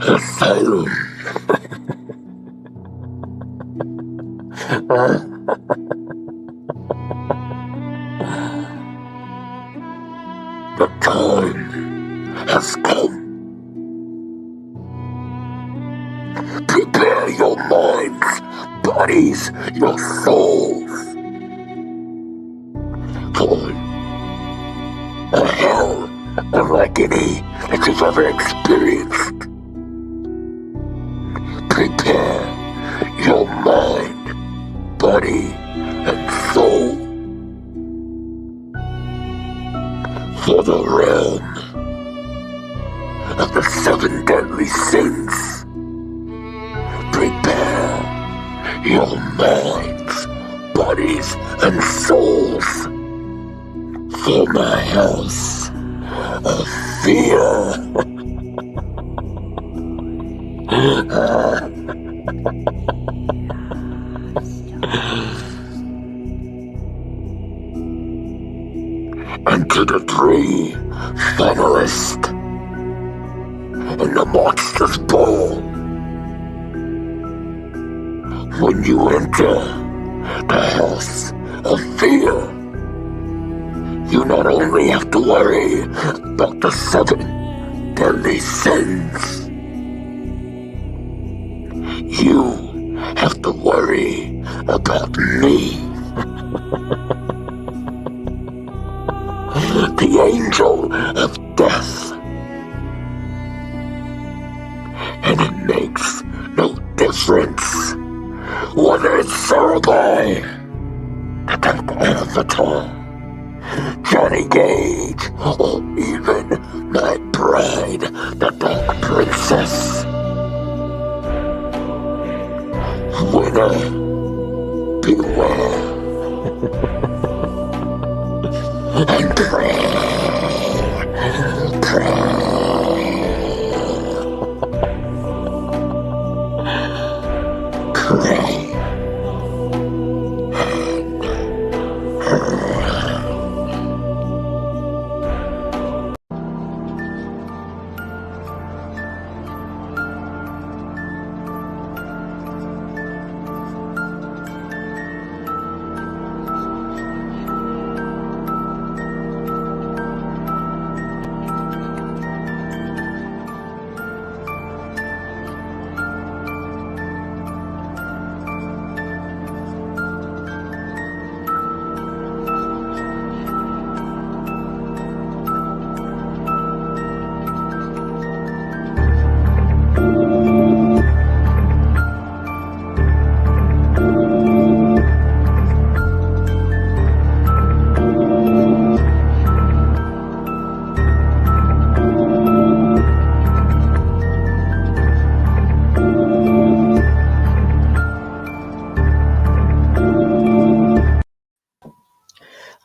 Asylum. The time has come. Prepare your minds, bodies, your souls. For a hell of agony that you've ever experienced. Prepare your mind, body, and soul for the realm of the 7 deadly sins. Prepare your minds, bodies, and souls for my house of fear. And to the 3 finalists in the Monsters Ball, when you enter the house of fear, you not only have to worry about the 7 deadly sins, you have to worry about me, the angel of death. And it makes no difference whether it's Cerebi, the Dark Avatar, Johnny Gage, or even my bride, the Dark Princess. Winner, beware. And pray.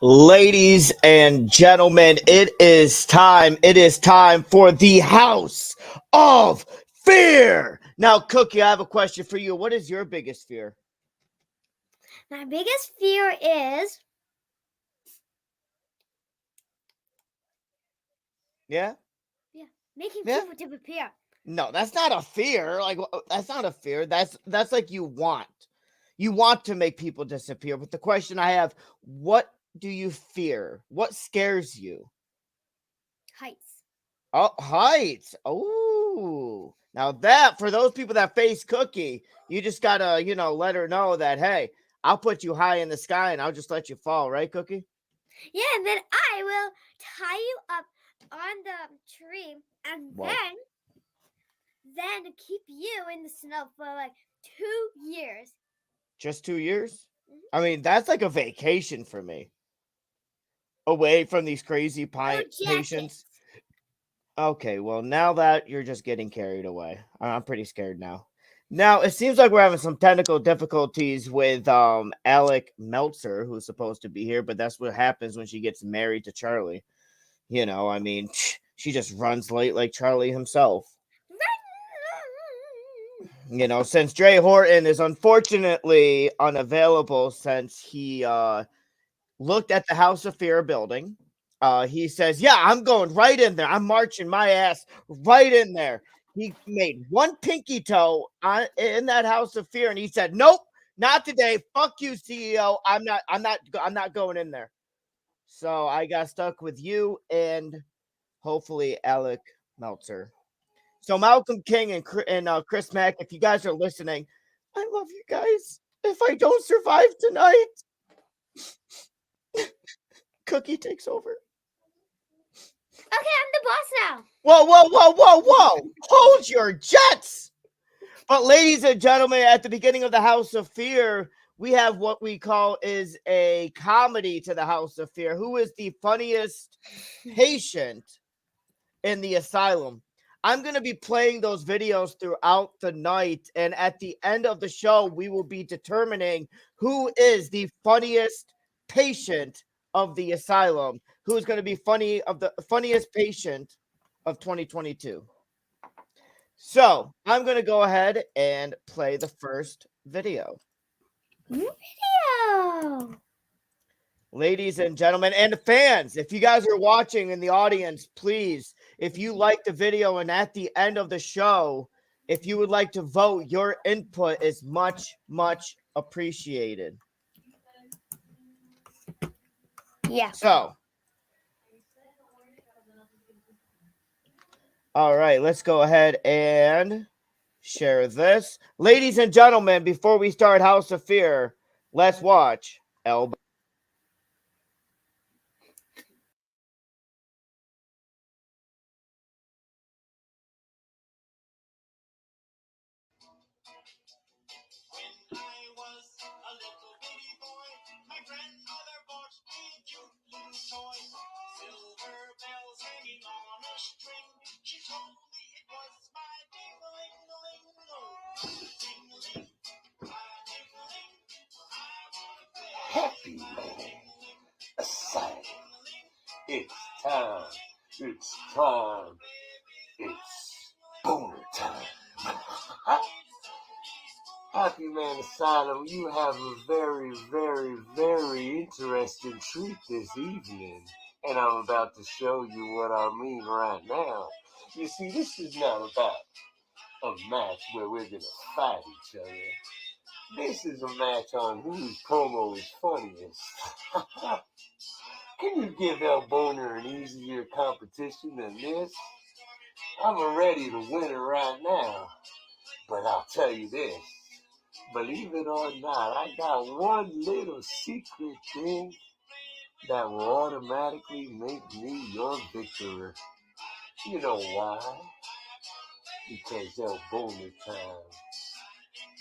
Ladies and gentlemen, it is time. It is time for the House of Fear. Now, Cookie, I have a question for you. What is your biggest fear? My biggest fear is... Yeah? Yeah, making people disappear. No, that's not a fear. Like, that's not a fear. That's like you want. You want to make people disappear. But the question I have, what do you fear? What scares you? Heights. Oh, heights. Oh, now that, for those people that face Cookie, you just gotta, let her know that, hey, I'll put you high in the sky and I'll just let you fall, right, Cookie? Yeah, and then I will tie you up on the tree and then keep you in the snow for like 2 years. Just 2 years? I mean, that's like a vacation for me. Away from these crazy patients. Okay, well, now that you're just getting carried away, I'm pretty scared now. Now, it seems like we're having some technical difficulties with Alec Meltzer, who's supposed to be here, but that's what happens when she gets married to Charlie. I mean, she just runs late like Charlie himself. Since Dre Horton is unfortunately unavailable since he looked at the House of Fear building. He says, yeah, I'm going right in there. I'm marching my ass right in there. He made one pinky toe in that house of fear, and he said, "Nope, not today. Fuck you, CEO. I'm not going in there." So I got stuck with you and hopefully Alec Meltzer. So Malcolm King and Chris Mack, if you guys are listening, I love you guys. If I don't survive tonight, Cookie takes over. Okay, I'm the boss now. Whoa. Hold your jets. But ladies and gentlemen, at the beginning of the House of Fear, we have what we call is a comedy to the House of Fear. Who is the funniest patient in the asylum? I'm going to be playing those videos throughout the night, and at the end of the show, we will be determining who is the funniest patient of the asylum, who is going to be the funniest patient of 2022. So I'm going to go ahead and play the first video. Ladies and gentlemen, and fans, if you guys are watching in the audience, please, if you like the video and at the end of the show, if you would like to vote, your input is much, much appreciated. Yeah. So, all right, let's go ahead and share this. Ladies and gentlemen, before we start House of Fear, let's watch El. Happy man. Asylum. It's time. It's time. It's boner time. Happy Man Asylum, you have a very, very, very interesting treat this evening. And I'm about to show you what I mean right now. You see, this is not about a match where we're going to fight each other. This is a match on whose promo is funniest. Can you give El Boner an easier competition than this? I'm ready to win it right now. But I'll tell you this. Believe it or not, I got one little secret thing that will automatically make me your victor. You know why? Because El Boner time.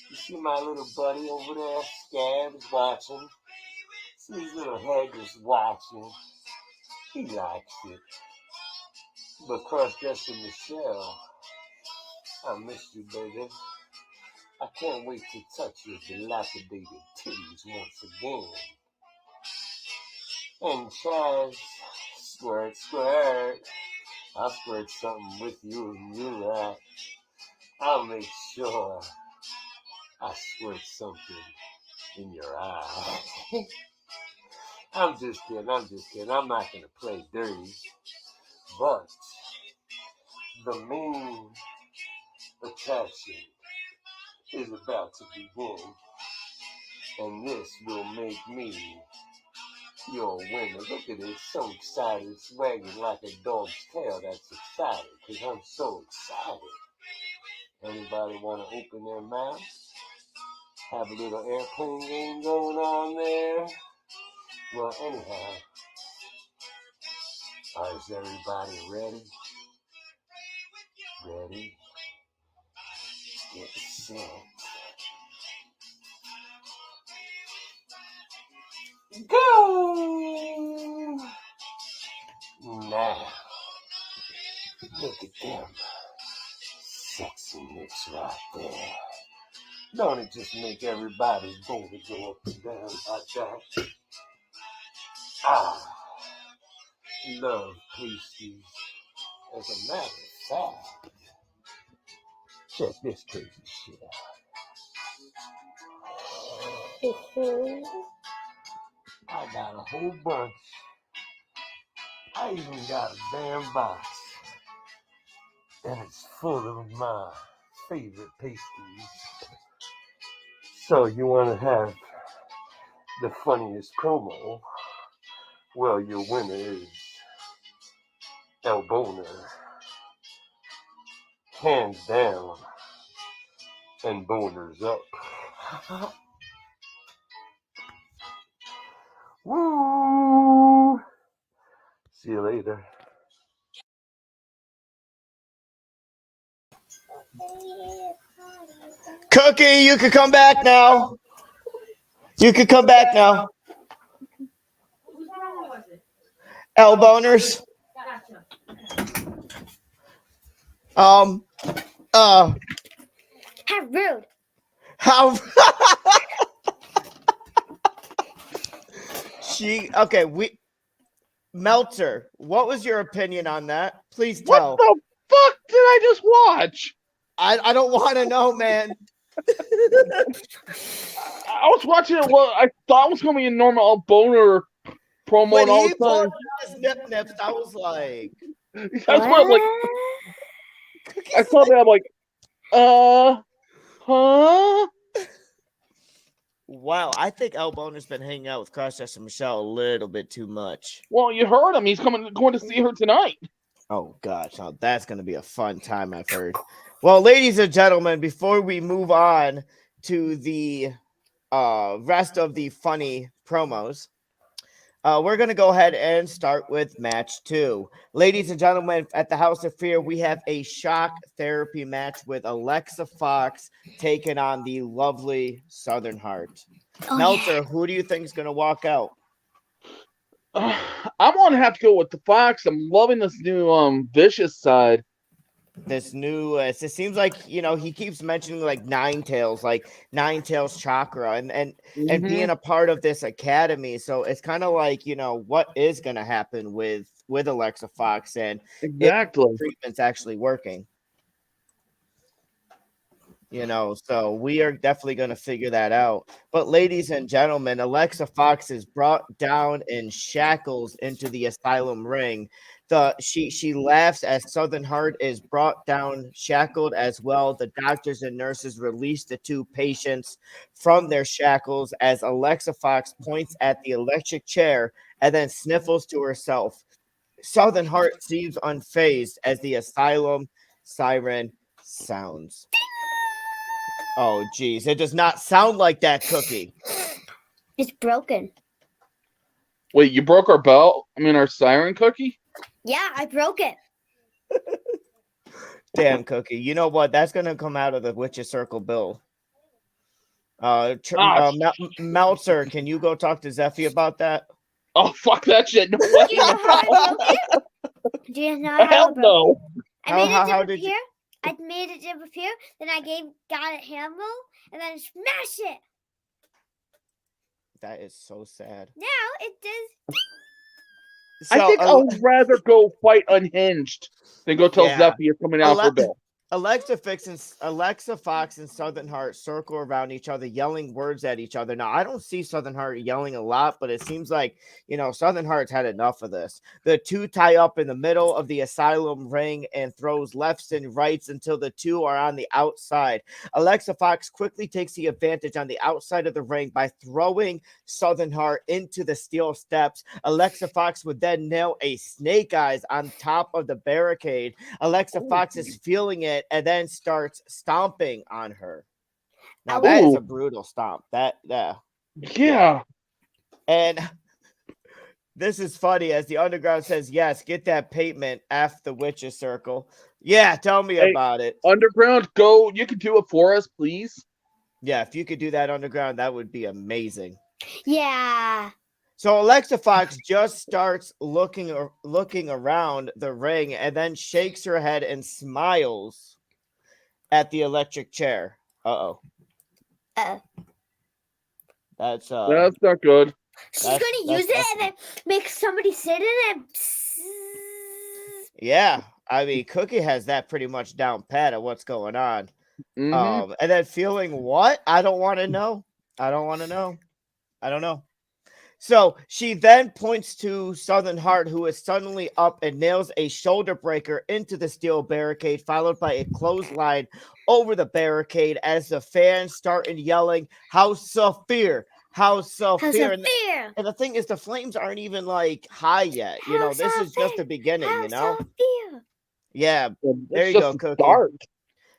You see my little buddy over there, Scab, is watching. See his little head just watching. He likes it. But cross-dresser Michelle, I miss you, baby. I can't wait to touch your dilapidated titties once again. And Chaz, squirt, squirt. I'll squirt something with you and you, right? I'll make sure I squirt something in your eye. I'm just kidding. I'm not going to play dirty. But the main attraction is about to begin. And this will make me your winner. Look at it, so excited, swagging like a dog's tail that's excited, because I'm so excited. Anybody want to open their mouth? Have a little airplane game going on there? Well, anyhow, is everybody ready? Ready? Get set. Go! Now, look at them. Sexy lips right there. Don't it just make everybody's booty go up and down like that? Love pasties. As a matter of fact, check this crazy shit out. I got a whole bunch. I even got a damn box. and it's full of my favorite pastries. So you want to have the funniest promo? Well, your winner is El Boner, hands down, and boners up. Woo! See you later. Cookie, you can come back now. You can come back now. L boners. How rude. How Meltzer, what was your opinion on that? Please tell. What the fuck did I just watch? I don't want to know, man. I was watching it. Well, I thought it was going to be a normal boner promo, When and all he of a sudden, pulled his nips, I was like, that's why I'm like, I saw that. I'm like, huh? wow, I think L Boner's been hanging out with Crossdresser Michelle a little bit too much. Well, you heard him. He's going to see her tonight. Oh gosh, now that's going to be a fun time, I've heard. Well, ladies and gentlemen, before we move on to the rest of the funny promos, we're going to go ahead and start with match 2. Ladies and gentlemen, at the House of Fear, we have a shock therapy match with Alexa Fox taking on the lovely Southern Heart. Meltzer, who do you think is going to walk out? I'm going to have to go with the Fox. I'm loving this new vicious side. This new, it seems like, he keeps mentioning like Nine Tails chakra and being a part of this academy. So it's kind of like, what is going to happen with Alexa Fox and exactly if treatment's actually working. So we are definitely going to figure that out. But ladies and gentlemen, Alexa Fox is brought down in shackles into the asylum ring. She laughs as Southern Heart is brought down shackled as well. The doctors and nurses release the 2 patients from their shackles as Alexa Fox points at the electric chair and then sniffles to herself. Southern Heart seems unfazed as the asylum siren sounds. Oh, geez. It does not sound like that, Cookie. It's broken. Wait, you broke our bell? I mean, our siren, Cookie? Yeah, I broke it. Damn, Cookie. You know what? That's going to come out of the Witch's Circle bill. Meltzer, can you go talk to Zeffy about that? Oh, fuck that shit. No Do you know how I broke it? Do you know how Hell I broke no. it? I made it disappear. Then I got it handle and then smash it. That is so sad. Now it does. I think I'll rather go fight Unhinged than go tell Zeffy is coming out for Bill. Alexa Fox and Southern Heart circle around each other, yelling words at each other. Now, I don't see Southern Heart yelling a lot, but it seems like, Southern Heart's had enough of this. The 2 tie up in the middle of the asylum ring and throws lefts and rights until the 2 are on the outside. Alexa Fox quickly takes the advantage on the outside of the ring by throwing Southern Heart into the steel steps. Alexa Fox would then nail a snake eyes on top of the barricade. Alexa Fox is feeling it and then starts stomping on her. Now that is a brutal stomp. Yeah. And this is funny as the Underground says, yes, get that payment after the Witch's Circle. Yeah, tell me about it. Underground, go. You can do it for us, please. Yeah, if you could do that, Underground, that would be amazing. Yeah. So Alexa Fox just starts looking around the ring and then shakes her head and smiles at the electric chair. Uh-oh. That's not good. She's going to use it and then make somebody sit in it. Yeah. I mean, Cookie has that pretty much down pat at what's going on. Mm-hmm. And then feeling what? I don't want to know. I don't know. So she then points to Southern Heart, who is suddenly up and nails a shoulder breaker into the steel barricade, followed by a clothesline over the barricade as the fans started yelling, "House of Fear! House of Fear!" And the thing is, the flames aren't even like high yet. This is just the beginning, Yeah, there you go, Cookie. Dark.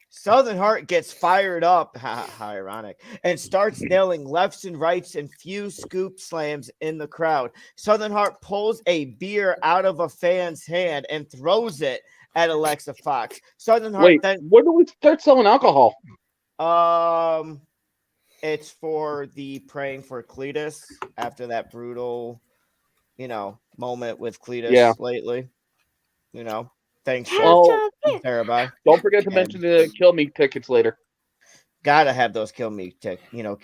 Southern Heart gets fired up, how ironic, and starts nailing lefts and rights and few scoop slams in the crowd. Southern Heart pulls a beer out of a fan's hand and throws it at Alexa Fox. Southern Heart when do we start selling alcohol? It's for the praying for Cletus after that brutal, moment with Cletus lately. Thanks for Terabyte. Don't forget to mention the Kill Me tickets later. Gotta have those Kill Me tickets. Well,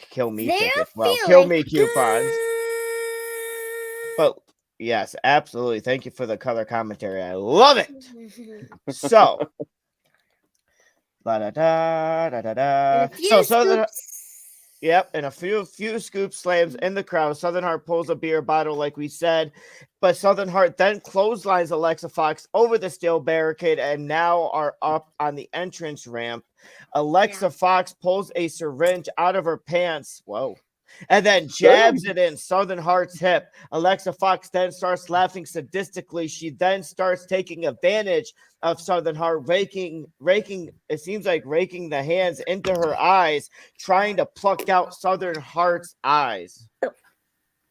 Kill Me coupons. But yes, absolutely. Thank you for the color commentary. I love it. So, So Southern. Yep, and a few scoop slams in the crowd. Southern Heart pulls a beer bottle, like we said, but Southern Heart then clotheslines Alexa Fox over the steel barricade and now are up on the entrance ramp. Alexa Fox pulls a syringe out of her pants. Whoa. And then jabs it in Southern Heart's hip. Alexa Fox then starts laughing sadistically. She then starts taking advantage of Southern Heart, raking the hands into her eyes, trying to pluck out Southern Heart's eyes.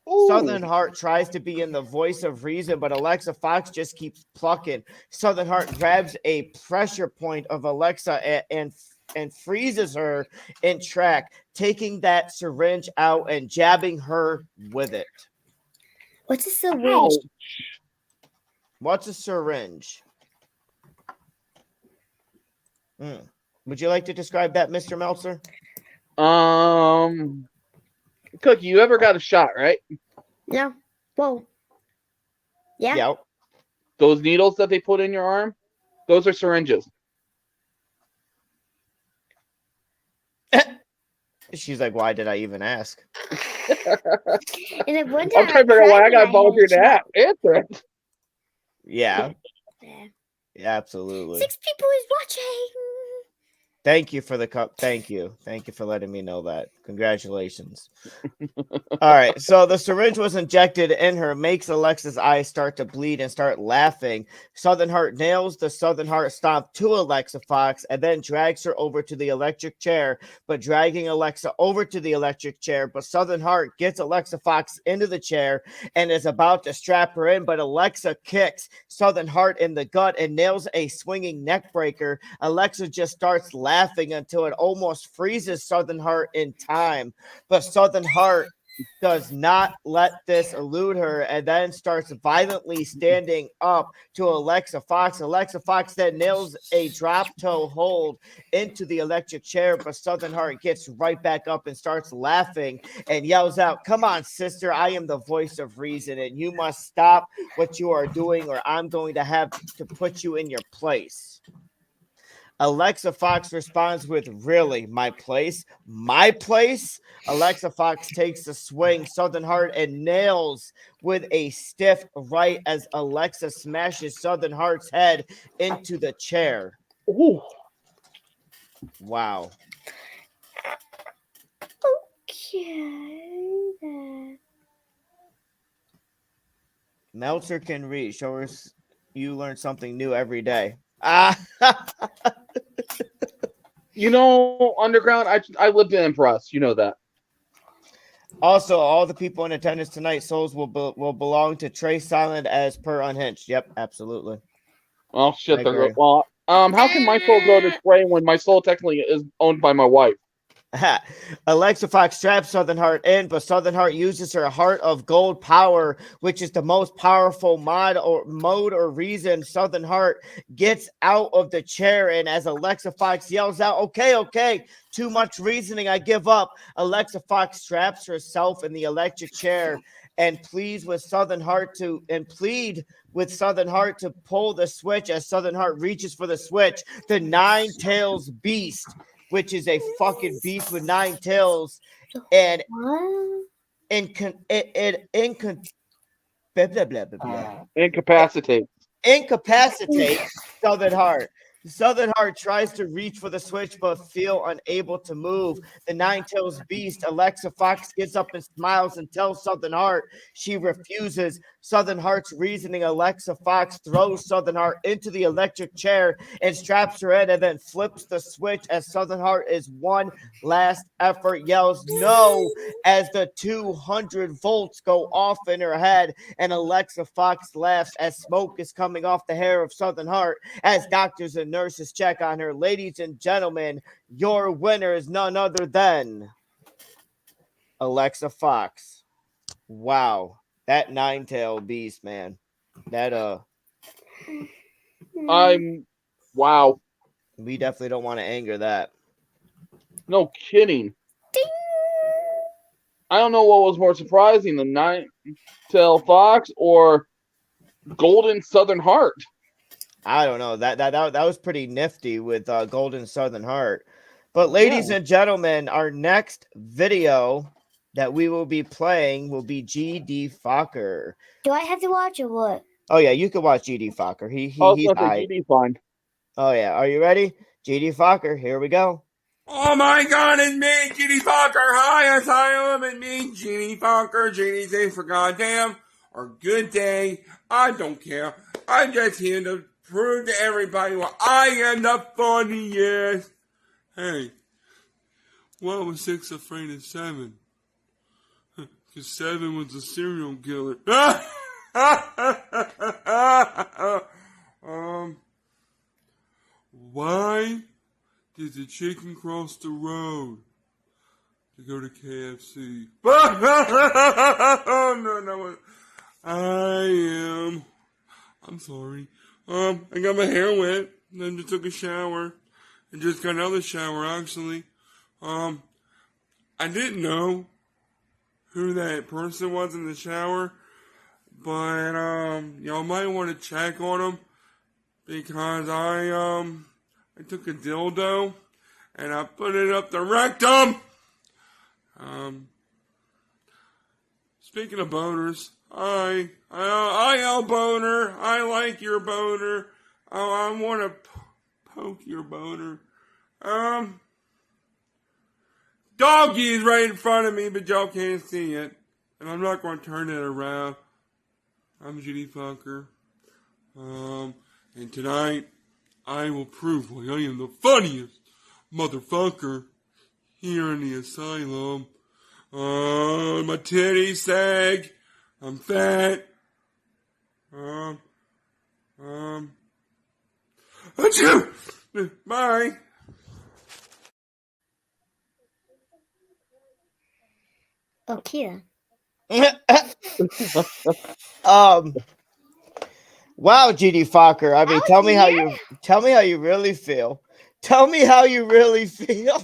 Ooh. Southern Heart tries to be in the voice of reason, but Alexa Fox just keeps plucking. Southern Heart grabs a pressure point of Alexa and freezes her in track, taking that syringe out and jabbing her with it. What's a syringe? What's a syringe? Would you like to describe that, Mr. Meltzer? Cookie, you ever got a shot, right? No. Whoa. Yeah. Yep. Those needles that they put in your arm, those are syringes. She's like, why did I even ask? And I'm trying to figure out why I got volunteered to answer it. Yeah. Yeah, absolutely. 6 people is watching. Thank you for the cup. Thank you for letting me know that. Congratulations. All right. So the syringe was injected in her, makes Alexa's eyes start to bleed and start laughing. Southern Heart nails the Southern Heart stomp to Alexa Fox and then drags her over to the electric chair, but dragging Alexa over to the electric chair. But Southern Heart gets Alexa Fox into the chair and is about to strap her in, but Alexa kicks Southern Heart in the gut and nails a swinging neck breaker. Alexa just starts laughing until it almost freezes Southern Heart in time. But Southern Heart does not let this elude her and then starts violently standing up to Alexa Fox. Alexa Fox then nails a drop toe hold into the electric chair, but Southern Heart gets right back up and starts laughing and yells out, "Come on, sister, I am the voice of reason and you must stop what you are doing or I'm going to have to put you in your place." Alexa Fox responds with, "Really, my place? My place?" Alexa Fox takes a swing, Southern Heart, and nails with a stiff right as Alexa smashes Southern Heart's head into the chair. Ooh. Wow. Okay. Meltzer can read. Show us you learn something new every day. Underground, I lived in Impress. You know that. Also, all the people in attendance tonight, souls will belong to Trey Silent as per Unhinged. Yep, absolutely. Oh shit! How can my soul go to Trey when my soul technically is owned by my wife? Alexa Fox traps Southern Heart in, but Southern Heart uses her Heart of Gold power, which is the most powerful mode or reason. Southern Heart gets out of the chair, and as Alexa Fox yells out, okay, too much reasoning, I give up. Alexa Fox traps herself in the electric chair and pleads with Southern Heart to pull the switch. As Southern Heart reaches for the switch, the Nine Tails Beast, which is a fucking beast with 9 tails, and Incapacitate Southern Heart. Southern Heart tries to reach for the switch but feel unable to move. The Nine-Tails Beast, Alexa Fox, gets up and smiles and tells Southern Heart she refuses. Southern Heart's reasoning, Alexa Fox throws Southern Heart into the electric chair and straps her in and then flips the switch as Southern Heart is one last effort, yells no as the 200 volts go off in her head, and Alexa Fox laughs as smoke is coming off the hair of Southern Heart as doctors and nurses check on her. Ladies and gentlemen, your winner is none other than Alexa Fox. Wow. That nine-tailed beast, man. That wow. We definitely don't want to anger that. No kidding. Ding! I don't know what was more surprising, the nine-tailed fox or Golden Southern Heart. I don't know. That was pretty nifty with Golden Southern Heart. But ladies and gentlemen, our next video that we will be playing will be GD Fokker. Do I have to watch or what? Oh yeah, you can watch GD Fokker. He's GD fine. Oh yeah, are you ready? GD Fokker, here we go. Oh my god, it's me, GD Fokker. Hi, yes I am, it's me, GD Fokker. GD day for goddamn or good day. I don't care. I'm just here to prove to everybody why I am the funniest. Hey, why was 6 afraid of 7? Because 7 was a serial killer. Why did the chicken cross the road to go to KFC? No. I'm sorry. I got my hair wet, then just took a shower, and just got out of the shower, actually. I didn't know who that person was in the shower, but, y'all might want to check on him, because I took a dildo, and I put it up the rectum. Speaking of boners, I boner. I like your boner. I want to poke your boner. Doggy is right in front of me, but y'all can't see it. And I'm not going to turn it around. I'm GD Fokker. And tonight, I will prove why I am the funniest motherfucker here in the asylum. My titties sag. I'm fat. Achoo! Bye. Okay. Wow, GD Fokker. I mean, tell me how you really feel. Tell me how you really feel.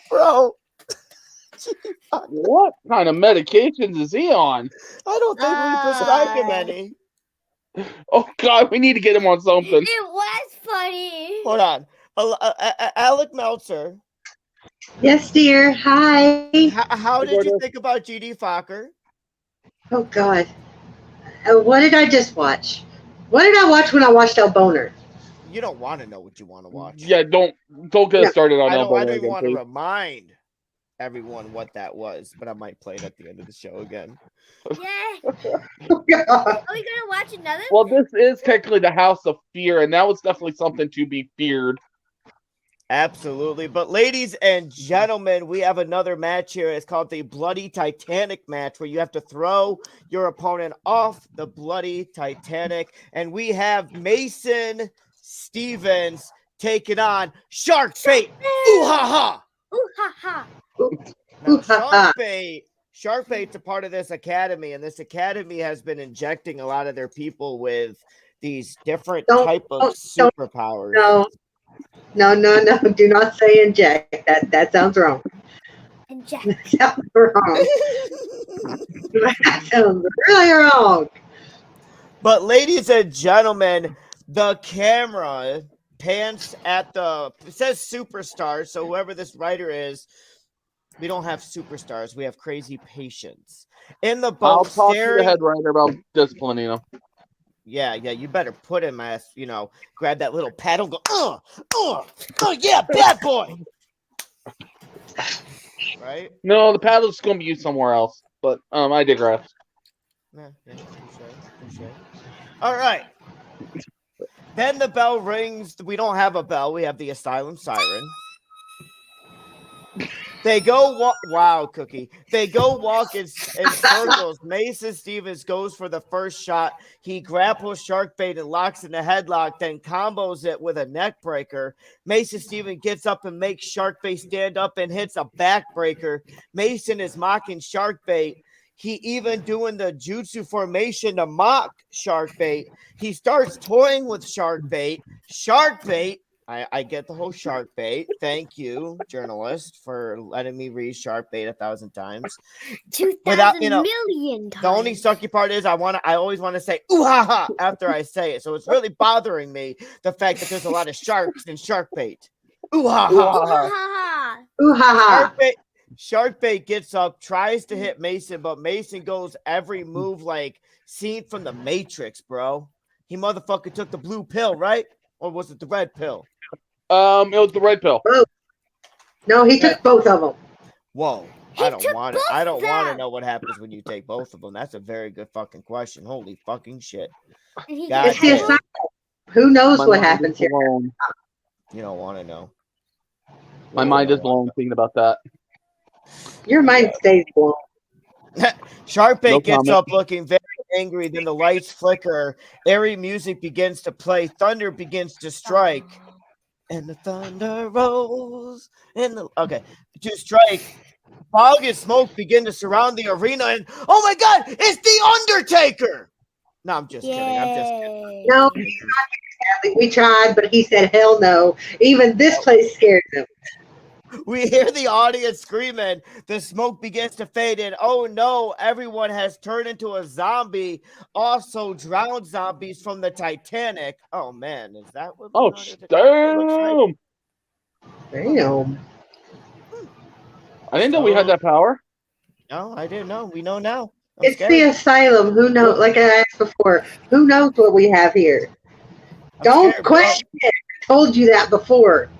Bro. What kind of medications is he on? I don't think we prescribed him any. Oh God, we need to get him on something. It was funny. Hold on. Alec Meltzer. Yes, dear. Hi. How did you think about GD Fokker? Oh God. What did I just watch? What did I watch when I watched El Boner? You don't want to know what you want to watch. Yeah, don't get us started on El Boner. I don't even want to remind everyone what that was, but I might play it at the end of the show again. Yeah. Oh, God. Are we gonna watch another? Well, this is technically the House of Fear, and that was definitely something to be feared. Absolutely. But ladies and gentlemen, we have another match here. It's called the Bloody Titanic match, where you have to throw your opponent off the Bloody Titanic. And we have Mason Stevens taking on Shark Bait. Ooh ha ha. Ooh ha ha. Now, Shark Bait's a part of this academy, and this academy has been injecting a lot of their people with these different type of superpowers. No. Do not say inject. That sounds wrong. Inject. That sounds wrong. That sounds really wrong. But ladies and gentlemen, the camera pans at it says superstar, so whoever this writer is, We don't have superstars. We have crazy patients. In the I'll boat, talk to the staring. head writer about disciplining him. Yeah, you better put him as, grab that little paddle, go, yeah, bad boy. Right? No, the paddle's going to be used somewhere else. But I digress. Yeah, touche. All right. Then the bell rings. We don't have a bell. We have the asylum siren. They go wow, Cookie. They go walk in circles. Mason Stevens goes for the first shot. He grapples Sharkbait and locks in the headlock, then combos it with a neck breaker. Mason Stevens gets up and makes Sharkbait stand up and hits a backbreaker. Mason is mocking Sharkbait. He even doing the jutsu formation to mock Sharkbait. He starts toying with Sharkbait. Sharkbait, I get the whole Sharkbait. Thank you, journalist, for letting me read Sharkbait 1,000 times. 2,000 million times. The only sucky part is I always want to say ooh ha ha after I say it. So it's really bothering me the fact that there's a lot of sharks in Sharkbait. Ooh ha ha. Ooh ha ha. Sharkbait gets up, tries to hit Mason, but Mason goes every move like seen from the Matrix, bro. He motherfucker took the blue pill, right? Or was it the red pill? It was the red pill. No, he took both of them. Whoa. I don't want to know what happens when you take both of them. That's a very good fucking question. Holy fucking shit. It's the asylum. Who knows what happens here? You don't want to know. My mind is blown thinking about that. Your mind stays blown. Sharkbait gets up looking very angry. Then the lights flicker. Airy music begins to play. Thunder begins to strike. And the thunder rolls. To strike. Fog and smoke begin to surround the arena. And oh my God, it's the Undertaker. No, I'm just kidding. No, we tried, but he said hell no. Even this place scared him. We hear the audience screaming. The smoke begins to fade in. Oh no, everyone has turned into a zombie. Also drowned zombies from the Titanic. Oh man, is that what? Oh, damn. Damn. I didn't know we had that power. No, I didn't know. We know now. It's the asylum. Who knows? Like I asked before, who knows what we have here? Don't question it. I told you that before.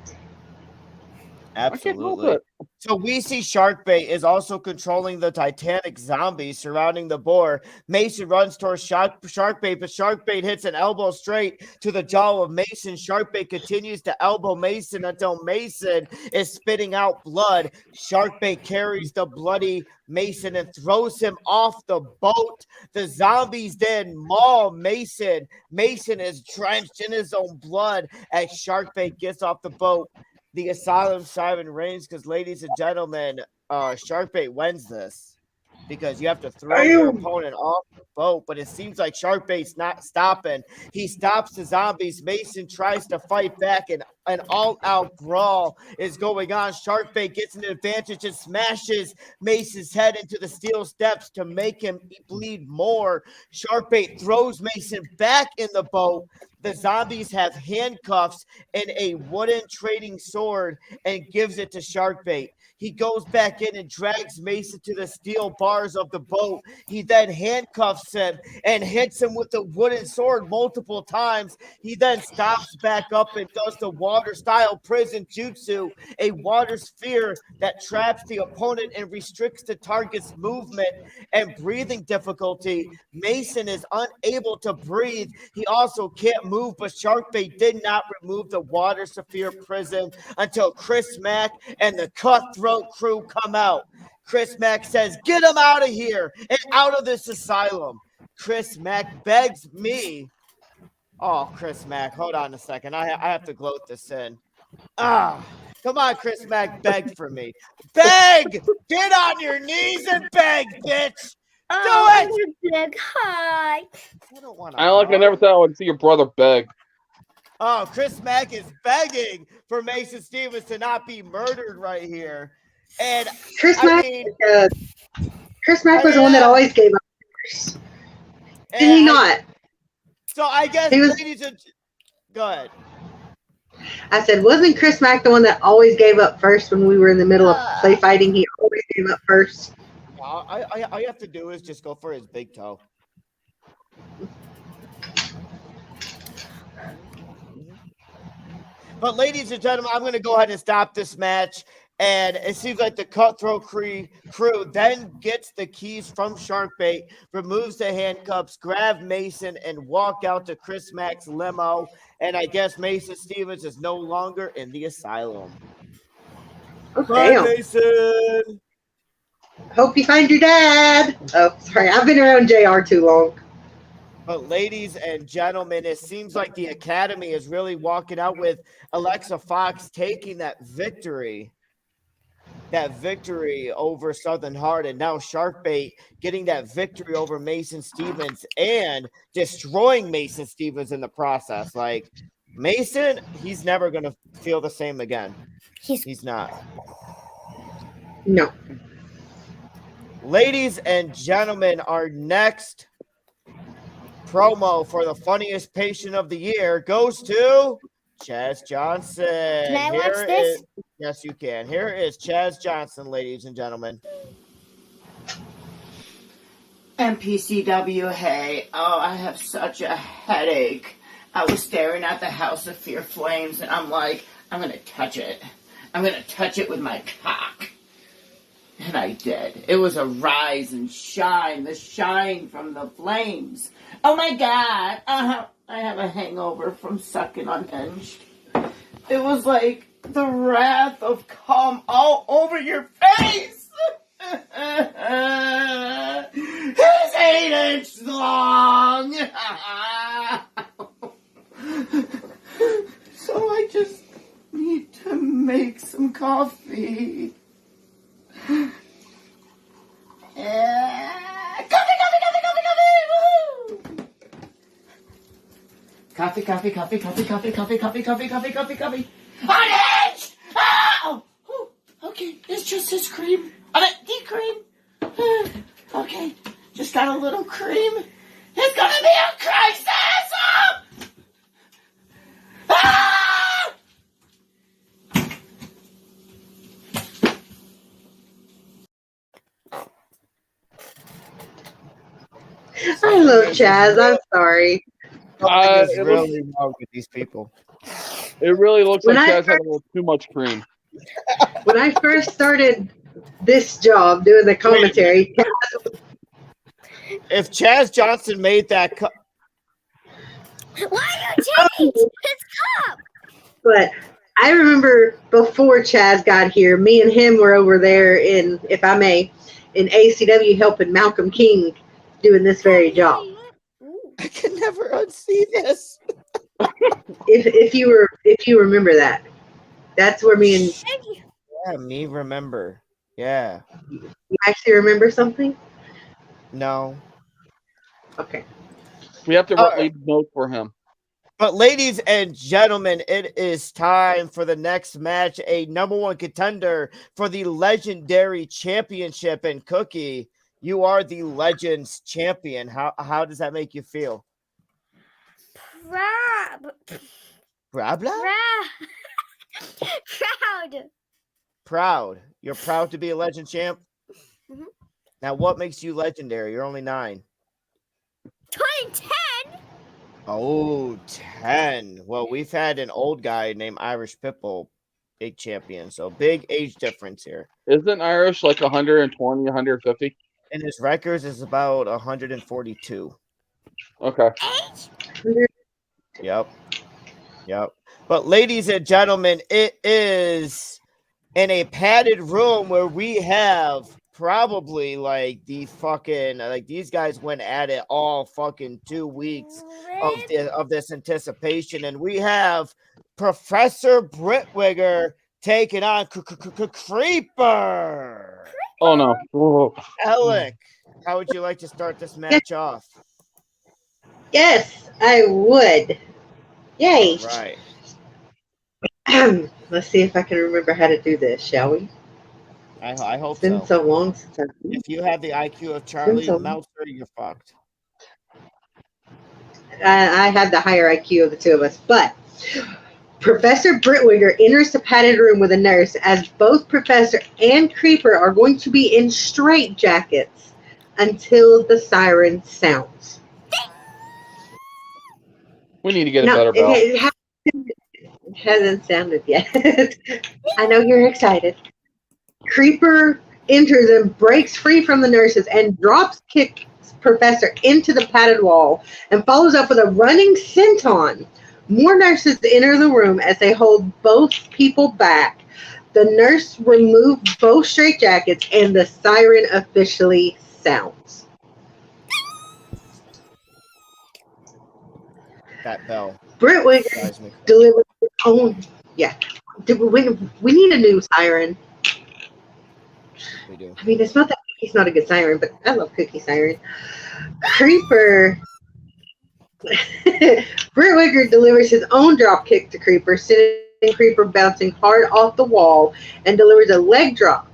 Absolutely. So we see Sharkbait is also controlling the Titanic zombies surrounding the boar. Mason runs towards Sharkbait, but Sharkbait hits an elbow straight to the jaw of Mason. Sharkbait continues to elbow Mason until Mason is spitting out blood. Sharkbait carries the bloody Mason and throws him off the boat. The zombies then maul Mason. Mason is drenched in his own blood as Sharkbait gets off the boat. The asylum siren rings because, ladies and gentlemen, Sharkbait wins this because you have to throw your opponent off the boat, but it seems like Sharkbait's not stopping. He stops the zombies. Mason tries to fight back, and an all-out brawl is going on. Sharkbait gets an advantage and smashes Mason's head into the steel steps to make him bleed more. Sharkbait throws Mason back in the boat. The zombies have handcuffs and a wooden trading sword and gives it to Sharkbait. He goes back in and drags Mason to the steel bars of the boat. He then handcuffs him and hits him with the wooden sword multiple times. He then stops back up and does the water-style prison jutsu, a water sphere that traps the opponent and restricts the target's movement and breathing difficulty. Mason is unable to breathe. He also can't move, but Sharkbait did not remove the water sphere prison until Chris Mack and the Cutthroat crew come out. Chris Mack says, "Get him out of here and out of this asylum." Chris Mack begs me. Oh, Chris Mack, hold on a second. I have to gloat this in. Come on, Chris Mack, beg for me. Beg! Get on your knees and beg, bitch! Do it! Beg, hi. I don't want to. I never thought I would see your brother beg. Oh, Chris Mack is begging for Mason Stevens to not be murdered right here. And Chris Mack was the one that always gave up. Did he not? So I guess, he was, ladies and go ahead. I said, wasn't Chris Mack the one that always gave up first when we were in the middle of play fighting? He always gave up first. All you have to do is just go for his big toe. But ladies and gentlemen, I'm going to go ahead and stop this match. And it seems like the Cutthroat crew then gets the keys from Sharkbait, removes the handcuffs, grab Mason, and walk out to Chris Mack's limo. And I guess Mason Stevens is no longer in the asylum. Oh, Bye, damn. Mason. Hope you find your dad. Oh, sorry. I've been around JR too long. But ladies and gentlemen, it seems like the Academy is really walking out with Alexa Fox taking that victory over Southern Heart, and now Sharkbait getting that victory over Mason Stevens and destroying Mason Stevens in the process. Like, Mason, he's never going to feel the same again. He's not. No. Ladies and gentlemen, our next promo for the funniest patient of the year goes to Chaz Johnson. Can I watch this? Yes, you can. Here is Chaz Johnson, ladies and gentlemen. MPCW, hey. Oh, I have such a headache. I was staring at the House of Fear flames, and I'm like, I'm going to touch it. I'm going to touch it with my cock. And I did. It was a rise and shine, the shine from the flames. Oh my God. I have a hangover from sucking unhinged. It was like the wrath of cum all over your face. It's 8 inches long. So I just need to make some coffee. Coffee. Unhinged! Oh! Okay, it's just this cream. cream. Okay, just got a little cream. It's gonna be a crisis! Ah! I love Chaz. I'm sorry. Something is really wrong with these people. It really looks like Chaz had a little too much cream. When I first started this job doing the commentary, if Chaz Johnson made that cup, why you change his cup? But I remember before Chaz got here, me and him were over there in, if I may, in ACW helping Malcolm King doing this very job. I can never unsee this. If you remember that, that's where me and me remember. Yeah. You actually remember something? No. Okay. We have to leave notes for him. But ladies and gentlemen, it is time for the next match. A #1 contender for the legendary championship. And Cookie, you are the Legends champion. How does that make you feel? Proud. Proud. You're proud to be a Legend champ? Mm-hmm. Now, what makes you legendary? You're only 9. 2010? Oh, 10. Well, we've had an old guy named Irish Pitbull, big champion. So big age difference here. Isn't Irish like 120, 150? And his records is about 142. Okay. Yep. But ladies and gentlemen, it is in a padded room where we have probably like the fucking these guys went at it all fucking 2 weeks of this anticipation, and we have Professor Britwigger taking on Creeper. Oh no. Whoa. Alec, how would you like to start this match off? Yes, I would. Yay. Right. Let's see if I can remember how to do this, shall we? I hope It's been so long since I've been. If you have the IQ of Charlie Meltzer, you're fucked. I have the higher IQ of the two of us, but Professor Britwiger enters the padded room with a nurse as both Professor and Creeper are going to be in straitjackets until the siren sounds. We need to get a better bell. It hasn't sounded yet. I know you're excited. Creeper enters and breaks free from the nurses and kicks Professor into the padded wall and follows up with a running senton. More nurses enter the room as they hold both people back. The nurse removes both straitjackets and the siren officially sounds. That bell. Britwiger delivers his own. Yeah. We need a new siren. We do. I mean, it's not that Cookie's not a good siren, but I love Cookie siren. Creeper. Britwiger delivers his own drop kick to Creeper, sending Creeper bouncing hard off the wall and delivers a leg drop.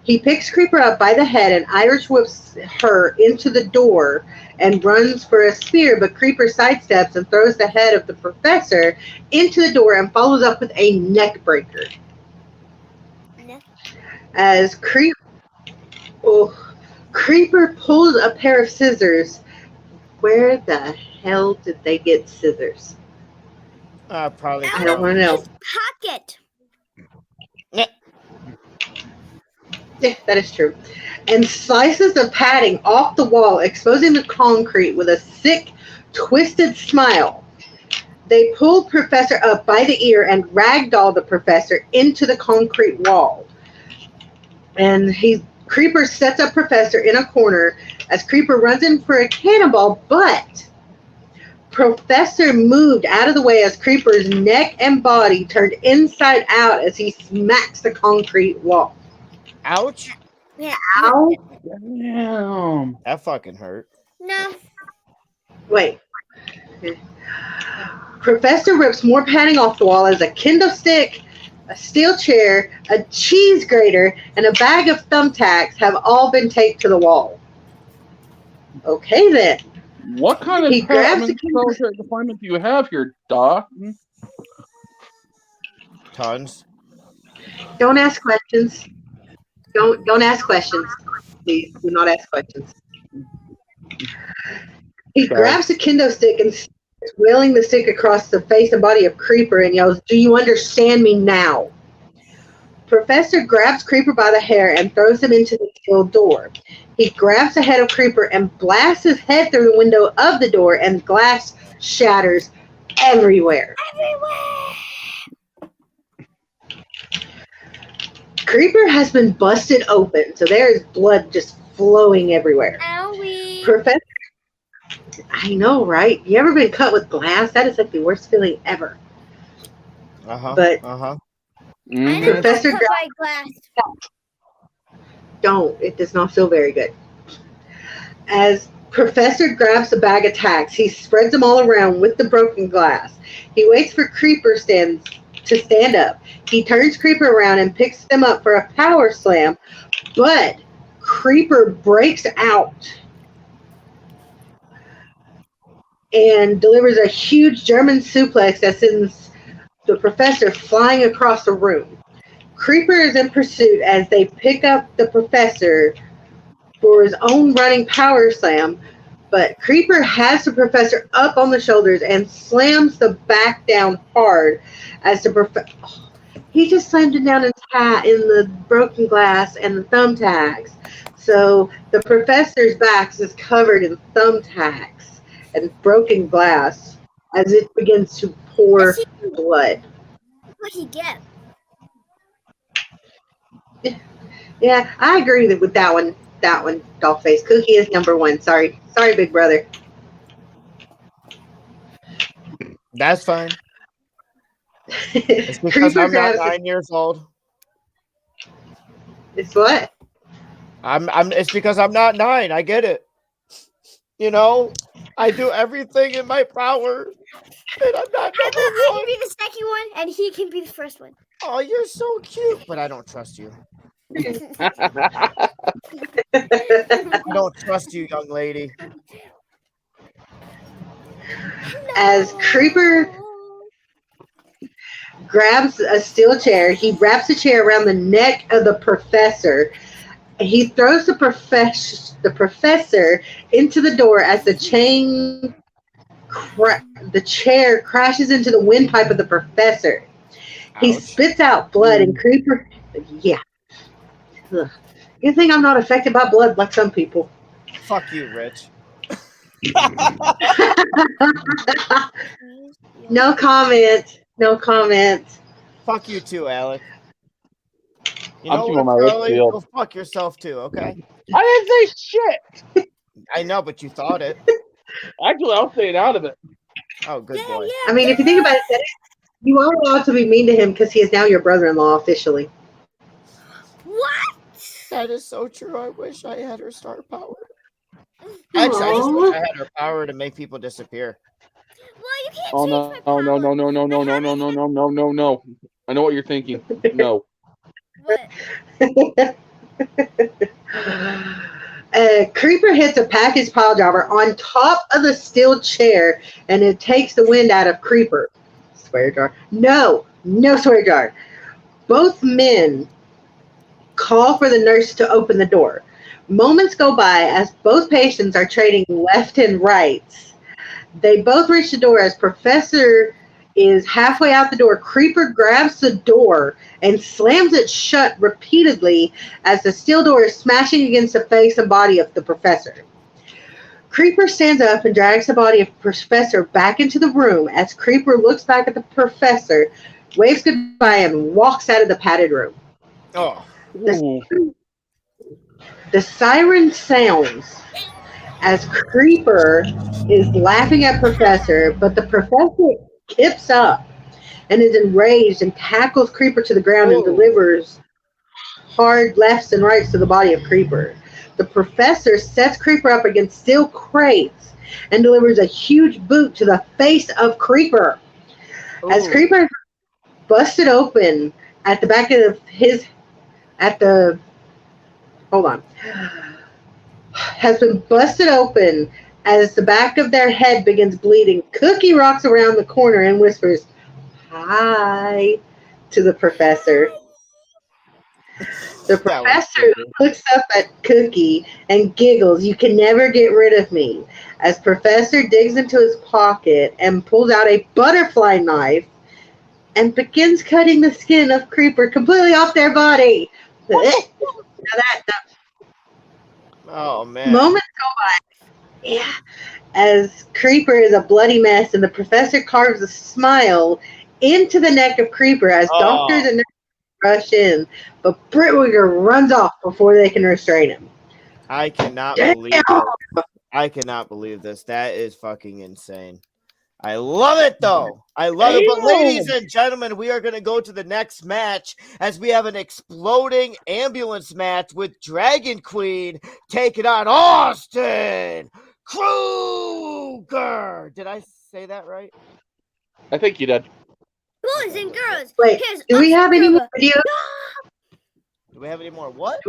He picks Creeper up by the head and Irish whips her into the door and runs for a spear, but Creeper sidesteps and throws the head of the professor into the door and follows up with a neck breaker. As Creeper pulls a pair of scissors. Where the hell did they get scissors? Probably. I don't want to know. His pocket. Yeah, that is true. And slices the padding off the wall, exposing the concrete with a sick, twisted smile. They pull Professor up by the ear and ragdoll the Professor into the concrete wall. And Creeper sets up Professor in a corner as Creeper runs in for a cannonball, but Professor moved out of the way as Creeper's neck and body turned inside out as he smacks the concrete wall. Ouch. Yeah. Ow. Damn. That fucking hurt. No. Wait. Professor rips more padding off the wall as a kendo stick, a steel chair, a cheese grater, and a bag of thumbtacks have all been taped to the wall. Okay, then. What kind of He grabs military deployment do you have here, Doc? Tons. Don't ask questions. Don't ask questions. Please do not ask questions. He grabs a kendo stick and starts wheeling the stick across the face and body of Creeper and yells, "Do you understand me now?" Professor grabs Creeper by the hair and throws him into the steel door. He grabs the head of Creeper and blasts his head through the window of the door, and glass shatters everywhere. Creeper has been busted open, so there is blood just flowing everywhere. Owie. Professor, I know, right? You ever been cut with glass? That is like the worst feeling ever. But I never Professor got cut by glass. don't. It does not feel very good. As Professor grabs the bag of tacks, he spreads them all around with the broken glass. He waits for Creeper to stand up. He turns Creeper around and picks them up for a power slam, but Creeper breaks out and delivers a huge German suplex that sends the Professor flying across the room. Creeper is in pursuit as they pick up the Professor for his own running power slam, but Creeper has the Professor up on the shoulders and slams the back down hard as the Professor... he just slammed it down in the broken glass and the thumbtacks. So the Professor's back is covered in thumbtacks and broken glass as it begins to pour blood. What he get? Yeah, I agree with that one. That one, Dollface. Cookie is number one. Sorry, big brother. That's fine. It's because I'm not 9 years old. It's what? It's because I'm not 9. I get it. You know, I do everything in my power, and I'm not number I one. can be the second one, and he can be the first one. Oh, you're so cute, but I don't trust you. I don't trust you, young lady. As Creeper grabs a steel chair. He wraps the chair around the neck of the professor. He throws the professor into the door as the chair crashes into the windpipe of the professor. He Ouch. spits out blood and Creeper. Yeah. Ugh. You think I'm not affected by blood like some people? Fuck you, Rich. No comment. No comment. Fuck you too, Alec. You I'm know keeping what, my lips Charlie? sealed. Go fuck yourself too, okay? I didn't say shit. I know, but you thought it. Actually, I'll stay out of it. Oh, good boy. I mean, if you think about it, you are allowed to be mean to him because he is now your brother-in-law officially. What? That is so true. I wish I had her star power. Actually, I just wish I had her power to make people disappear. Well, you can't Oh change no! my Oh power. no! No! No! No! No! No! No! No! No! No! No! No! I know what you're thinking. No. What? Creeper hits a package pile driver on top of the steel chair, and it takes the wind out of Creeper. Swear jar. No swear jar. Both men call for the nurse to open the door. Moments go by as both patients are trading left and right. They both reach the door as Professor is halfway out the door. Creeper grabs the door and slams it shut repeatedly as the steel door is smashing against the face and body of the Professor. Creeper stands up and drags the body of Professor back into the room as Creeper looks back at the Professor, waves goodbye, and walks out of the padded room. Oh. The siren sounds as Creeper is laughing at Professor, but the Professor kips up and is enraged and tackles Creeper to the ground and delivers hard lefts and rights to the body of Creeper. The Professor sets Creeper up against steel crates and delivers a huge boot to the face of Creeper. Ooh. As Creeper is busted open at the back of has been busted open as the back of their head begins bleeding. Cookie rocks around the corner and whispers, "Hi," to the Professor. The Professor looks up at Cookie and giggles. "You can never get rid of me." As Professor digs into his pocket and pulls out a butterfly knife and begins cutting the skin of Creeper completely off their body. Oh, man. Moments go by. Yeah. As Creeper is a bloody mess and the Professor carves a smile into the neck of Creeper as doctors and nurses rush in, but Britwiger runs off before they can restrain him. I cannot believe this. I cannot believe this. That is fucking insane. I love it, though. I love it. But ladies and gentlemen, we are going to go to the next match as we have an exploding ambulance match with Dragon Queen taking on Austin Kruger. Did I say that right? I think you did. Boys and girls. Wait, do we have any more videos? Do we have any more what?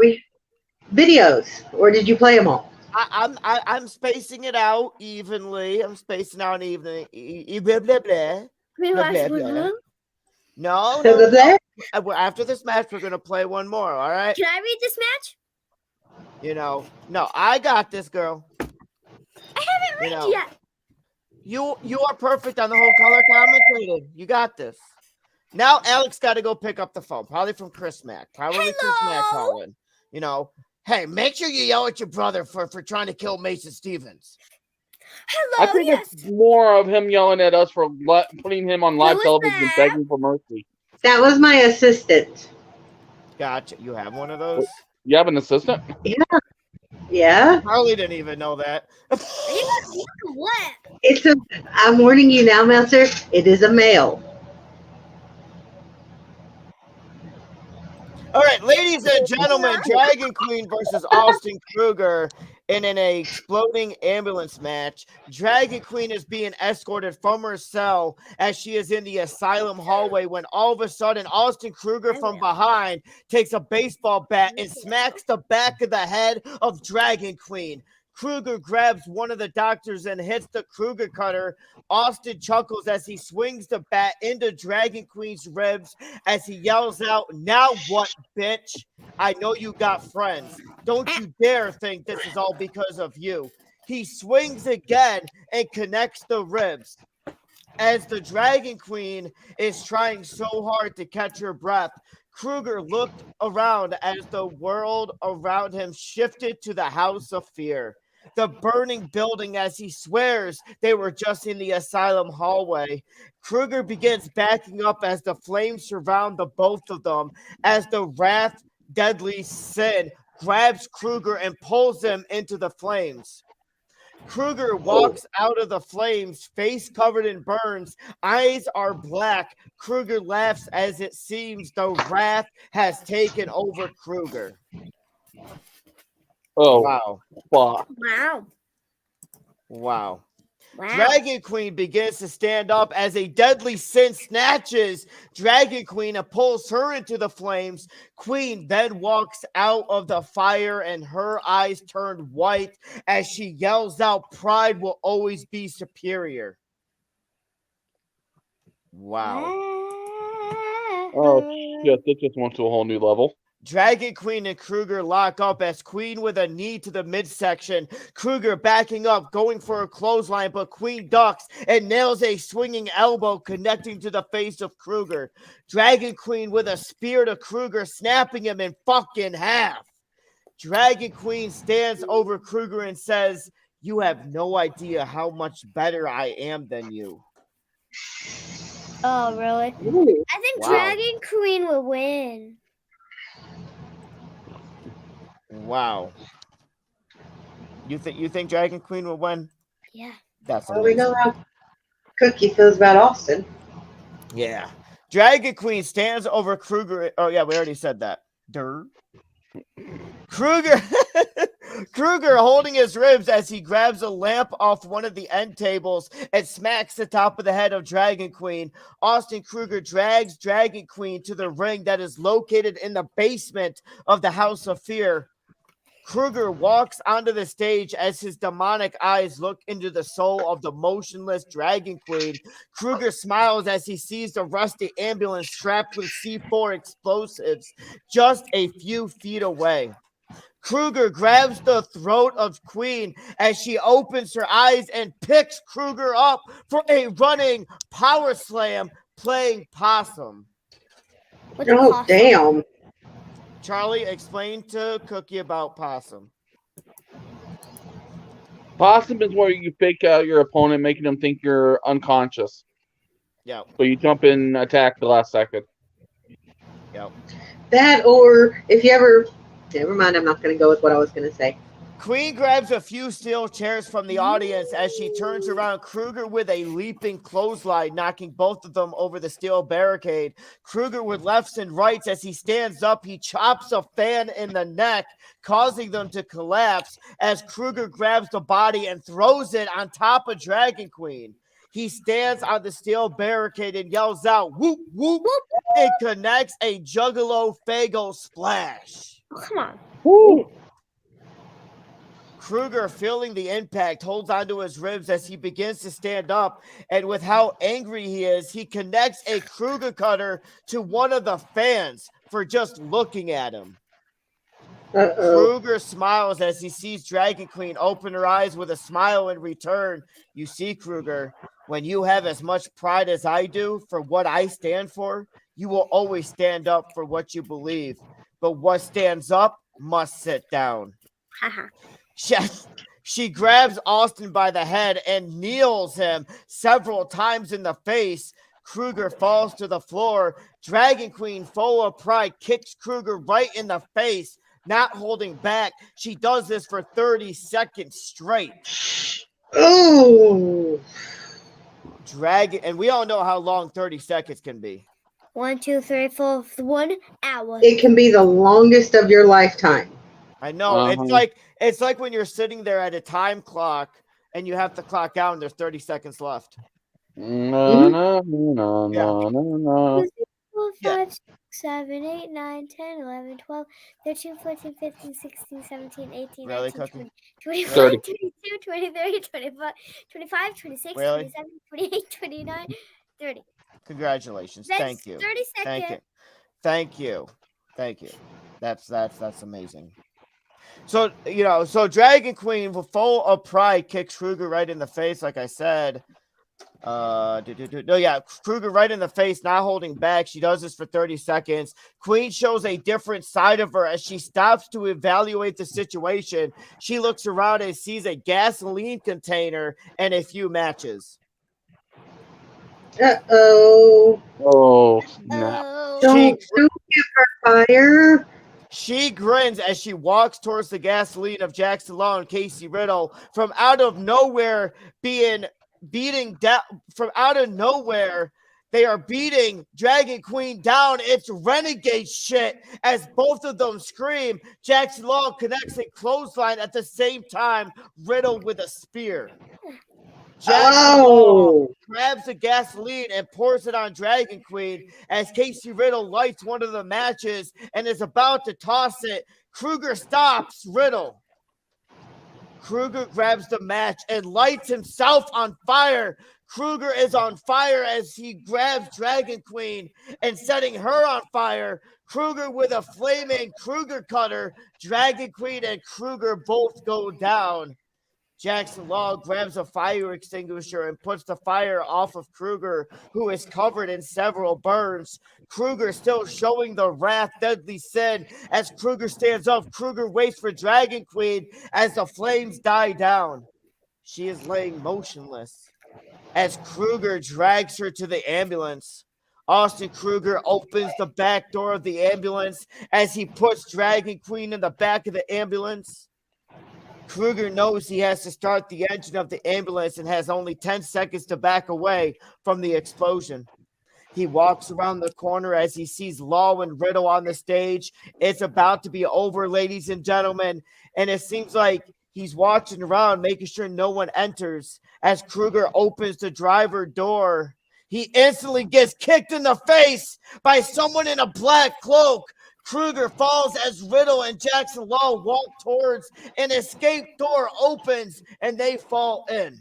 Videos, or did you play them all? I'm spacing it out evenly. I'm spacing out evenly. Blah, blah, blah. Blah, blah, blah. No. After this match, we're gonna play one more. All right. Can I read this match? No, I got this, girl. I haven't read yet. You are perfect on the whole color commentating. You got this. Now Alex got to go pick up the phone, probably from Chris Mack. Chris Mack calling. Hey, make sure you yell at your brother for trying to kill Mason Stevens. Hello. I think it's more of him yelling at us for putting him on live television and begging for mercy. That was my assistant. Gotcha. You have one of those? You have an assistant? Yeah. Harley didn't even know that. What? I'm warning you now, Meltzer. It is a male. All right, ladies and gentlemen, Dragon Queen versus Austin Kruger in an exploding ambulance match. Dragon Queen is being escorted from her cell as she is in the asylum hallway when all of a sudden Austin Kruger from behind takes a baseball bat and smacks the back of the head of Dragon Queen. Kruger grabs one of the doctors and hits the Kruger cutter. Austin chuckles as he swings the bat into Dragon Queen's ribs as he yells out, "Now what, bitch? I know you got friends. Don't you dare think this is all because of you." He swings again and connects the ribs. As the Dragon Queen is trying so hard to catch her breath, Kruger looked around as the world around him shifted to the House of Fear. The burning building as he swears they were just in the asylum hallway. Kruger begins backing up as the flames surround the both of them, as the wrath deadly sin grabs Kruger and pulls him into the flames. Kruger walks out of the flames, face covered in burns, eyes are black. Kruger laughs as it seems the wrath has taken over Kruger. Oh, Wow. fuck. Wow. Wow. Wow. Dragon Queen begins to stand up as a deadly sin snatches Dragon Queen and pulls her into the flames. Queen then walks out of the fire and her eyes turn white as she yells out, "Pride will always be superior." Wow. Oh, shit. This just went to a whole new level. Dragon Queen and Kruger lock up as Queen with a knee to the midsection. Kruger backing up, going for a clothesline, but Queen ducks and nails a swinging elbow connecting to the face of Kruger. Dragon Queen with a spear to Kruger, snapping him in fucking half. Dragon Queen stands over Kruger and says, "You have no idea how much better I am than you." Oh, really? Ooh. I think Wow. Dragon Queen will win. Wow. You think Dragon Queen will win? Yeah. That's Well, we amazing. know how Cookie feels about Austin. Yeah. Dragon Queen stands over Kruger. Oh, yeah, we already said that. Durr. Kruger Kruger holding his ribs as he grabs a lamp off one of the end tables and smacks the top of the head of Dragon Queen. Austin Kruger drags Dragon Queen to the ring that is located in the basement of the House of Fear. Kruger walks onto the stage as his demonic eyes look into the soul of the motionless Dragon Queen. Kruger smiles as he sees the rusty ambulance strapped with C4 explosives just a few feet away. Kruger grabs the throat of Queen as she opens her eyes and picks Kruger up for a running power slam, playing possum. What's a Oh, possum? damn. Charlie, explain to Cookie about possum. Possum is where you fake out your opponent, making them think you're unconscious. Yep. So you jump in and attack the last second. Yep. That, or if you ever... Never mind, I'm not going to go with what I was going to say. Queen grabs a few steel chairs from the audience as she turns around Kruger with a leaping clothesline, knocking both of them over the steel barricade. Kruger with lefts and rights as he stands up, he chops a fan in the neck, causing them to collapse as Kruger grabs the body and throws it on top of Dragon Queen. He stands on the steel barricade and yells out, "Whoop, whoop," and connects a Juggalo Fago splash. Oh, come on. Woo! Kruger, feeling the impact, holds onto his ribs as he begins to stand up, and with how angry he is, he connects a Kruger cutter to one of the fans for just looking at him. Uh-oh. Kruger smiles as he sees Dragon Queen open her eyes with a smile in return. You see, Kruger, when you have as much pride as I do for what I stand for, you will always stand up for what you believe. But what stands up must sit down. Haha. She grabs Austin by the head and kneels him several times in the face. Kruger falls to the floor. Dragon Queen, full of pride, kicks Kruger right in the face, not holding back. She does this for 30 seconds straight. Oh. And we all know how long 30 seconds can be. 1, 2, 3, 4, 1 hour. It can be the longest of your lifetime. I know. It's like when you're sitting there at a time clock and you have to clock out and there's 30 seconds left. No. Yeah. 7, 8, 9, 10, 11, 12, 13, 14, 15, 16, 17, 18, Really, 19, Cookie? 20, 21, 30. 22, 23, 24, 25, 26, Really? 27, 28, 29, 30. Congratulations. Next, Thank you. 30 Thank you. seconds. Thank you. Thank you. That's amazing. So, so Dragon Queen, full of pride, kicks Kruger right in the face, like I said. Kruger right in the face, not holding back. She does this for 30 seconds. Queen shows a different side of her as she stops to evaluate the situation. She looks around and sees a gasoline container and a few matches. Uh-oh. Oh, snap. Oh. Don't give her fire. She grins as she walks towards the gasoline of Jackson Law and Casey Riddle from out of nowhere, beating down from out of nowhere. They are beating Dragon Queen down. It's renegade shit as both of them scream. Jackson Law connects a clothesline at the same time, Riddle with a spear. Jackson Law grabs the gasoline and pours it on Dragon Queen as Casey Riddle lights one of the matches and is about to toss it. Kruger stops Riddle. Kruger grabs the match and lights himself on fire. Kruger is on fire as he grabs Dragon Queen and setting her on fire. Kruger with a flaming Kruger cutter. Dragon Queen and Kruger both go down. Jackson Law grabs a fire extinguisher and puts the fire off of Kruger, who is covered in several burns. Kruger still showing the wrath, deadly sin. As Kruger stands up, Kruger waits for Dragon Queen as the flames die down. She is laying motionless as Kruger drags her to the ambulance. Austin Kruger opens the back door of the ambulance as he puts Dragon Queen in the back of the ambulance. Kruger knows he has to start the engine of the ambulance and has only 10 seconds to back away from the explosion. He walks around the corner as he sees Law and Riddle on the stage. It's about to be over, ladies and gentlemen, and it seems like he's watching around, making sure no one enters. As Kruger opens the driver door, he instantly gets kicked in the face by someone in a black cloak. Kruger falls as Riddle and Jackson Law walk towards an escape door opens and they fall in.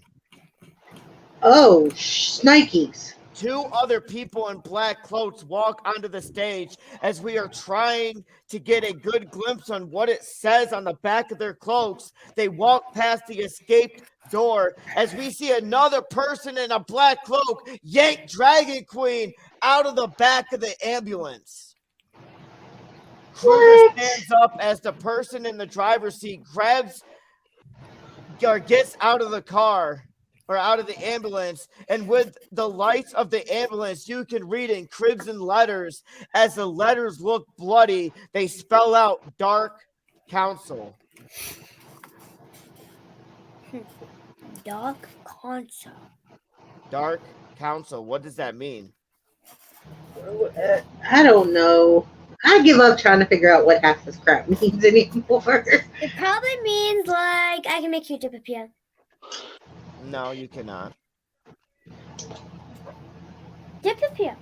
Oh, shnikes. Two other people in black cloaks walk onto the stage as we are trying to get a good glimpse on what it says on the back of their cloaks. They walk past the escape door as we see another person in a black cloak yank Dragon Queen out of the back of the ambulance. Kruger stands up as the person in the driver's seat grabs or gets out of the car or out of the ambulance, and with the lights of the ambulance, you can read in crimson letters. As the letters look bloody, they spell out Dark Council. Dark Council. Dark Council. What does that mean? I don't know. I give up trying to figure out what half this crap means anymore. It probably means like I can make you disappear. No, you cannot. Disappear.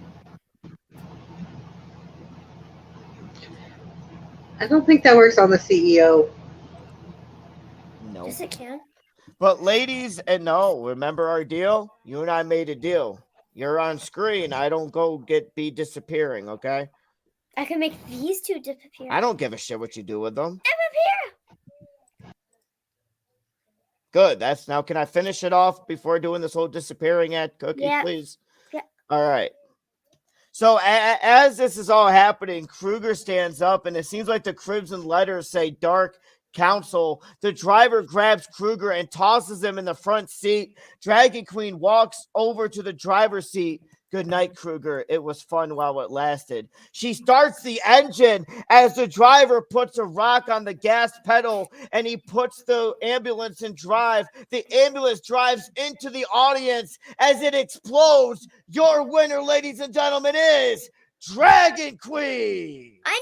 I don't think that works on the CEO. No. Yes, it can. But ladies, and no, remember our deal? You and I made a deal. You're on screen. I don't go be disappearing, okay? I can make these two disappear. I don't give a shit what you do with them. Disappear. Good. That's now. Can I finish it off before doing this whole disappearing at Cookie, please? Yeah. All right. So as this is all happening, Kruger stands up, and it seems like the crimson letters say Dark Council. The driver grabs Kruger and tosses him in the front seat. Dragon Queen walks over to the driver's seat. Good night, Kruger. It was fun while it lasted. She starts the engine as the driver puts a rock on the gas pedal and he puts the ambulance in drive. The ambulance drives into the audience as it explodes. Your winner, ladies and gentlemen, is Dragon Queen. I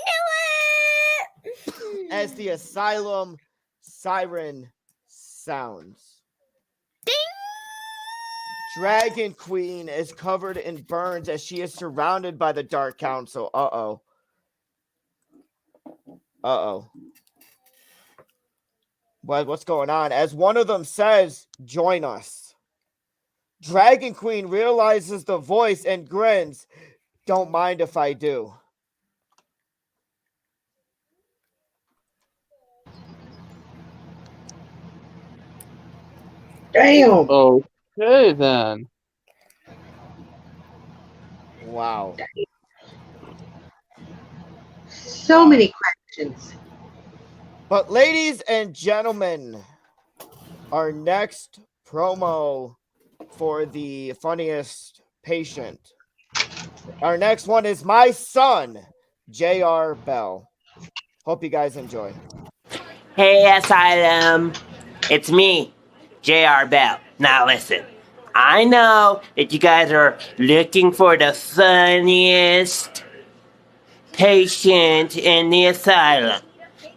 knew it! As the asylum siren sounds. Ding! Dragon Queen is covered in burns as she is surrounded by the Dark Council. Uh-oh. Uh-oh. What's going on? As one of them says, join us. Dragon Queen realizes the voice and grins. Don't mind if I do. Damn. Okay, then. Wow. So many questions. But ladies and gentlemen, our next promo for the funniest patient. Our next one is my son, J.R. Bell. Hope you guys enjoy. Hey, Asylum. It's me, J.R. Bell. Now listen, I know that you guys are looking for the funniest patient in the asylum.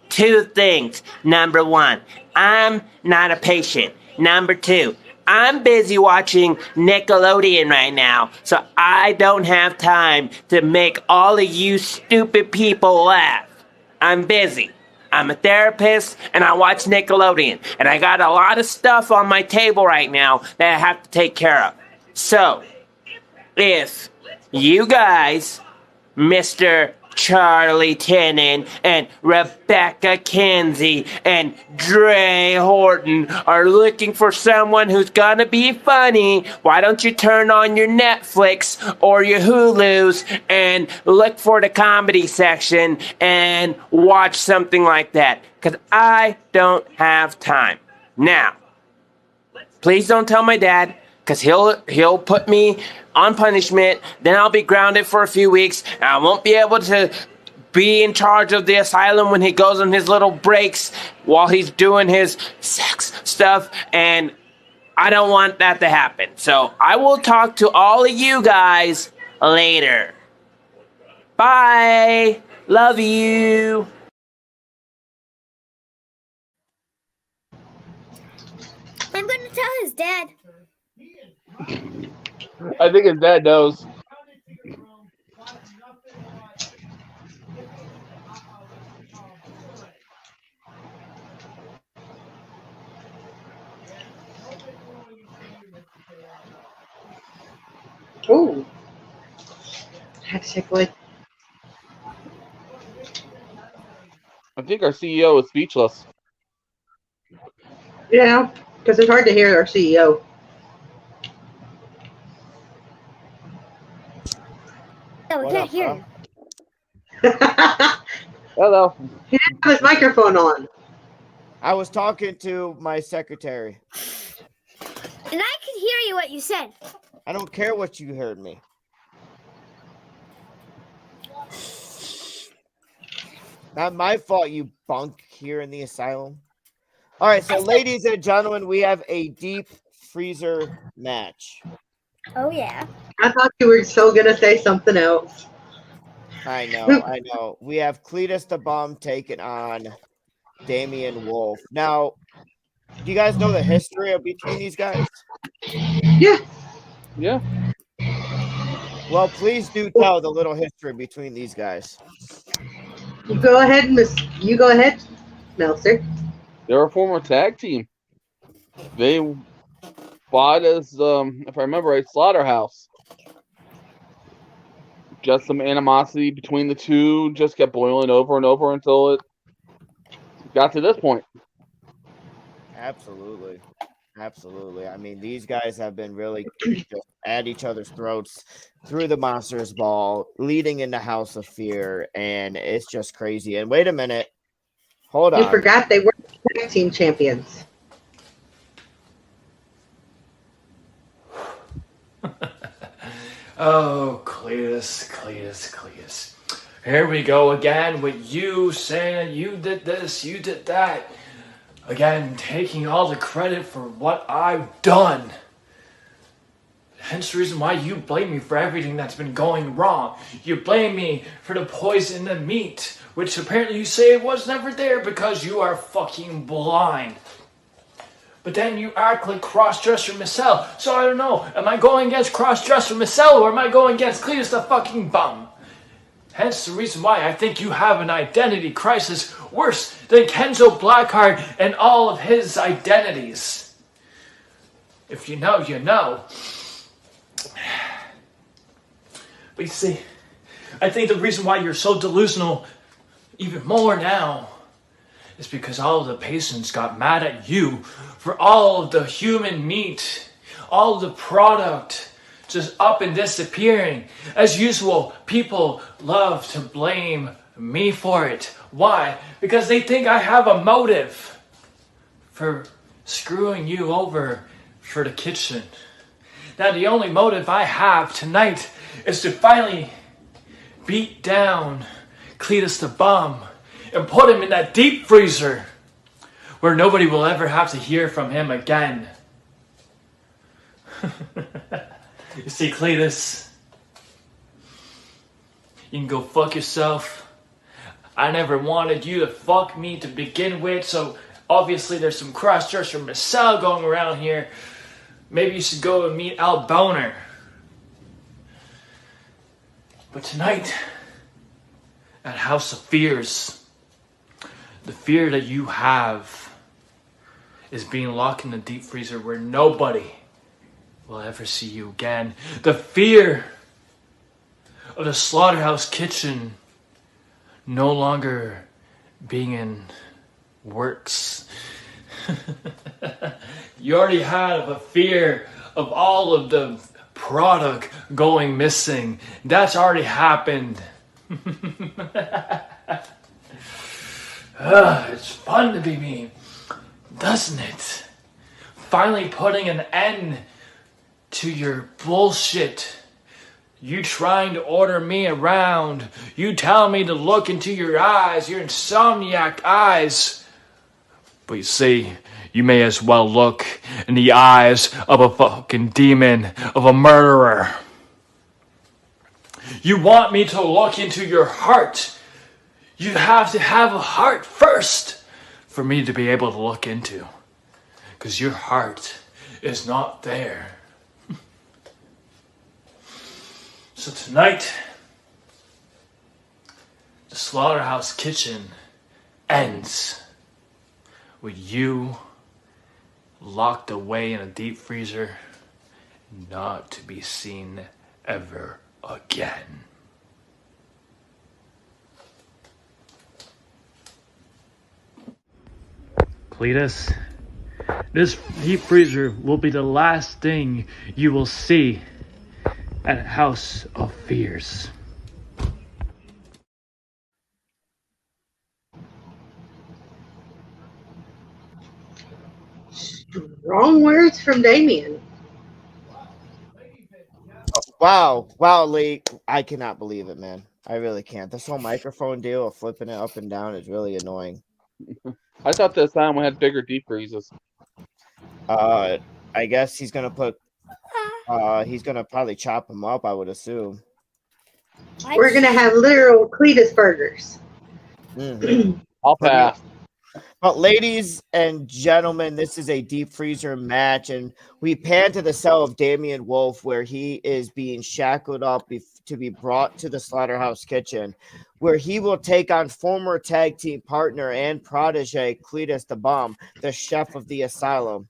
Two things. Number one, I'm not a patient. Number two, I'm busy watching Nickelodeon right now, so I don't have time to make all of you stupid people laugh. I'm busy. I'm a therapist, and I watch Nickelodeon, and I got a lot of stuff on my table right now that I have to take care of. So, if you guys, Mr. Charlie Tennant and Rebecca Kinsey and Dre Horton are looking for someone who's gonna be funny, why don't you turn on your Netflix or your Hulu's and look for the comedy section and watch something like that? Because I don't have time. Now, please don't tell my dad, because he'll put me on punishment. Then I'll be grounded for a few weeks, and I won't be able to be in charge of the asylum when he goes on his little breaks while he's doing his sex stuff, and I don't want that to happen. So I will talk to all of you guys later. Bye. Love you. I'm going to tell his dad. I think his dad knows. Ooh. Hectically. I think our CEO is speechless. Yeah, because it's hard to hear our CEO. No, we What can't up, hear bro? him. Hello. He didn't have his microphone on. I was talking to my secretary. And I could hear you what you said. I don't care what you heard me. Not my fault, you bunk here in the asylum. All right, so ladies and gentlemen, we have a deep freezer match. Oh, yeah. I thought you were so going to say something else. I know. We have Cletus the Bum taking on Damian Wolf. Now, do you guys know the history of between these guys? Yeah. Yeah. Well, please do tell the little history between these guys. You go ahead, Meltzer. They're a former tag team. They fought as, if I remember right, Slaughterhouse. Just some animosity between the two just kept boiling over and over until it got to this point. Absolutely. I mean, these guys have been really just at each other's throats through the Monsters Ball, leading into House of Fear, and it's just crazy. And wait a minute. Hold on. You forgot they were tag team champions. Oh, Cletus. Here we go again with you saying you did this, you did that. Again, taking all the credit for what I've done. Hence the reason why you blame me for everything that's been going wrong. You blame me for the poison in the meat, which apparently you say was never there because you are fucking blind. But then you act like cross-dresser Michelle. So I don't know, am I going against cross-dresser Michelle or am I going against Cletus the fucking bum? Hence the reason why I think you have an identity crisis worse than Kenzo Blackheart and all of his identities. If you know, you know. But you see, I think the reason why you're so delusional even more now is because all of the patients got mad at you for all of the human meat, all of the product just up and disappearing. As usual, people love to blame me for it. Why? Because they think I have a motive for screwing you over for the kitchen. Now, the only motive I have tonight is to finally beat down Cletus the Bum and put him in that deep freezer where nobody will ever have to hear from him again. You see, Cletus, you can go fuck yourself. I never wanted you to fuck me to begin with, so obviously there's some cross-dresser Marcel going around here. Maybe you should go and meet Al Boner. But tonight, at House of Fears, the fear that you have is being locked in the deep freezer where nobody will ever see you again. The fear of the slaughterhouse kitchen no longer being in works. You already have a fear of all of the product going missing. That's already happened. It's fun to be me, doesn't it? Finally putting an end to your bullshit. You trying to order me around. You telling me to look into your eyes, your insomniac eyes. But you see, you may as well look in the eyes of a fucking demon, of a murderer. You want me to look into your heart. You have to have a heart first for me to be able to look into. Because your heart is not there. So tonight, the slaughterhouse kitchen ends with you locked away in a deep freezer, not to be seen ever again. Cletus, this deep freezer will be the last thing you will see at House of Fears. Wrong words from Damien. Wow, Lee, I cannot believe it, man. I really can't. This whole microphone deal of flipping it up and down is really annoying. I thought this time we had bigger deep freezes. I guess he's gonna put. He's gonna probably chop him up, I would assume. We're gonna have literal Cletus burgers. Mm-hmm. I'll pass. But ladies and gentlemen, this is a deep freezer match, and we pan to the cell of Damian Wolf, where he is being shackled up to be brought to the slaughterhouse kitchen, where he will take on former tag team partner and protege Cletus the Bomb, the chef of the asylum.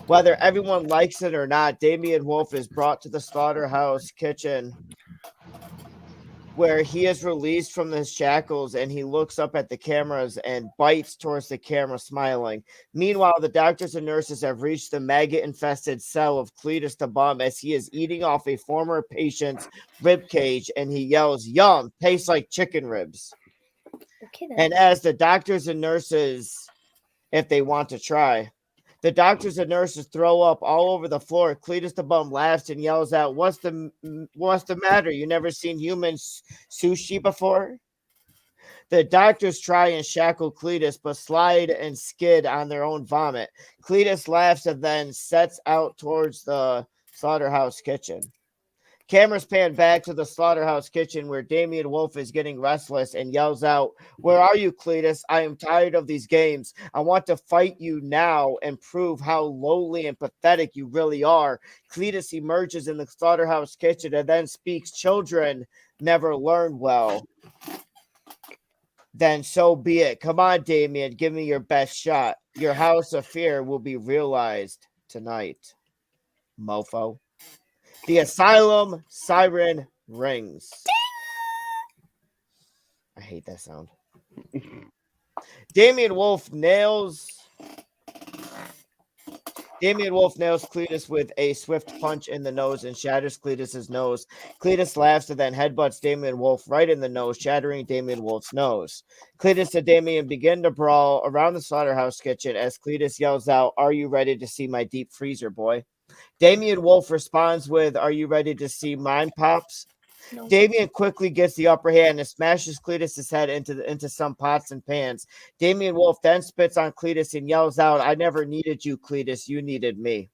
Whether everyone likes it or not, Damian Wolf is brought to the slaughterhouse kitchen, where he is released from the shackles, and he looks up at the cameras and bites towards the camera, smiling. Meanwhile, the doctors and nurses have reached the maggot-infested cell of Cletus the Bomb as he is eating off a former patient's rib cage, and he yells, "Yum, tastes like chicken ribs." Okay, then. And as the doctors and nurses, if they want to try, the doctors and nurses throw up all over the floor. Cletus the Bum laughs and yells out, What's the matter? You never seen human sushi before?" The doctors try and shackle Cletus, but slide and skid on their own vomit. Cletus laughs and then sets out towards the slaughterhouse kitchen. Cameras pan back to the slaughterhouse kitchen, where Damian Wolf is getting restless and yells out, "Where are you, Cletus? I am tired of these games. I want to fight you now and prove how lowly and pathetic you really are." Cletus emerges in the slaughterhouse kitchen and then speaks, "Children, never learn well, then so be it. Come on, Damien, give me your best shot. Your house of fear will be realized tonight, mofo. The asylum siren rings. I hate that sound. Damien Wolf nails Cletus with a swift punch in the nose and shatters Cletus's nose. Cletus laughs and then headbutts Damien Wolf right in the nose, shattering Damien Wolf's nose. Cletus and Damien begin to brawl around the slaughterhouse kitchen as Cletus yells out, "Are you ready to see my deep freezer, boy?" Damien Wolf responds with, "Are you ready to see mine, Pops?" No. Damien quickly gets the upper hand and smashes Cletus's head into some pots and pans. Damien Wolf then spits on Cletus and yells out, "I never needed you, Cletus. You needed me."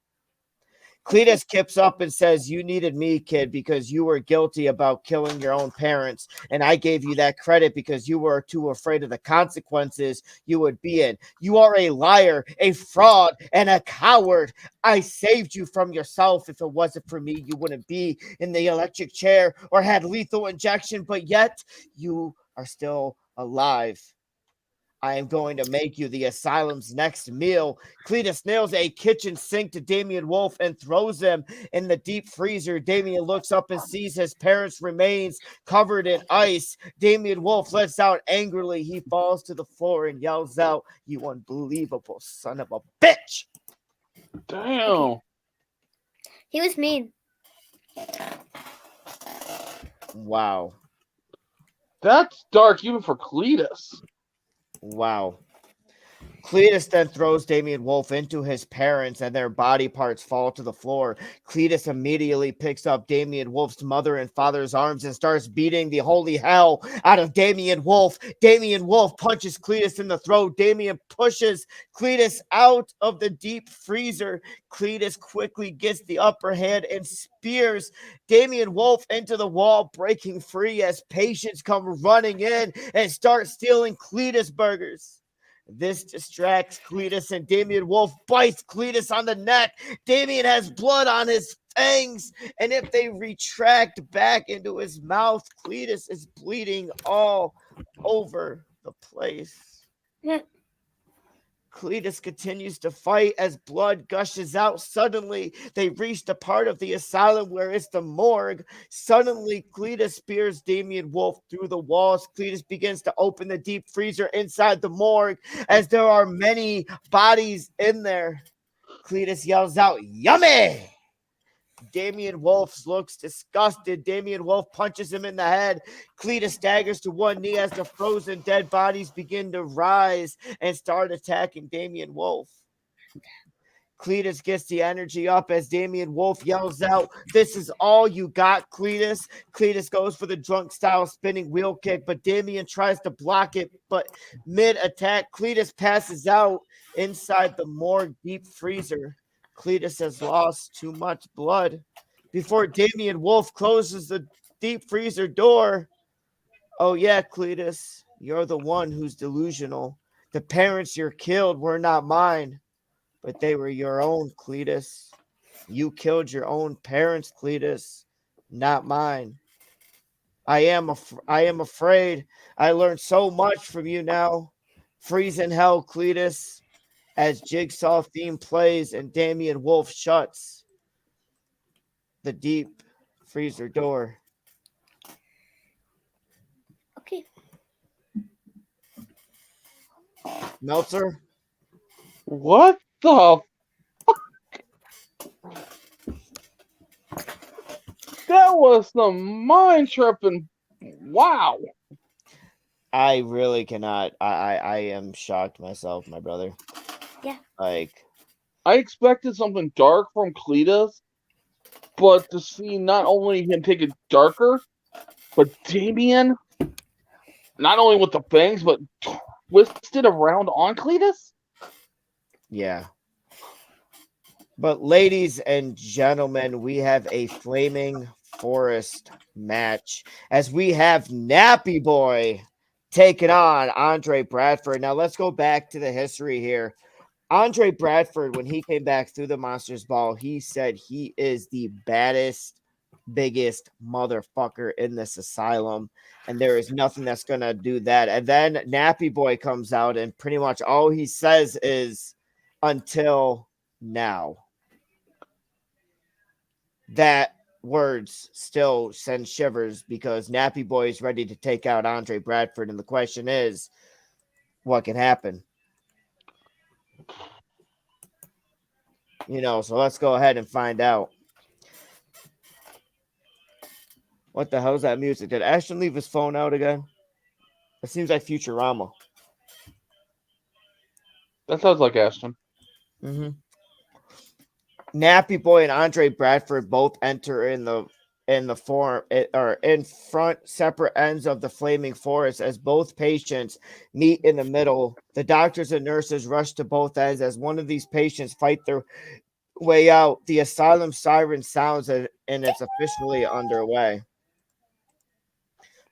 Cletus kips up and says, "You needed me, kid, because you were guilty about killing your own parents, and I gave you that credit because you were too afraid of the consequences you would be in. You are a liar, a fraud, and a coward. I saved you from yourself. If it wasn't for me, you wouldn't be in the electric chair or had lethal injection, but yet you are still alive. I am going to make you the asylum's next meal." Cletus nails a kitchen sink to Damien Wolf and throws him in the deep freezer. Damien looks up and sees his parents' remains covered in ice. Damien Wolf lets out angrily. He falls to the floor and yells out, "You unbelievable son of a bitch." Damn. Okay. He was mean. Wow. That's dark even for Cletus. Wow. Cletus then throws Damien Wolf into his parents and their body parts fall to the floor. Cletus immediately picks up Damien Wolf's mother and father's arms and starts beating the holy hell out of Damien Wolf. Damien Wolf punches Cletus in the throat. Damien pushes Cletus out of the deep freezer. Cletus quickly gets the upper hand and spears Damien Wolf into the wall, breaking free as patients come running in and start stealing Cletus burgers. This distracts Cletus and Damien Wolf bites Cletus on the neck. Damien has blood on his fangs, and if they retract back into his mouth, Cletus is bleeding all over the place. Cletus continues to fight as blood gushes out. Suddenly, they reach the part of the asylum where it's the morgue. Suddenly, Cletus spears Damien Wolf through the walls. Cletus begins to open the deep freezer inside the morgue as there are many bodies in there. Cletus yells out, "Yummy!" Damien Wolf looks disgusted. Damien Wolf punches him in the head. Cletus staggers to one knee as the frozen dead bodies begin to rise and start attacking Damien Wolf. Cletus gets the energy up as Damien Wolf yells out, "This is all you got, Cletus." Cletus goes for the drunk style spinning wheel kick, but Damien tries to block it, but mid-attack, Cletus passes out inside the morgue deep freezer. Cletus has lost too much blood. Before Damien Wolf closes the deep freezer door, "Oh yeah, Cletus, you're the one who's delusional. The parents you killed were not mine, but they were your own, Cletus. You killed your own parents, Cletus, not mine. I am afraid. I learned so much from you now. Freeze in hell, Cletus." As Jigsaw theme plays and Damien Wolf shuts the deep freezer door. Okay. Meltzer? What the fuck? That was some mind tripping. Wow. I really cannot. I am shocked myself, my brother. Yeah. Like, I expected something dark from Cletus, but to see not only him take it darker, but Damien, not only with the fangs, but twisted around on Cletus? yeah. But ladies and gentlemen, we have a flaming forest match as we have Nappy Boy taking on Andre Bradford. Now let's go back to the history here. Andre Bradford, when he came back through the Monsters Ball, he said he is the baddest biggest motherfucker in this asylum, and there is nothing that's gonna do that. And then Nappy Boy comes out, and pretty much all he says is until now. That words still send shivers because Nappy Boy is ready to take out Andre Bradford, and the question is, what can happen? So let's go ahead and find out. What the hell is that music? Did Ashton leave his phone out again? It seems like Futurama. That sounds like Ashton. Mm-hmm. Nappy Boy and Andre Bradford both enter in front separate ends of the flaming forest as both patients meet in the middle. The doctors and nurses rush to both ends as one of these patients fight their way out. The asylum siren sounds and it's officially underway.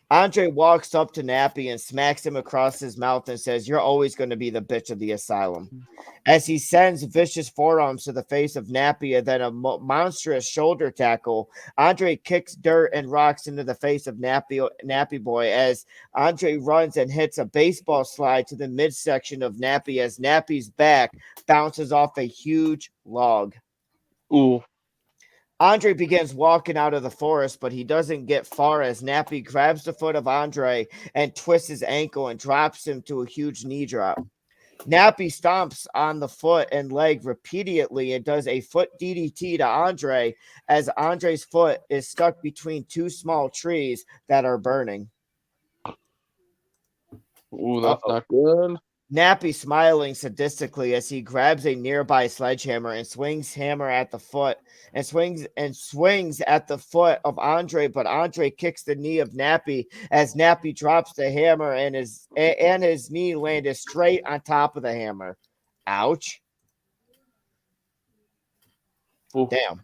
Andre walks up to Nappy and smacks him across his mouth and says, "You're always going to be the bitch of the asylum." As he sends vicious forearms to the face of Nappy and then a monstrous shoulder tackle, Andre kicks dirt and rocks into the face of Nappy Boy as Andre runs and hits a baseball slide to the midsection of Nappy as Nappy's back bounces off a huge log. Ooh. Andre begins walking out of the forest, but he doesn't get far as Nappy grabs the foot of Andre and twists his ankle and drops him to a huge knee drop. Nappy stomps on the foot and leg repeatedly and does a foot DDT to Andre as Andre's foot is stuck between two small trees that are burning. Ooh, that's not good. Nappy smiling sadistically as he grabs a nearby sledgehammer and swings at the foot of Andre, but Andre kicks the knee of Nappy as Nappy drops the hammer and his knee landed straight on top of the hammer. Ouch. Ooh. Damn.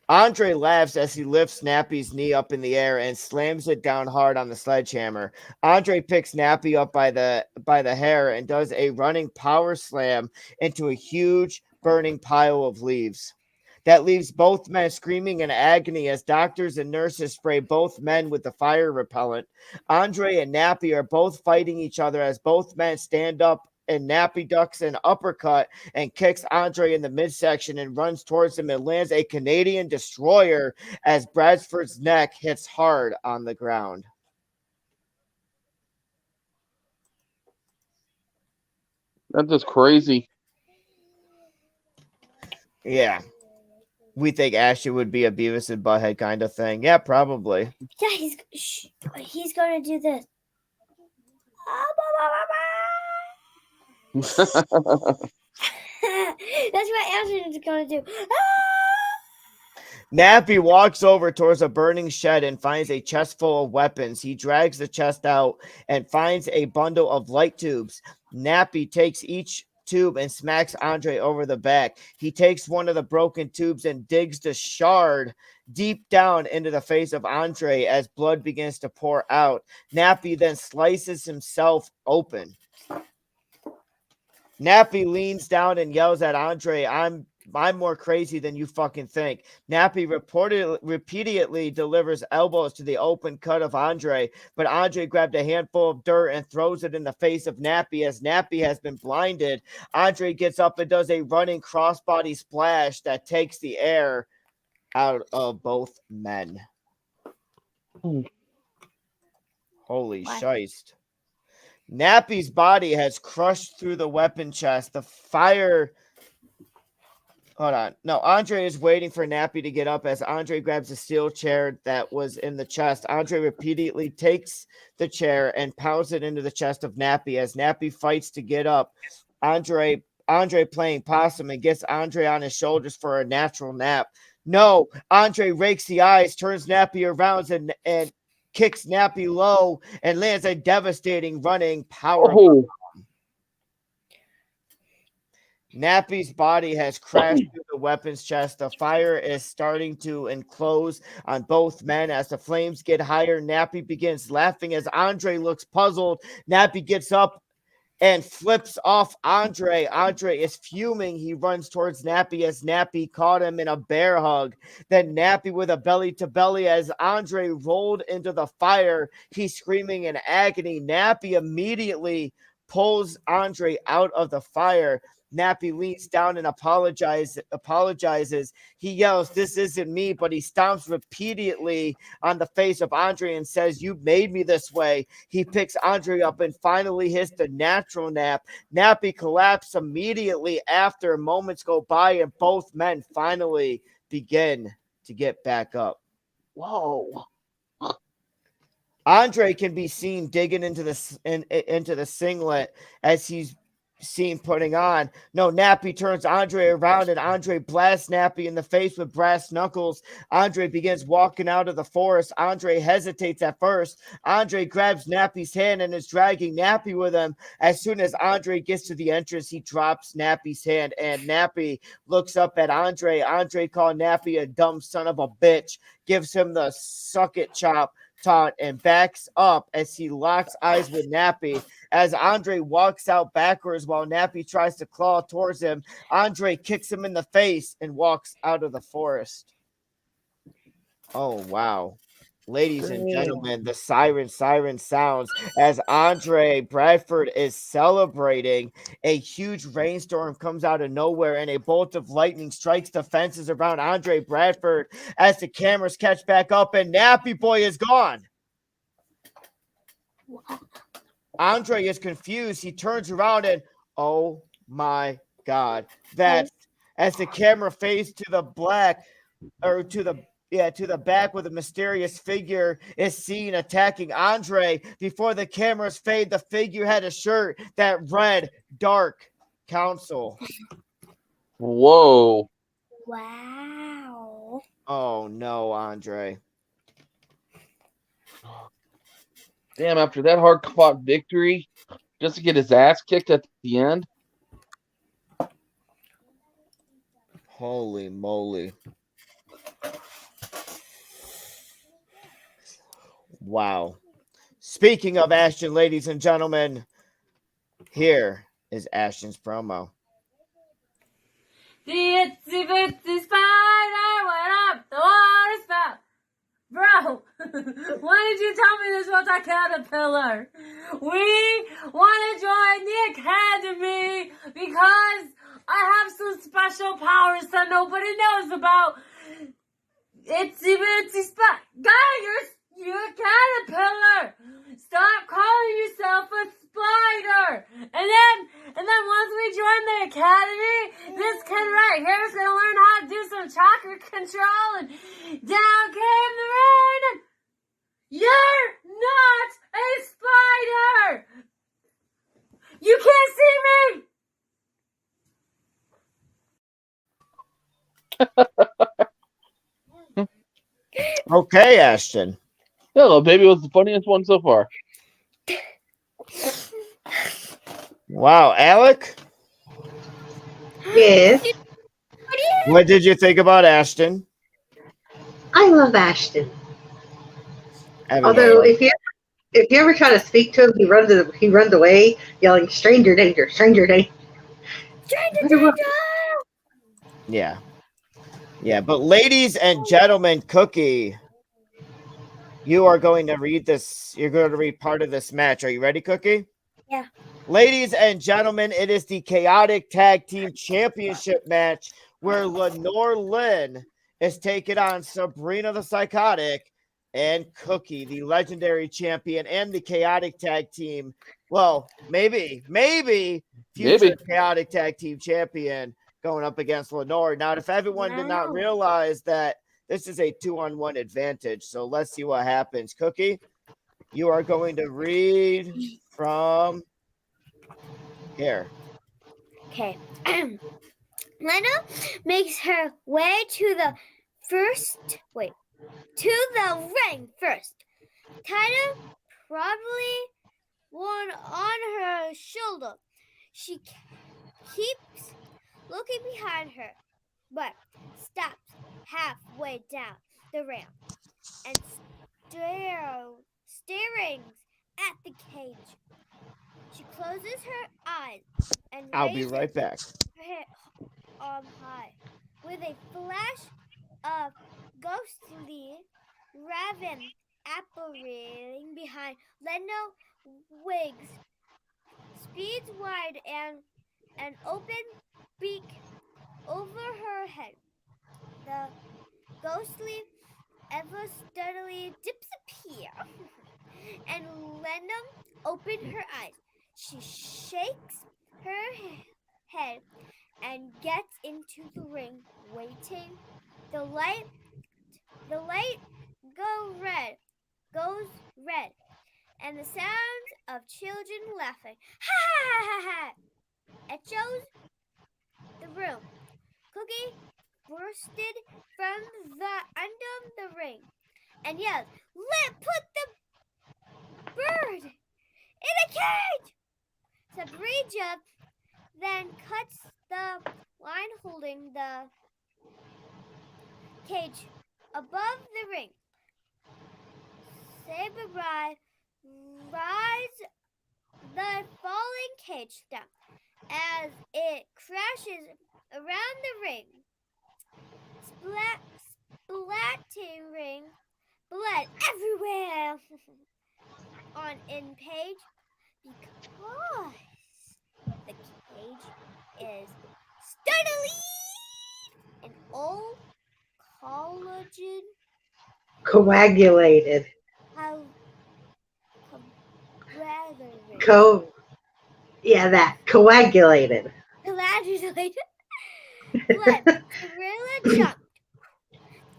Andre laughs as he lifts Nappy's knee up in the air and slams it down hard on the sledgehammer. Andre picks Nappy up by the hair and does a running power slam into a huge burning pile of leaves. That leaves both men screaming in agony as doctors and nurses spray both men with the fire repellent. Andre and Nappy are both fighting each other as both men stand up, and Nappy ducks an uppercut and kicks Andre in the midsection and runs towards him and lands a Canadian destroyer as Bradford's neck hits hard on the ground. That's just crazy. Yeah. We think Ashley would be a Beavis and Butthead kind of thing. Yeah, probably. Yeah, he's going to do this. That's what Ashton is going to do. Nappy walks over towards a burning shed and finds a chest full of weapons. He drags the chest out and finds a bundle of light tubes. Nappy takes each tube and smacks Andre over the back. He takes one of the broken tubes and digs the shard deep down into the face of Andre as blood begins to pour out. Nappy then slices himself open. Nappy leans down and yells at Andre, I'm more crazy than you fucking think. Nappy repeatedly delivers elbows to the open cut of Andre, but Andre grabbed a handful of dirt and throws it in the face of Nappy as Nappy has been blinded. Andre gets up and does a running crossbody splash that takes the air out of both men. Holy shiest. Nappy's body has crushed through the weapon chest. The fire... Hold on. No, Andre is waiting for Nappy to get up as Andre grabs a steel chair that was in the chest. Andre repeatedly takes the chair and pounds it into the chest of Nappy as Nappy fights to get up. Andre playing possum and gets Andre on his shoulders for a natural nap. No, Andre rakes the eyes, turns Nappy around and kicks Nappy low and lands a devastating running power bomb. Nappy's body has crashed through the weapons chest. The fire is starting to enclose on both men. As the flames get higher, Nappy begins laughing as Andre looks puzzled. Nappy gets up and flips off Andre. Andre is fuming. He runs towards Nappy as Nappy caught him in a bear hug. Then Nappy with a belly to belly as Andre rolled into the fire. He's screaming in agony. Nappy immediately pulls Andre out of the fire. Nappy leans down and apologizes. He yells, "This isn't me," but he stomps repeatedly on the face of Andre and says, "You made me this way." He picks Andre up and finally hits the natural nap. Nappy collapsed immediately after. Moments go by and both men finally begin to get back up. Whoa. Andre can be seen digging into the singlet as he's seen putting on. No, Nappy turns Andre around and Andre blasts Nappy in the face with brass knuckles. Andre begins walking out of the forest. Andre hesitates at first. Andre grabs Nappy's hand and is dragging Nappy with him. As soon as Andre gets to the entrance, he drops Nappy's hand and Nappy looks up at Andre. Andre called Nappy a dumb son of a bitch, gives him the suck it chop taunt and backs up as he locks eyes with Nappy. As Andre walks out backwards while Nappy tries to claw towards him, Andre kicks him in the face and walks out of the forest. Oh, wow. Ladies and gentlemen, the siren sounds as Andre Bradford is celebrating. A huge rainstorm comes out of nowhere and a bolt of lightning strikes the fences around Andre Bradford as the cameras catch back up and Nappy Boy is gone. Andre is confused. He turns around and, oh my God, that's as the camera fades to the black or to the back where the mysterious figure is seen attacking Andre. Before the cameras fade, the figure had a shirt that read Dark Council. Whoa. Wow. Oh no, Andre. Damn, after that hard fought victory, just to get his ass kicked at the end. Holy moly. Wow. Speaking of Ashton, ladies and gentlemen, here is Ashton's promo. The itsy bitsy spider went up the water spout. Bro, why did you tell me this was a caterpillar? We want to join the academy because I have some special powers that nobody knows about. Itsy bitsy spider. Guy, you're a caterpillar. Stop calling yourself a spider. And then once we join the academy, this kid right here is gonna learn how to do some chakra control. And down came the rain. And you're not a spider. You can't see me. Okay, Ashton. Hello, baby was the funniest one so far. Wow, Alec? Yes. What did you think about Ashton? I love Ashton. Having Although fun. if you ever try to speak to him, he runs away, yelling "Stranger danger, stranger danger." Stranger danger! Yeah. Yeah, but ladies and gentlemen, Cookie, you are going to read this. You're going to read part of this match. Are you ready, Cookie? Yeah. Ladies and gentlemen, it is the Chaotic Tag Team Championship match where Lenore Lynn is taking on Sabrina the Psychotic and Cookie, the legendary champion and the Chaotic Tag Team. Well, maybe future Chaotic Tag Team champion going up against Lenore. Now, if everyone did not realize that this is a 2-on-1 advantage, so let's see what happens. Cookie, you are going to read from here. Okay. Lena makes her way to the ring first. Tina probably one on her shoulder. She keeps looking behind her, but stops halfway down the ramp and staring at the cage. She closes her eyes and I'll be raises right back. her head high. With a flash of ghostly raven appearing behind, Leno wigs speeds wide and an open beak over her head. The ghostly ever steadily disappear, and Lena opened her eyes. She shakes her head and gets into the ring, waiting. The light goes red, and the sounds of children laughing, ha ha ha ha, echoes the room. Cookie bursted from under the ring and yelled, "Put the bird in a cage!" Sabrina then cuts the line holding the cage above the ring. Sabrina rides the falling cage down as it crashes around the ring, splattering blood everywhere on in page because the cage is steadily an old collagen Coagulated. Coagulated. Coagulated blood. Gorilla jumped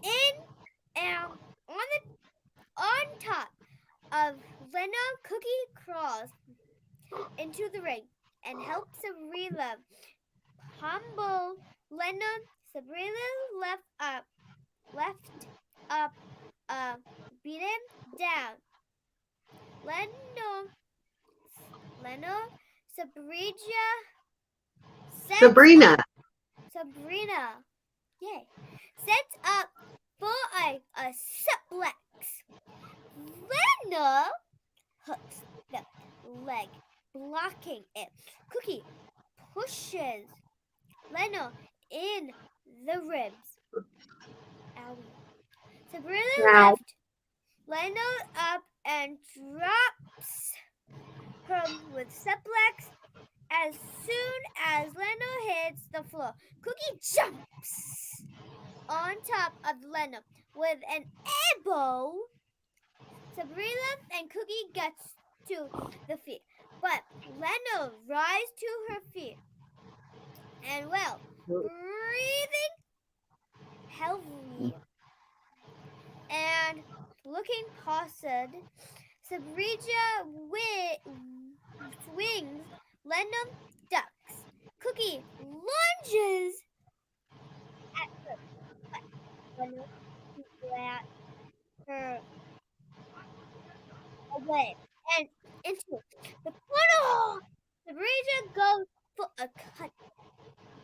in and on top of Lena. Cookie crawls into the ring and helps Sabrina humble Lena. Sabrina left up, beaten down. Sabrina, yay, sets up for a suplex. Lena hooks the leg, blocking it. Cookie pushes Lena in the ribs. Sabrina lifts Lena up and drops her with suplex. As soon as Lena hits the floor, Cookie jumps on top of Lena with an elbow. Sabrina and Cookie gets to the feet, but Lena rises to her feet and breathing heavily and looking puzzled, Sabrina swings. Lena ducks. Cookie lunges at her, but Lena grabs her away and into the funnel. Sabrina goes for a cut,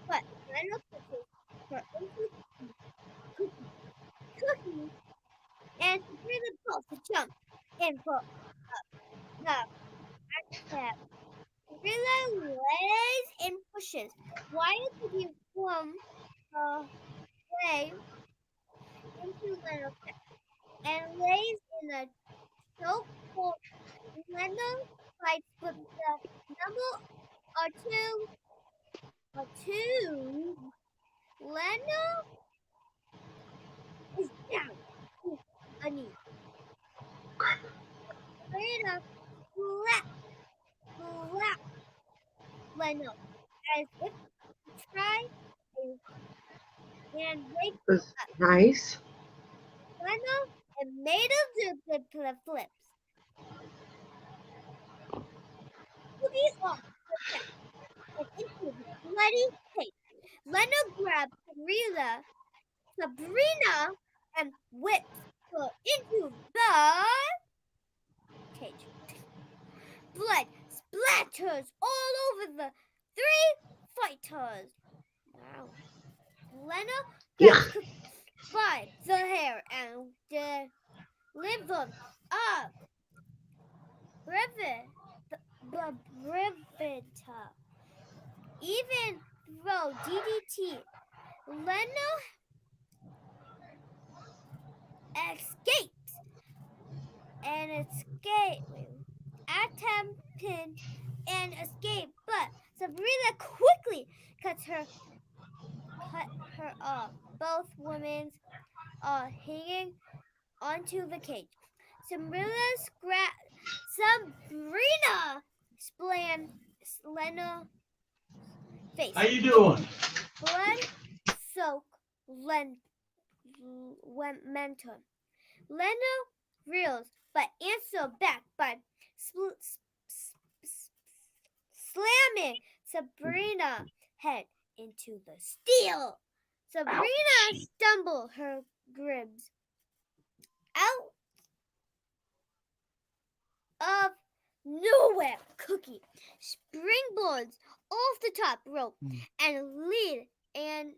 but Lena pushes her into Cookie, and Sabrina goes to jump in for the step. Sabrina lays and pushes. Why did you come way into Lena and lays in a choke for Lena fights with the number or two. Lena is down to a knee. Sabrina slaps Lena as if to try and wake Was up. nice. Lena and made of the flips. Cookies off the deck and into the bloody cage. Lena grabs Sabrina and whips her into the cage. Blood splatters all over the three fighters. Wow. Lena grabs Cookie by the hair and delivers a Sabrina. Even though DDT, Leno escapes attempted an escape, but Sabrina quickly cut her off. Both women are hanging onto the cage. Sabrina splan Leno's face. How you doing? Blood soaked mentor. Leno reels, but answer back by slamming Sabrina's head into the steel. Sabrina stumbled her ribs out of nowhere. Cookie springboards off the top rope and lead and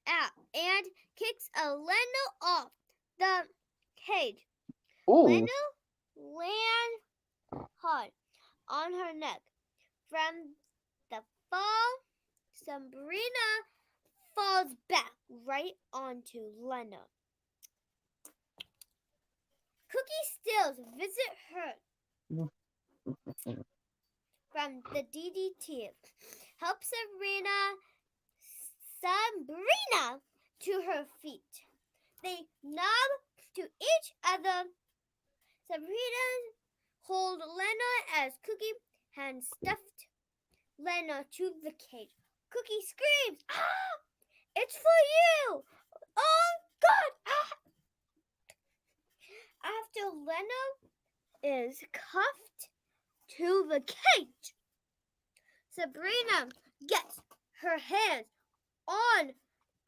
out and kicks a Leno off the cage. Ooh. Leno lands hard on her neck. From the fall, Sabrina falls back right onto Leno. Cookie Stills visit her from the DDT. Help Sabrina to her feet. They nod to each other. Sabrina holds Leno as Cookie hands stuffed Leno to the cage. Cookie screams, "Ah! It's for you! Oh, God! Ah!" After Leno is cuffed to the cage, Sabrina gets her hands on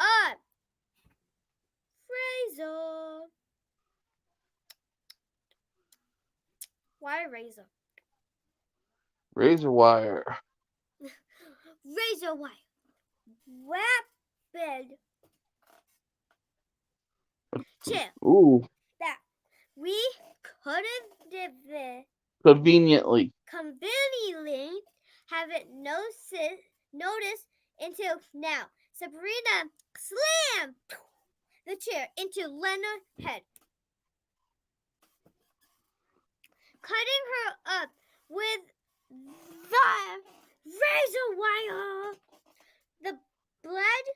a razor. Why razor? Razor wire. Razor wire. Rapid chair. Ooh. That we couldn't Conveniently conveniently haven't noticed until now. Sabrina slammed the chair into Lena's head, cutting her up with the razor wire. The blood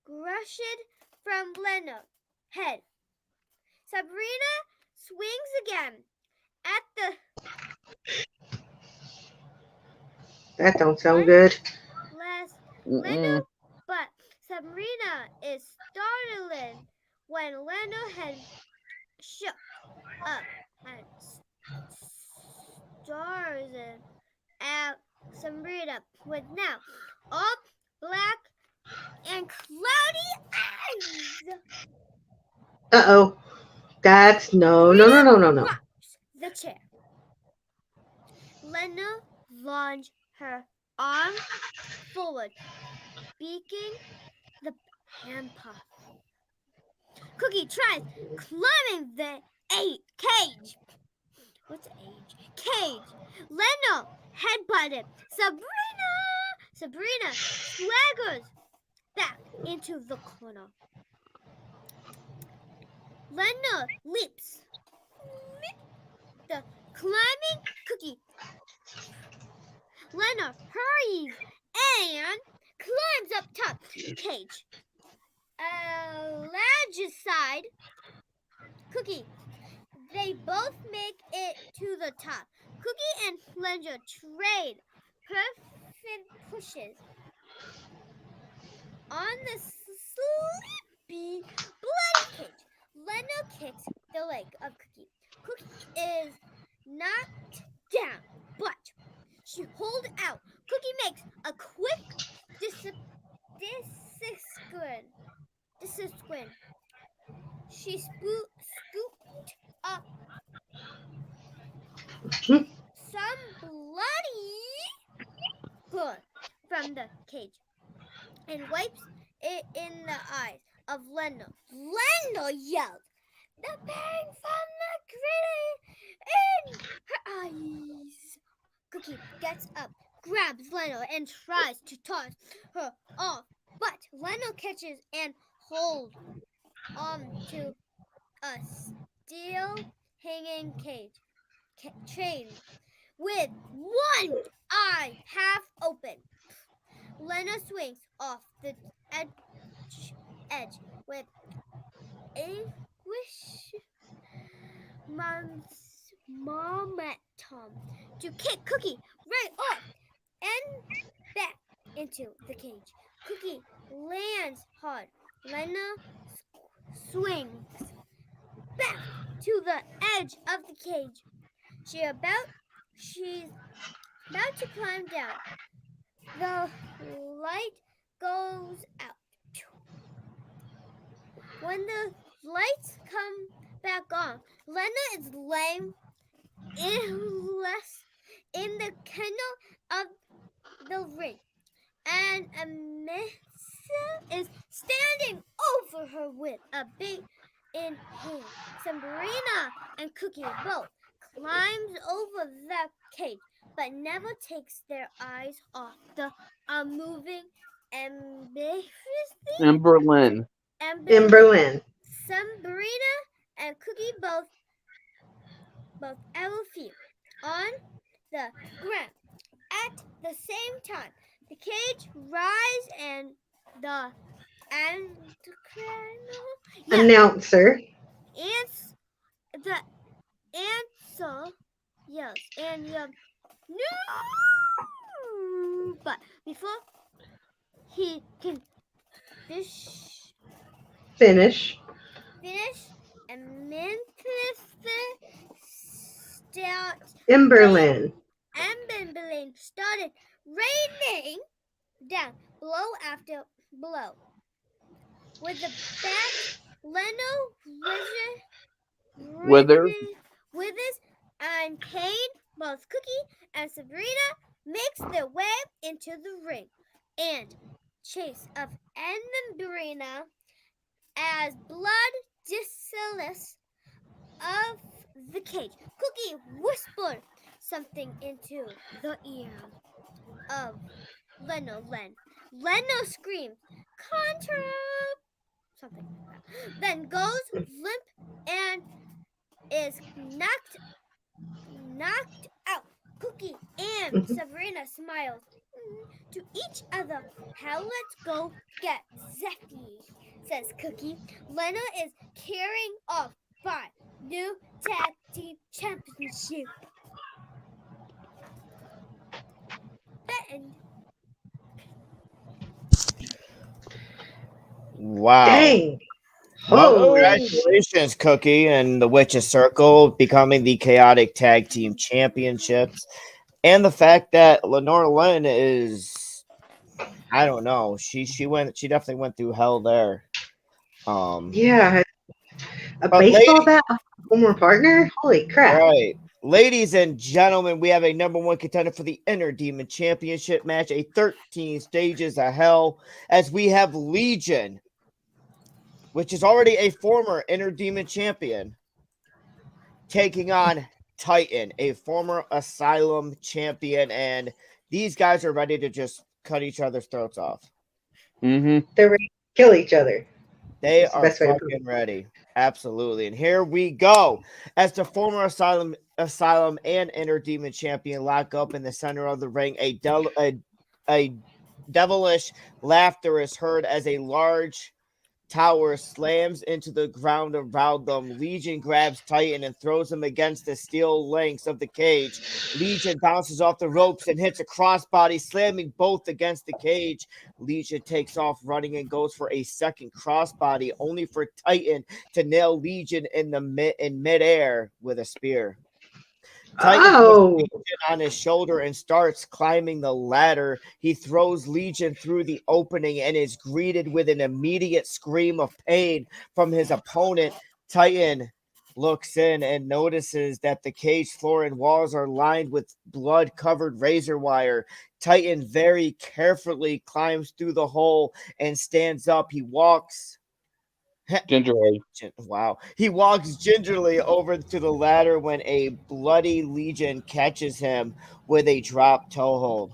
gushed from Lena's head. Sabrina swings again at the That don't sound good. last Leno, but Sabrina is startled when Leno's head shook up and stars at Sabrina with now all black and cloudy eyes. Uh-oh. That's no. The chair. Lena launched her arm forward, beaking the handcuff. Cookie tries climbing the cage. What's age? Cage. Lena headbutted. Sabrina swaggers back into the corner. Lena leaps. The climbing Cookie. Lena hurries and climbs up top cage. Ledge side Cookie. They both make it to the top. Cookie and Ledger trade perfect pushes on the sleepy bloody cage. Lena kicks the leg of Cookie. Cookie is knocked down, but she holds out. Cookie makes a quick discipline. She scooped up some bloody blood from the cage and wipes it in the eyes of Lena. Lena yelled. The pain from the gritty in her eyes. Cookie gets up, grabs Leno, and tries to toss her off. But Leno catches and holds on to a steel hanging chain with one eye half open. Lena swings off the edge with anguish momentum to kick Cookie right off and back into the cage. Cookie lands hard. Lena swings back to the edge of the cage. She's about to climb down. The light goes out. When the lights come back on, Lena is laying in the kennel of the ring, and Amisa is standing over her with a bait in hand. Sabrina and Cookie both climbs over the cage, but never takes their eyes off the unmoving Emberlyn. Sabrina and Cookie both our feet on the ground at the same time. The cage rise and the announcer the answer yells and no, but before he can finish and Memphis Emberlyn started raining down blow after blow. With the back, Leno withers and Kane, both Cookie and Sabrina, makes their way into the ring and chase of Sabrina as blood distills of the cage. Cookie whispered something into the ear of Leno. Leno screams, "Contra!" something like that. Then goes limp and is knocked out. Cookie and Sabrina smiles to each other. "How let's go get Zeffy," says Cookie. Lena is carrying off by new tag team championship. That end. Wow. Dang. Congratulations, Cookie and the Witch's Circle becoming the Chaotic Tag Team Championships. And the fact that Lenore Lynn is, I don't know, she definitely went through hell there. Yeah. A baseball bat, former partner? Holy crap. Right. Ladies and gentlemen, we have a number one contender for the Inner Demon Championship match, a 13 stages of hell, as we have Legion, which is already a former Inner Demon champion, taking on Titan, a former Asylum champion, and these guys are ready to just cut each other's throats off. They're ready to kill each other. They are fucking ready. Absolutely. And here we go. As the former Asylum and Inner Demon champion lock up in the center of the ring, a devilish laughter is heard as a large tower slams into the ground around them. Legion grabs Titan and throws him against the steel lengths of the cage. Legion bounces off the ropes and hits a crossbody, slamming both against the cage. Legion takes off running and goes for a second crossbody, only for Titan to nail Legion in midair with a spear. Titan puts Legion on his shoulder and starts climbing the ladder. He throws Legion through the opening and is greeted with an immediate scream of pain from his opponent. Titan looks in and notices that the cage floor and walls are lined with blood-covered razor wire. Titan very carefully climbs through the hole and stands up. He walks Gingerly. Wow. He walks gingerly over to the ladder when a bloody Legion catches him with a drop toe hold.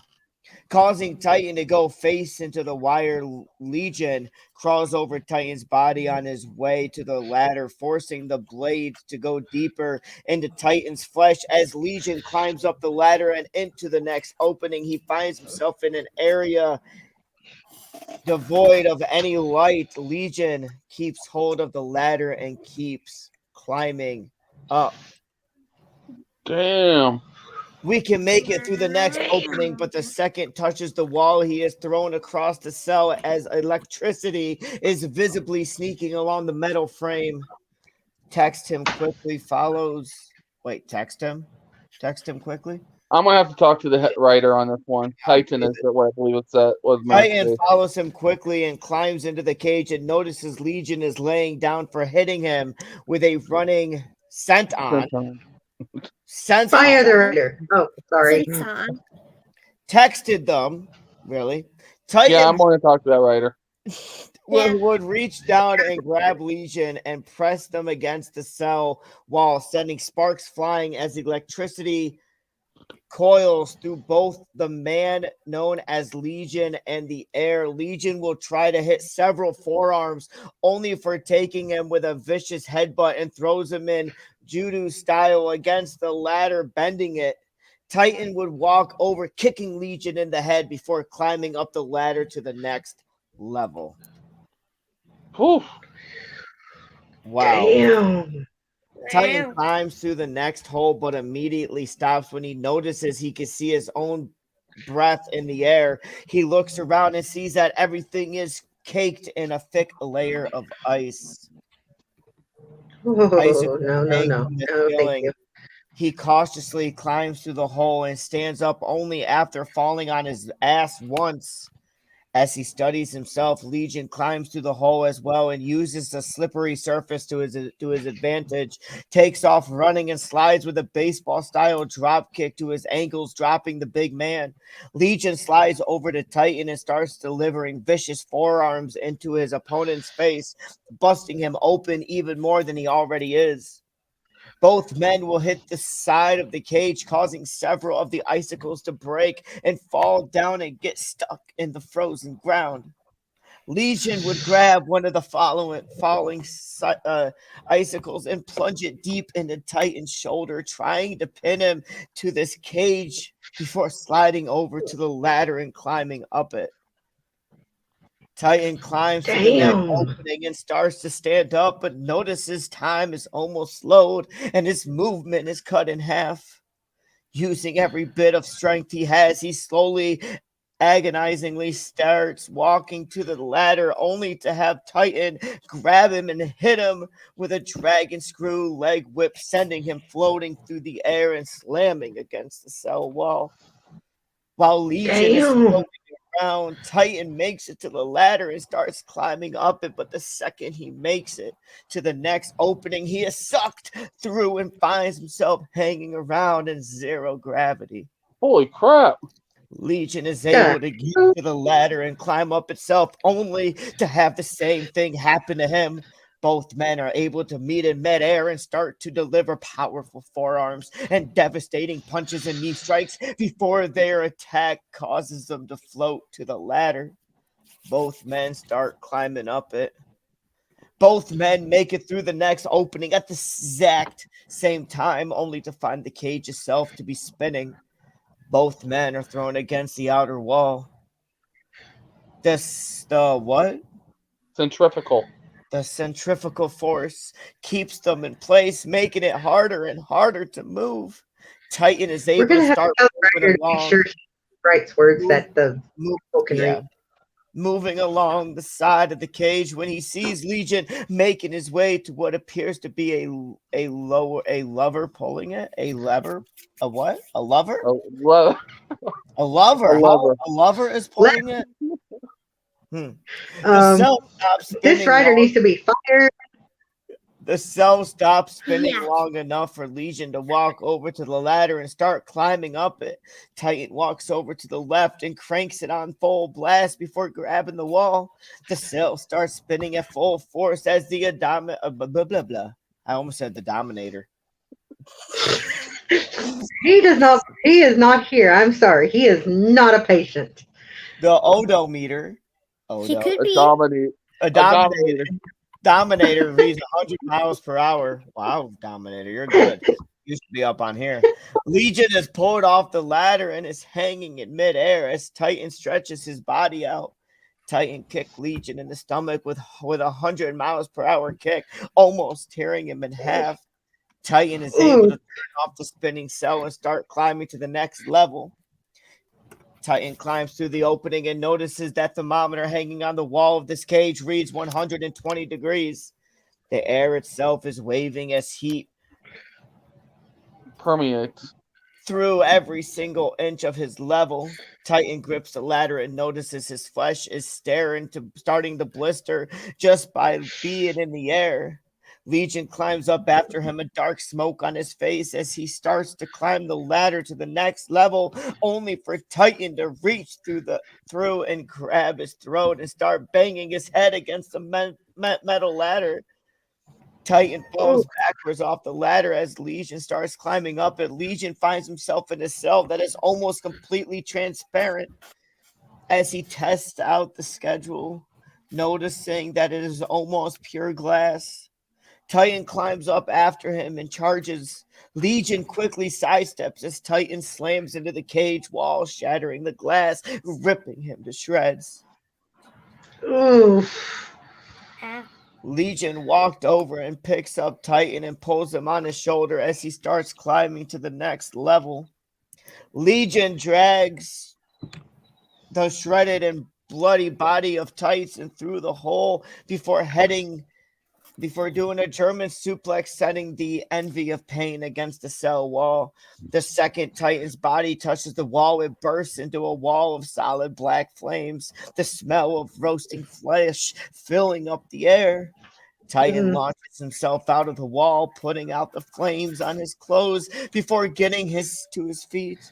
Causing Titan to go face into the wire, Legion crawls over Titan's body on his way to the ladder, forcing the blade to go deeper into Titan's flesh. As Legion climbs up the ladder and into the next opening, he finds himself in an area devoid of any light. Legion keeps hold of the ladder and keeps climbing up. Damn. We can make it through the next opening, but the second touches the wall, he is thrown across the cell as electricity is visibly sneaking along the metal frame. Text him quickly follows. Wait, text him? Text him quickly? I'm going to have to talk to the writer on this one. Titan is what I believe it's was meant to Titan be. follows him quickly and climbs into the cage and notices Legion is laying down for hitting him with a running senton. Fire the writer. Oh, sorry. Texted them, really. Titan Yeah, I'm going to talk to that writer. would reach down and grab Legion and press them against the cell while sending sparks flying as electricity coils through both the man known as Legion and the air. Legion will try to hit several forearms, only for taking him with a vicious headbutt and throws him in judo style against the ladder, bending it. Titan would walk over, kicking Legion in the head before climbing up the ladder to the next level. Whew. Wow. Damn. Titan climbs through the next hole, but immediately stops when he notices he can see his own breath in the air. He looks around and sees that everything is caked in a thick layer of ice. Oh, no. Thank you. He cautiously climbs through the hole and stands up only after falling on his ass once. As he studies himself, Legion climbs through the hole as well and uses the slippery surface to his advantage, takes off running and slides with a baseball-style drop kick to his ankles, dropping the big man. Legion slides over to Titan and starts delivering vicious forearms into his opponent's face, busting him open even more than he already is. Both men will hit the side of the cage, causing several of the icicles to break and fall down and get stuck in the frozen ground. Legion would grab one of the falling icicles and plunge it deep into Titan's shoulder, trying to pin him to this cage before sliding over to the ladder and climbing up it. Titan climbs to the next opening and starts to stand up, but notices time is almost slowed and his movement is cut in half. Using every bit of strength he has, he slowly, agonizingly starts walking to the ladder, only to have Titan grab him and hit him with a dragon screw leg whip, sending him floating through the air and slamming against the cell wall. While Legion is floating around, Titan makes it to the ladder and starts climbing up it, but the second he makes it to the next opening, he is sucked through and finds himself hanging around in zero gravity. Holy crap. Legion is able to get to the ladder and climb up itself, only to have the same thing happen to him. Both men are able to meet in midair and start to deliver powerful forearms and devastating punches and knee strikes before their attack causes them to float to the ladder. Both men start climbing up it. Both men make it through the next opening at the exact same time, only to find the cage itself to be spinning. Both men are thrown against the outer wall. The what? Centrifugal. The centrifugal force keeps them in place, making it harder and harder to move. Titan is able to start moving along. Make sure he writes words that the people can read. Moving along the side of the cage when he sees Legion making his way to what appears to be a lover pulling it. A lever? A what? A lover? A lover. A lover is pulling it. The cell stops spinning. This rider needs to be fired. The cell stops spinning long enough for Legion to walk over to the ladder and start climbing up it. Titan walks over to the left and cranks it on full blast before grabbing the wall. The cell starts spinning at full force as the blah, blah, blah. I almost said the Dominator. He is not here. I'm sorry. He is not a patient. The odometer. He could be. A Dominator reads 100 miles per hour. Wow, Dominator, you're good. You should be up on here. Legion is pulled off the ladder and is hanging in midair as Titan stretches his body out. Titan kicked Legion in the stomach with 100 miles per hour kick, almost tearing him in half. Titan is able to turn off the spinning cell and start climbing to the next level. Titan climbs through the opening and notices that thermometer hanging on the wall of this cage reads 120 degrees. The air itself is waving as heat permeates through every single inch of his level. Titan grips the ladder and notices his flesh is starting to blister just by being in the air. Legion climbs up after him, a dark smoke on his face as he starts to climb the ladder to the next level, only for Titan to reach through and grab his throat and start banging his head against the metal ladder. Titan falls backwards off the ladder as Legion starts climbing up it. Legion finds himself in a cell that is almost completely transparent as he tests out the schedule, noticing that it is almost pure glass. Titan climbs up after him and charges. Legion quickly sidesteps as Titan slams into the cage wall, shattering the glass, ripping him to shreds. Legion walked over and picks up Titan and pulls him on his shoulder as he starts climbing to the next level. Legion drags the shredded and bloody body of Titan through the hole before doing a German suplex, setting the envy of pain against the cell wall. The second Titan's body touches the wall, it bursts into a wall of solid black flames, the smell of roasting flesh filling up the air. Titan launches himself out of the wall, putting out the flames on his clothes before getting to his feet.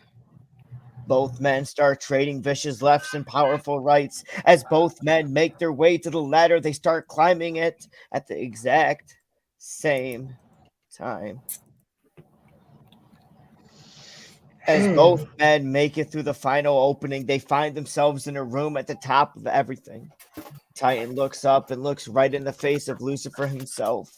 Both men start trading vicious lefts and powerful rights. As both men make their way to the ladder, they start climbing it at the exact same time. As both men make it through the final opening, they find themselves in a room at the top of everything. Titan looks up and looks right in the face of Lucifer himself.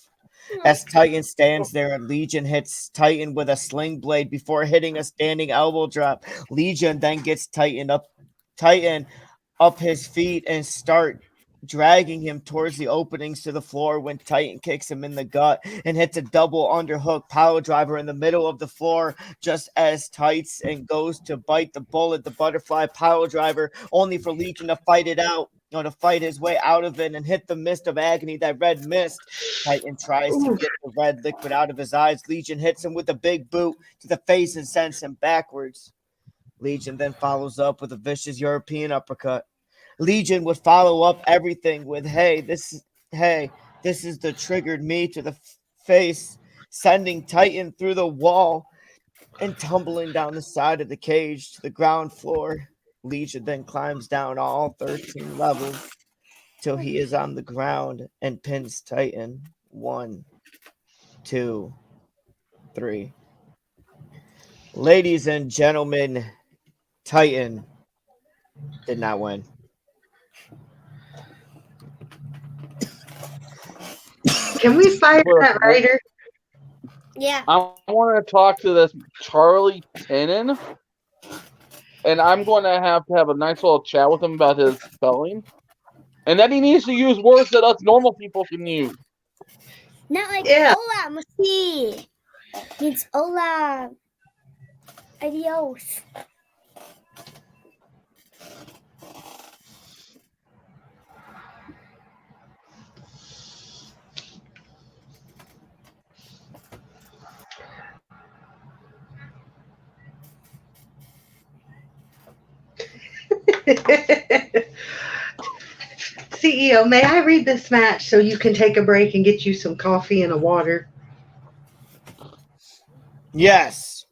As Titan stands there and Legion hits Titan with a sling blade before hitting a standing elbow drop. Legion then gets Titan up his feet and start dragging him towards the openings to the floor when Titan kicks him in the gut and hits a double underhook power driver in the middle of the floor just as Titan goes to bite the bullet, the butterfly power driver, only for Legion to fight it out. To fight his way out of it and hit the mist of agony, that red mist. Titan tries to get the red liquid out of his eyes. Legion hits him with a big boot to the face and sends him backwards. Legion then follows up with a vicious European uppercut. Legion would follow up everything with, this is the triggered me to the face, sending Titan through the wall and tumbling down the side of the cage to the ground floor. Legion then climbs down all 13 levels till he is on the ground and pins Titan. 1, 2, 3. Ladies and gentlemen, Titan did not win. Can we fire that writer? Yeah. I want to talk to this Charlie Tenen. And I'm going to have a nice little chat with him about his spelling. And then he needs to use words that us normal people can use. Not like hola, merci. Means hola. Adios. CEO, may I read this match so you can take a break and get you some coffee and a water? Yes.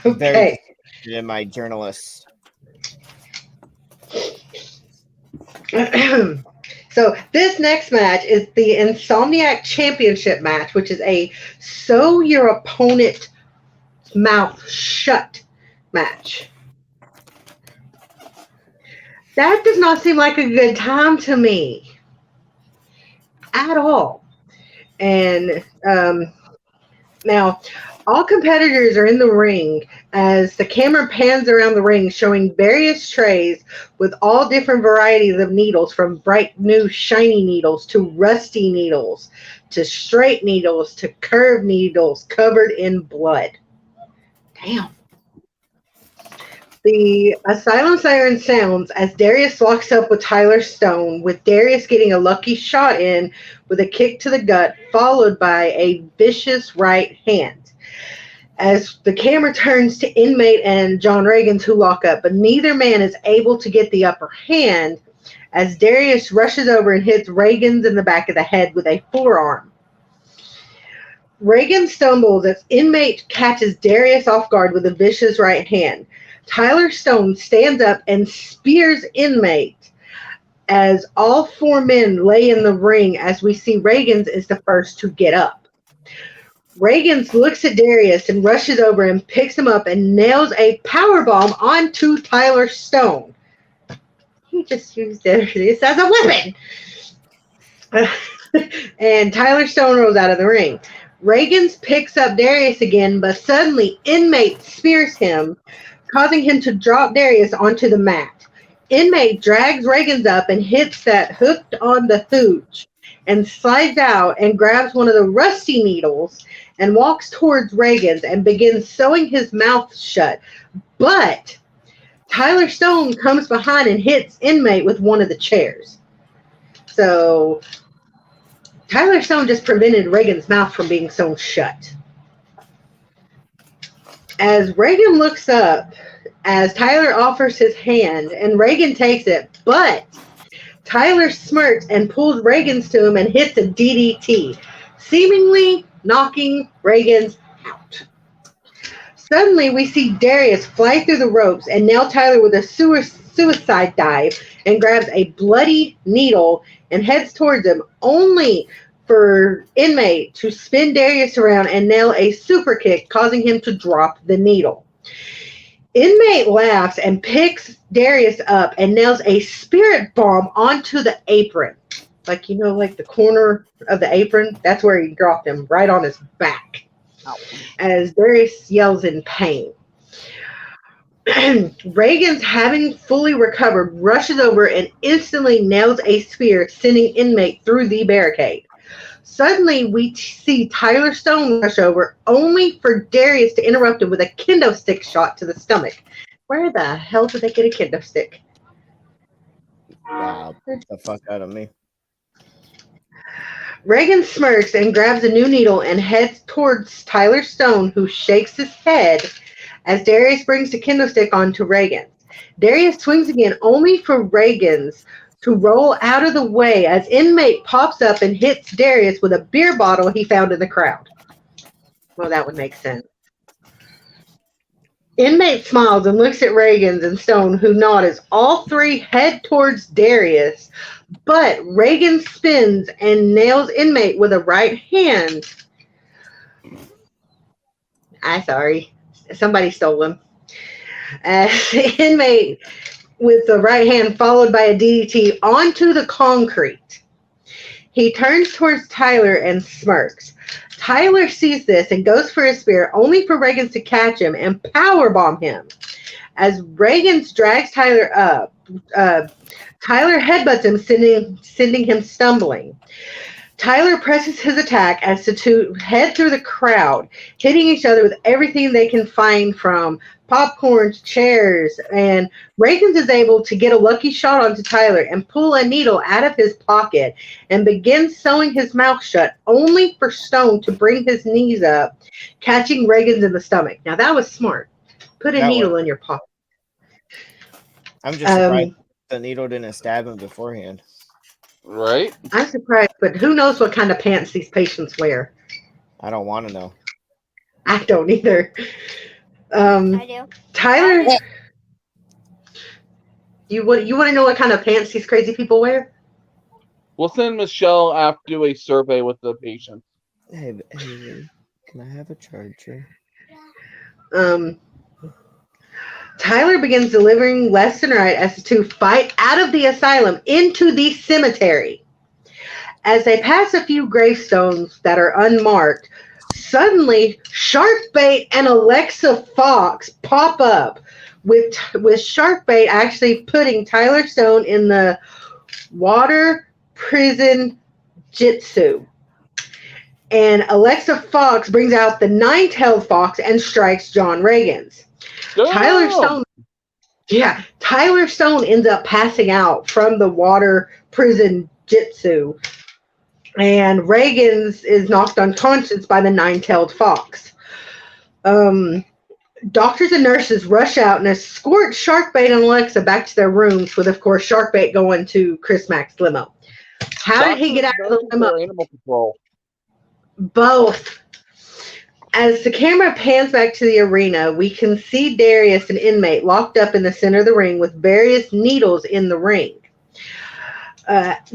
Okay. Very in my journalist. So this next match is the Insomniac Championship match, which is a sew your opponent's mouth shut match. That does not seem like a good time to me at all. And now all competitors are in the ring as the camera pans around the ring, showing various trays with all different varieties of needles, from bright new shiny needles to rusty needles to straight needles to curved needles covered in blood. Damn. The Asylum siren sounds as Darius locks up with Tyler Stone, with Darius getting a lucky shot in with a kick to the gut, followed by a vicious right hand. As the camera turns to Inmate and John Reagans, who lock up, but neither man is able to get the upper hand as Darius rushes over and hits Reagans in the back of the head with a forearm. Reagan stumbles as Inmate catches Darius off guard with a vicious right hand. Tyler Stone stands up and spears Inmate as all four men lay in the ring, as we see Reagans is the first to get up. Reagans looks at Darius and rushes over and picks him up and nails a powerbomb onto Tyler Stone. He just used Darius as a weapon. And Tyler Stone rolls out of the ring. Reagans picks up Darius again, but suddenly Inmate spears him, causing him to drop Darius onto the mat. Inmate drags Reagans up and hits that hooked on the hooch and slides out and grabs one of the rusty needles and walks towards Reagans and begins sewing his mouth shut. But Tyler Stone comes behind and hits Inmate with one of the chairs. So Tyler Stone just prevented Reagan's mouth from being sewn shut. As Reagan looks up, as Tyler offers his hand, and Reagan takes it, but Tyler smirks and pulls Reagan's to him and hits a DDT, seemingly knocking Reagan's out. Suddenly, we see Darius fly through the ropes and nail Tyler with a suicide dive and grabs a bloody needle and heads towards him, only for Inmate to spin Darius around and nail a super kick, causing him to drop the needle. Inmate laughs and picks Darius up and nails a spirit bomb onto the apron. Like, you know, like the corner of the apron, that's where he dropped him, right on his back. As Darius yells in pain. Reagan's, having fully recovered, rushes over and instantly nails a spear, sending Inmate through the barricade. Suddenly, we see Tyler Stone rush over, only for Darius to interrupt him with a kendo stick shot to the stomach. Where the hell did they get a kendo stick? Wow, the fuck out of me. Reagan smirks and grabs a new needle and heads towards Tyler Stone, who shakes his head as Darius brings the kendo stick onto Reagan. Darius swings again, only for Reagan's to roll out of the way as Inmate pops up and hits Darius with a beer bottle he found in the crowd. Well, that would make sense. Inmate smiles and looks at Reagan's and Stone, who nod as all three head towards Darius, but Reagan spins and nails Inmate with a right hand. Sorry. Somebody stole him. Inmate with the right hand followed by a DDT onto the concrete. He turns towards Tyler and smirks. Tyler sees this and goes for his spear, only for Reagan to catch him and powerbomb him. As Reagan drags Tyler up, Tyler headbutts him, sending him stumbling. Tyler presses his attack as the two head through the crowd, hitting each other with everything they can find, from popcorn to chairs, and Reagan is able to get a lucky shot onto Tyler and pull a needle out of his pocket and begin sewing his mouth shut, only for Stone to bring his knees up, catching Reagan's in the stomach. Now that was smart. Put a needle in your pocket. I'm just surprised the needle didn't stab him beforehand. Right? I'm surprised, but who knows what kind of pants these patients wear? I don't want to know. I don't either. I do. Tyler, you want to know what kind of pants these crazy people wear? We'll send Michelle after a survey with the patient. Hey, can I have a charger? Tyler begins delivering left and right as the two fight out of the asylum into the cemetery. As they pass a few gravestones that are unmarked, suddenly Sharkbait and Alexa Fox pop up, with Sharkbait actually putting Tyler Stone in the water prison jitsu. And Alexa Fox brings out the nine-tailed fox and strikes John Reagan's. Tyler Stone ends up passing out from the water prison jitsu, and Reagan's is knocked unconscious by the nine-tailed fox. Doctors and nurses rush out and escort Sharkbait and Alexa back to their rooms, with, of course, Sharkbait going to Chris Mack's limo. How did he get out of the limo? Animal control. Both. As the camera pans back to the arena, we can see Darius, an inmate, locked up in the center of the ring with various needles in the ring.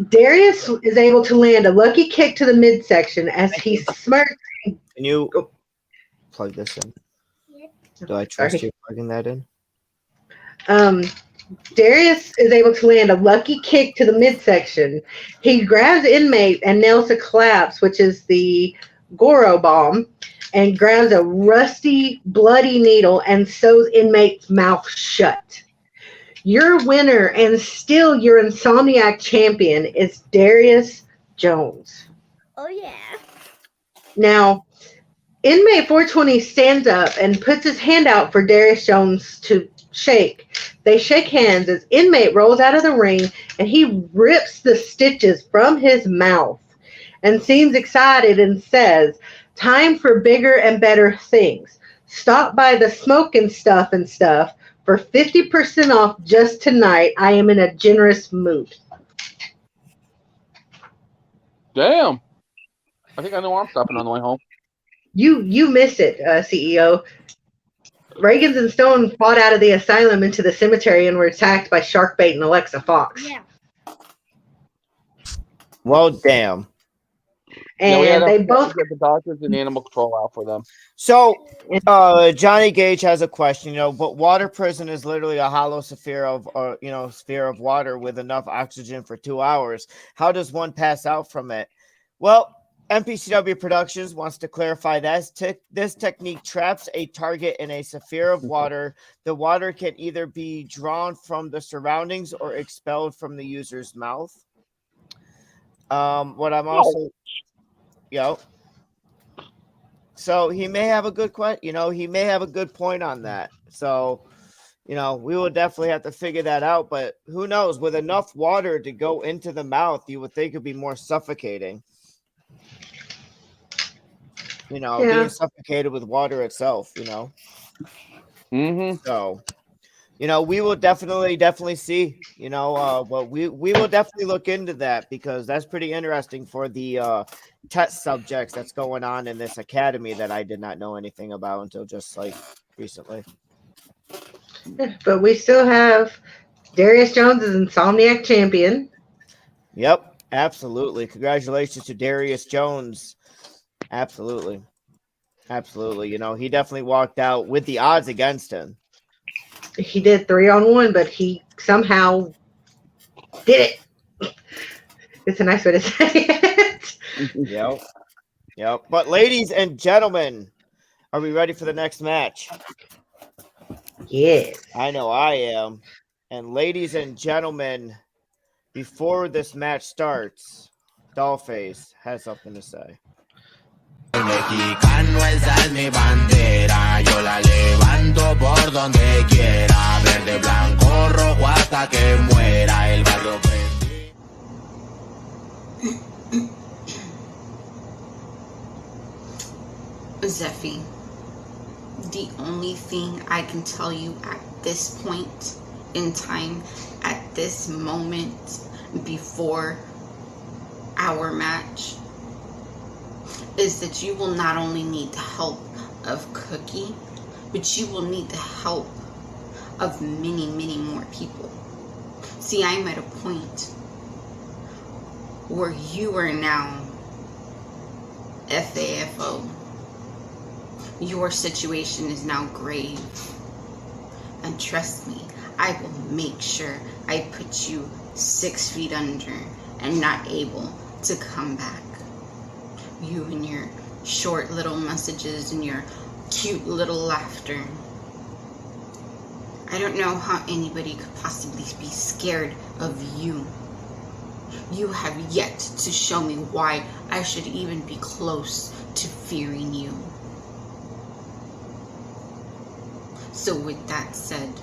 Darius is able to land a lucky kick to the midsection as he smirks. Can you plug this in? Do I trust you plugging that in? Darius is able to land a lucky kick to the midsection. He grabs inmate and nails a collapse, which is the Goro bomb, and grabs a rusty, bloody needle and sews inmate's mouth shut. Your winner and still your Insomniac champion is Darius Jones. Oh, yeah. Now, inmate 420 stands up and puts his hand out for Darius Jones to shake. They shake hands as inmate rolls out of the ring and he rips the stitches from his mouth and seems excited and says, "Time for bigger and better things. Stop by the smoking stuff and stuff. For 50% off just tonight. I am in a generous mood." Damn. I think I know where I'm stopping on the way home. You miss it, CEO. Reagan's and Stone fought out of the asylum into the cemetery and were attacked by Sharkbait and Alexa Fox. Yeah. Well, damn. And they both get the doctors and animal control out for them. So, Johnny Gage has a question. But water prison is literally a hollow sphere of water with enough oxygen for 2 hours. How does one pass out from it? Well, MPCW Productions wants to clarify that this technique traps a target in a sphere of water. The water can either be drawn from the surroundings or expelled from the user's mouth. So he may have a good he may have a good point on that. So, we will definitely have to figure that out. But who knows? With enough water to go into the mouth, you would think it'd be more suffocating. Being suffocated with water itself. Mm-hmm. So, we will definitely see. But we will definitely look into that because that's pretty interesting for the test subjects that's going on in this academy that I did not know anything about until just recently. But we still have Darius Jones as Insomniac champion. Yep, absolutely. Congratulations to Darius Jones. Absolutely. He definitely walked out with the odds against him. He did 3-on-1, but he somehow did it. It's a nice way to say it. Yep. But ladies and gentlemen, are we ready for the next match? Yes. I know I am. And ladies and gentlemen, before this match starts, Dollface has something to say. Mexicano, esa es mi bandera, yo la levanto por donde quiera, verde, blanco, rojo hasta que muera el barrio. Zeffy, the only thing I can tell you at this point in time, at this moment, before our match is that you will not only need the help of Cookie, but you will need the help of many, many more people. See, I'm at a point where you are now FAFO. Your situation is now grave. And trust me, I will make sure I put you 6 feet under and not able to come back. You and your short little messages and your cute little laughter. I don't know how anybody could possibly be scared of you. You have yet to show me why I should even be close to fearing you. So with that said,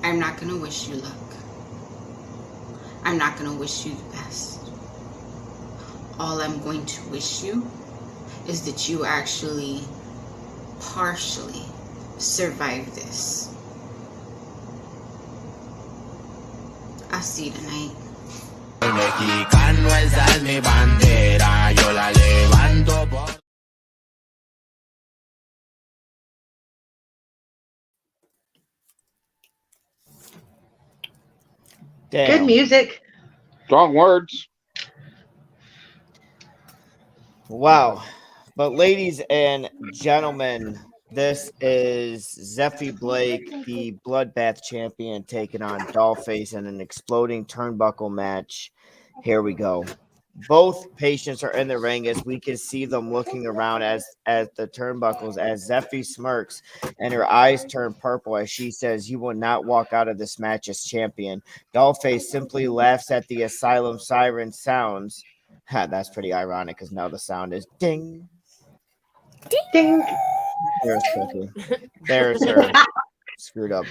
I'm not going to wish you luck. I'm not going to wish you the best. All I'm going to wish you is that you actually partially survive this. I'll see you tonight. Mexicano, esa es mi bandera, yo la levanto por... Damn. Good music. Strong words. Wow. But ladies and gentlemen, this is Zeffy Blake, the Bloodbath champion, taking on Dollface in an exploding turnbuckle match. Here we go. Both patients are in the ring as we can see them looking around as the turnbuckles, as Zeffy smirks and her eyes turn purple as she says, "You will not walk out of this match as champion." Dollface simply laughs at the asylum siren sounds. That's pretty ironic because now the sound is ding. Ding. There's Cookie. There's her screwed up,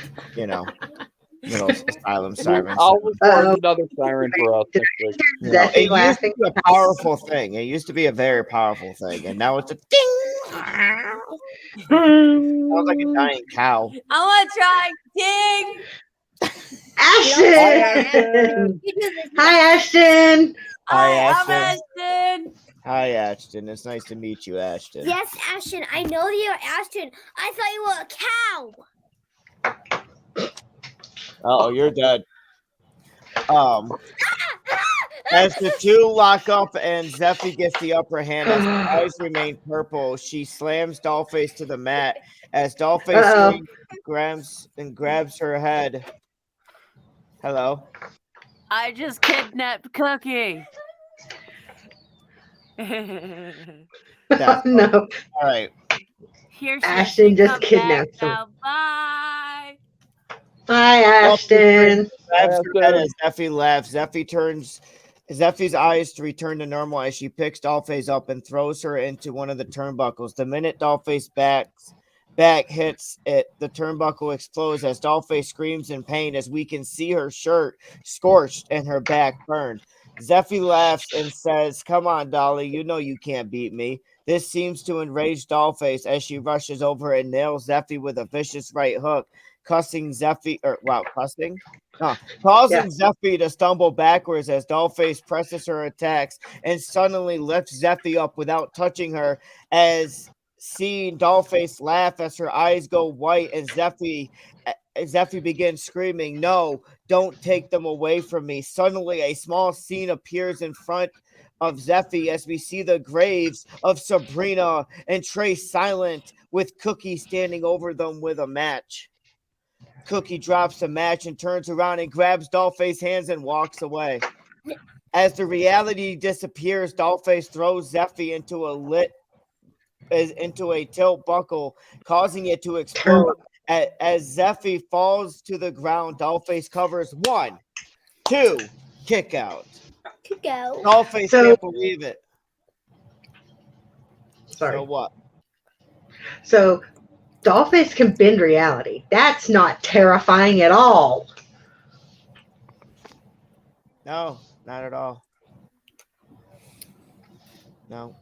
little asylum sirens. I'll record another siren for us next week. It used to be a powerful thing. It used to be a very powerful thing, and now it's a ding. Sounds like a dying cow. I want to try ding. Ashton! Hi, Ashton! Hi, I'm Ashton. Ashton. Hi, Ashton. It's nice to meet you, Ashton. Yes, Ashton. I know you're Ashton. I thought you were a cow. Oh, you're dead. As the two lock up and Zeffy gets the upper hand, as her eyes remain purple, she slams Dollface to the mat. As Dollface grabs her head. Hello. I just kidnapped Cookie. No. All right. Here Ashton just kidnapped him. Bye. Hi, Ashton. Grabs her head as Zeffy laughs. Zeffy's eyes return to normal as she picks Dollface up and throws her into one of the turnbuckles. The minute Dollface back hits it, the turnbuckle explodes as Dollface screams in pain as we can see her shirt scorched and her back burned. Zeffy laughs and says, "Come on, Dolly, you know you can't beat me." This seems to enrage Dollface as she rushes over and nails Zeffy with a vicious right hook, causing Zeffy to stumble backwards as Dollface presses her attacks and suddenly lifts Zeffy up without touching her, as seeing Dollface laugh as her eyes go white and Zeffy begins screaming, "No, don't take them away from me." Suddenly, a small scene appears in front of Zeffy as we see the graves of Sabrina and Trey Silent with Cookie standing over them with a match. Cookie drops the match and turns around and grabs Dollface's hands and walks away. As the reality disappears, Dollface throws Zeffy into a tilt buckle, causing it to explode. As Zeffy falls to the ground, Dollface covers 1, 2, kick out. Dollface can't believe it. Sorry. So what? So, Dollface can bend reality. That's not terrifying at all. No, not at all. No.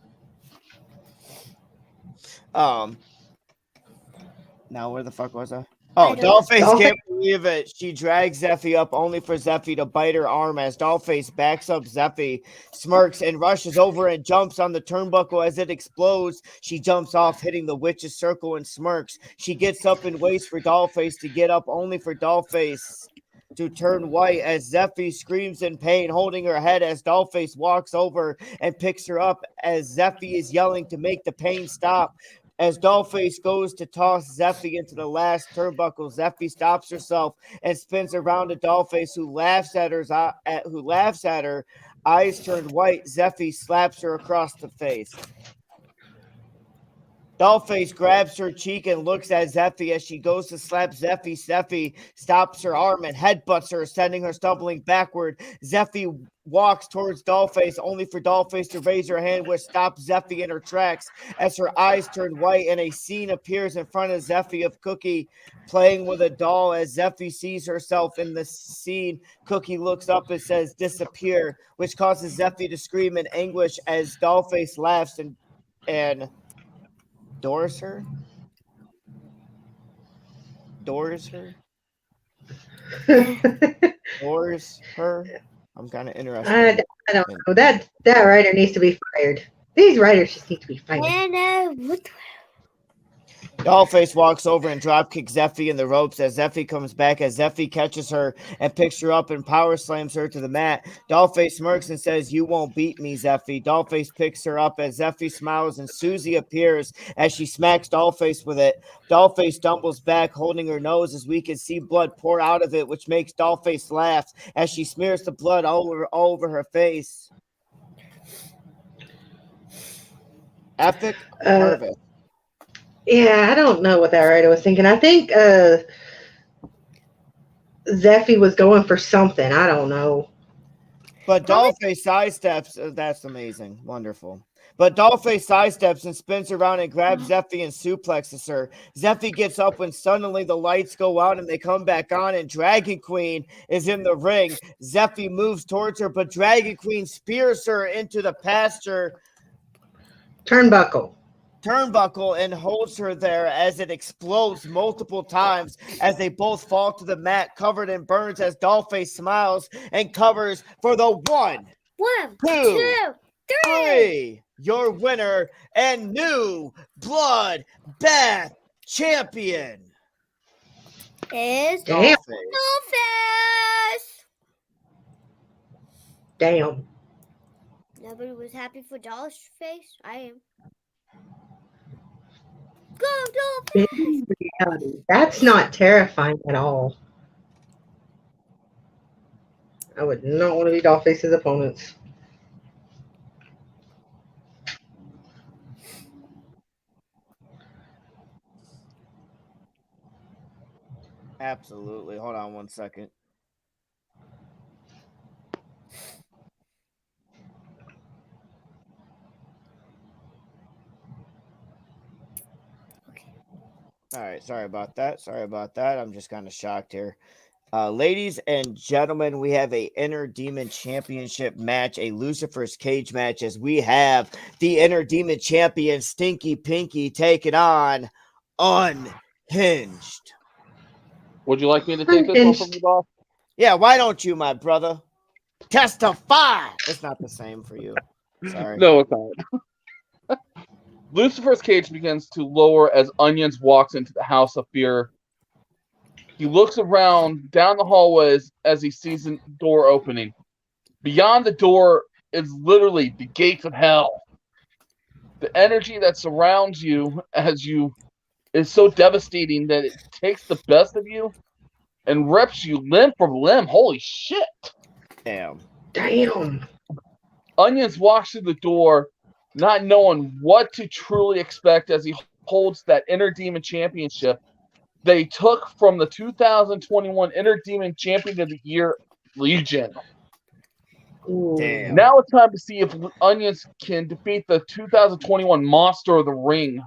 Now where the fuck was I? Oh, Dollface can't believe it. She drags Zeffy up only for Zeffy to bite her arm as Dollface backs up Zeffy, smirks, and rushes over and jumps on the turnbuckle as it explodes. She jumps off, hitting the witch's circle and smirks. She gets up and waits for Dollface to get up only for Dollface to turn white as Zeffy screams in pain, holding her head as Dollface walks over and picks her up as Zeffy is yelling to make the pain stop. As Dollface goes to toss Zeffy into the last turnbuckle, Zeffy stops herself and spins around to Dollface, who laughs at her. Eyes turned white. Zeffy slaps her across the face. Dollface grabs her cheek and looks at Zeffy as she goes to slap Zeffy. Zeffy stops her arm and headbutts her, sending her stumbling backward. Zeffy walks towards Dollface, only for Dollface to raise her hand, which stops Zeffy in her tracks as her eyes turn white and a scene appears in front of Zeffy of Cookie playing with a doll. As Zeffy sees herself in the scene, Cookie looks up and says, "Disappear," which causes Zeffy to scream in anguish as Dollface laughs and doors her. I'm kind of interested. I don't know. That writer needs to be fired. These writers just need to be fired. Dollface walks over and dropkicks Zeffy in the ropes as Zeffy comes back as Zeffy catches her and picks her up and power slams her to the mat. Dollface smirks and says, "You won't beat me, Zeffy." Dollface picks her up as Zeffy smiles and Susie appears as she smacks Dollface with it. Dollface stumbles back holding her nose as we can see blood pour out of it, which makes Dollface laugh as she smears the blood all over her face. Epic harvest. Yeah, I don't know what that writer was thinking. I think Zeffy was going for something. I don't know. But Dollface sidesteps. That's amazing. Wonderful. But Dollface sidesteps and spins around and grabs Zeffy and suplexes her. Zeffy gets up when suddenly the lights go out and they come back on and Dragon Queen is in the ring. Zeffy moves towards her, but Dragon Queen spears her into the pasture turnbuckle and holds her there as it explodes multiple times as they both fall to the mat covered in burns as Dollface smiles and covers for the one, two, three. Your winner and new blood bath champion is Dollface. Damn. Nobody was happy for Dollface. I am. Go, Dollface! That's not terrifying at all. I would not want to be Dollface's opponents. Absolutely. Hold on one second. All right, sorry about that. I'm just kind of shocked here. Ladies and gentlemen, we have a Inner Demon Championship match, a Lucifer's Cage match, as we have the Inner Demon Champion Stinky Pinky taking on Unhinged. Would you like me to take this one from you, boss? Yeah, why don't you, my brother? Testify! It's not the same for you. Sorry. No, it's not. Lucifer's cage begins to lower as Onions walks into the House of Fear. He looks around down the hallways as he sees a door opening. Beyond the door is literally the gates of hell. The energy that surrounds you is so devastating that it takes the best of you and rips you limb from limb. Holy shit. Damn. Onions walks through the door, not knowing what to truly expect as he holds that Inner Demon Championship they took from the 2021 Inner Demon Champion of the Year, Legion. Damn. Now it's time to see if Onions can defeat the 2021 Monster of the Ring.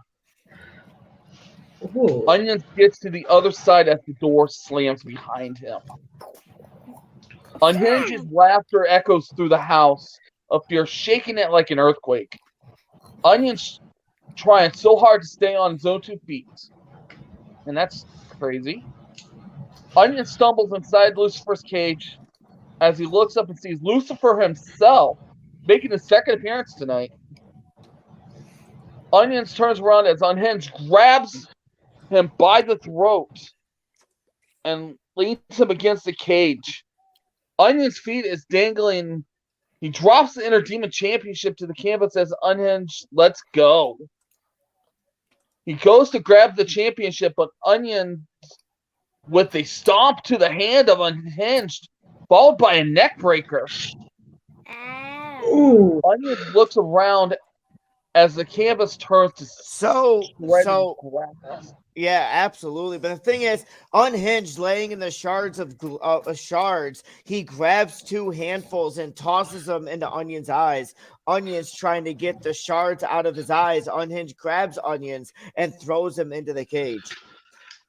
Ooh. Onions gets to the other side as the door slams behind him. Unhinged's laughter echoes through the House of Fear, shaking it like an earthquake. Onions trying so hard to stay on his own 2 feet. And that's crazy. Onion stumbles inside Lucifer's cage as he looks up and sees Lucifer himself making his second appearance tonight. Onions turns around as Unhinged grabs him by the throat and leans him against the cage. Onion's feet is dangling. He drops the Inner Demon Championship to the canvas as Unhinged lets go. He goes to grab the championship, but Onion, with a stomp to the hand of Unhinged, followed by a neck breaker. Onion looks around as the canvas turns to grass. Yeah, absolutely. But the thing is, Unhinged, laying in the shards of shards, he grabs two handfuls and tosses them into Onion's eyes. Onion's trying to get the shards out of his eyes. Unhinged grabs Onions and throws him into the cage.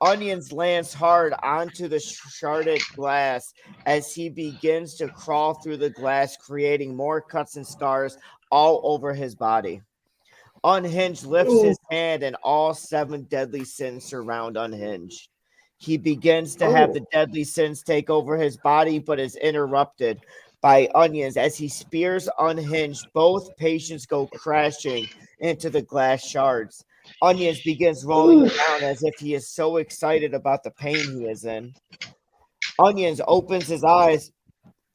Onions lands hard onto the sharded glass as he begins to crawl through the glass, creating more cuts and scars all over his body. Unhinged lifts his hand and all 7 deadly sins surround Unhinged. He begins to have the deadly sins take over his body, but is interrupted by Onions as he spears Unhinged. Both patients go crashing into the glass shards. Onions begins rolling around as if he is so excited about the pain he is in. Onions opens his eyes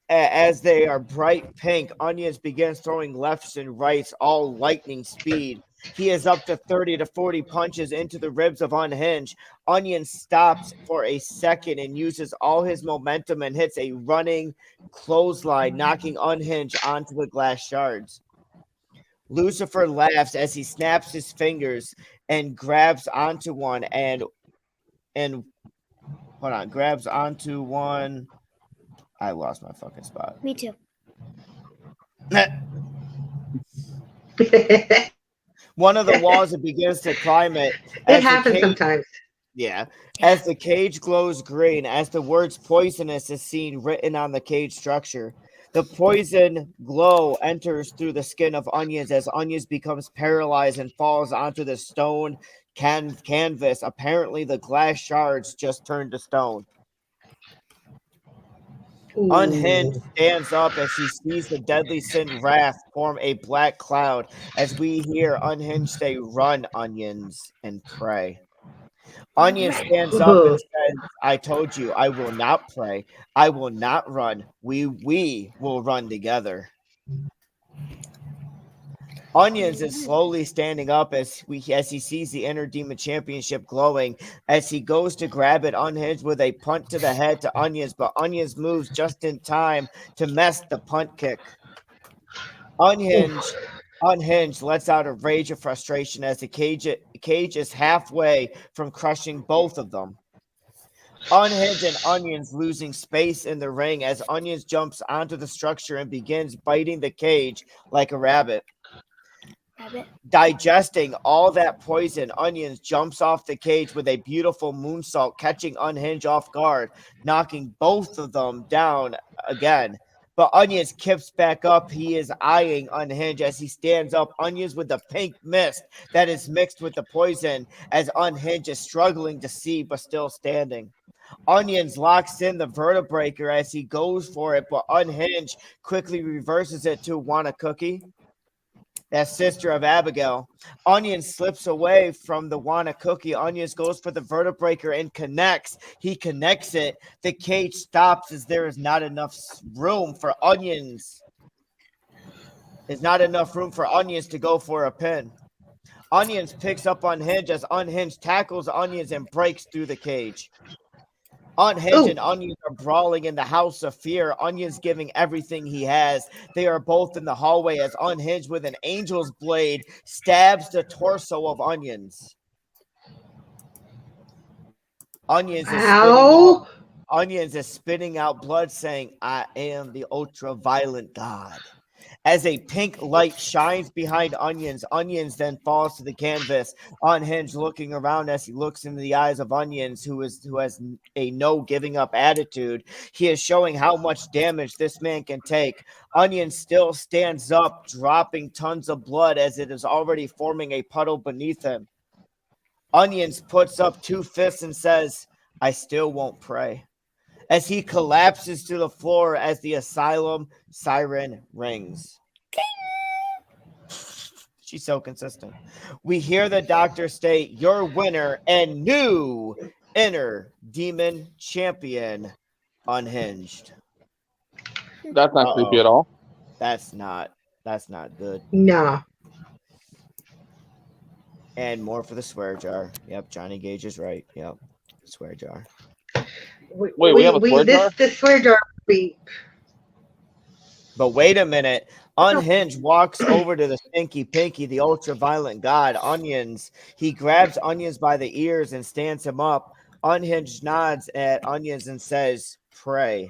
as they are bright pink. Onions begins throwing lefts and rights, all lightning speed. He is up to 30 to 40 punches into the ribs of Unhinged. Onion stops for a second and uses all his momentum and hits a running clothesline, knocking Unhinged onto the glass shards. Lucifer laughs as he snaps his fingers and grabs onto one grabs onto one. I lost my fucking spot. Me too. One of the walls and begins to climb it. It happens sometimes. Yeah. As the cage glows green, as the words poisonous is seen written on the cage structure. The poison glow enters through the skin of Onions as Onions becomes paralyzed and falls onto the stone canvas. Apparently, the glass shards just turned to stone. Unhinged stands up as he sees the deadly sin wrath form a black cloud as we hear Unhinged say, "Run, Onions, and pray." Onion stands up and says, "I told you, I will not pray. I will not run. We will run together." Onions is slowly standing up as he sees the Inner Demon Championship glowing. As he goes to grab it, Unhinged with a punt to the head to Onions, but Onions moves just in time to mess the punt kick. Unhinged lets out a rage of frustration as the cage is halfway from crushing both of them. Unhinged and Onions losing space in the ring as Onions jumps onto the structure and begins biting the cage like a rabbit. Digesting all that poison, Onions jumps off the cage with a beautiful moonsault, catching Unhinged off guard, knocking both of them down again. But Onions kicks back up. He is eyeing Unhinged as he stands up. Onions with the pink mist that is mixed with the poison as Unhinged is struggling to see but still standing. Onions locks in the vertebraker as he goes for it, but Unhinged quickly reverses it to Want a Cookie, that sister of Abigail. Onion slips away from the Want a Cookie. Onions goes for the vertebraker and connects. He connects it. The cage stops as there is not enough room for Onions. There's not enough room for Onions to go for a pin. Onions picks up Unhinged as Unhinged tackles Onions and breaks through the cage. Unhinged and Onions are brawling in the House of Fear. Onions giving everything he has. They are both in the hallway as Unhinged with an angel's blade stabs the torso of Onions. Onions is spitting out blood, saying, "I am the ultra-violent god." As a pink light shines behind Onions, Onions then falls to the canvas. Unhinged looking around as he looks into the eyes of Onions, who has a no giving up attitude. He is showing how much damage this man can take. Onions still stands up, dropping tons of blood as it is already forming a puddle beneath him. Onions puts up 2 fists and says, "I still won't pray. as he collapses to the floor as the asylum siren rings. She's so consistent. We hear the doctor state, your winner and new inner demon champion, Unhinged. That's not creepy at all. That's not good. Nah. And more for the swear jar. Yep, Johnny Gage is right. Yep, swear jar. Wait, we have a swear jar? This swear jar beep. But wait a minute. Unhinged walks over to the Stinky Pinky, the ultra-violent god, Onions. He grabs Onions by the ears and stands him up. Unhinged nods at Onions and says, pray,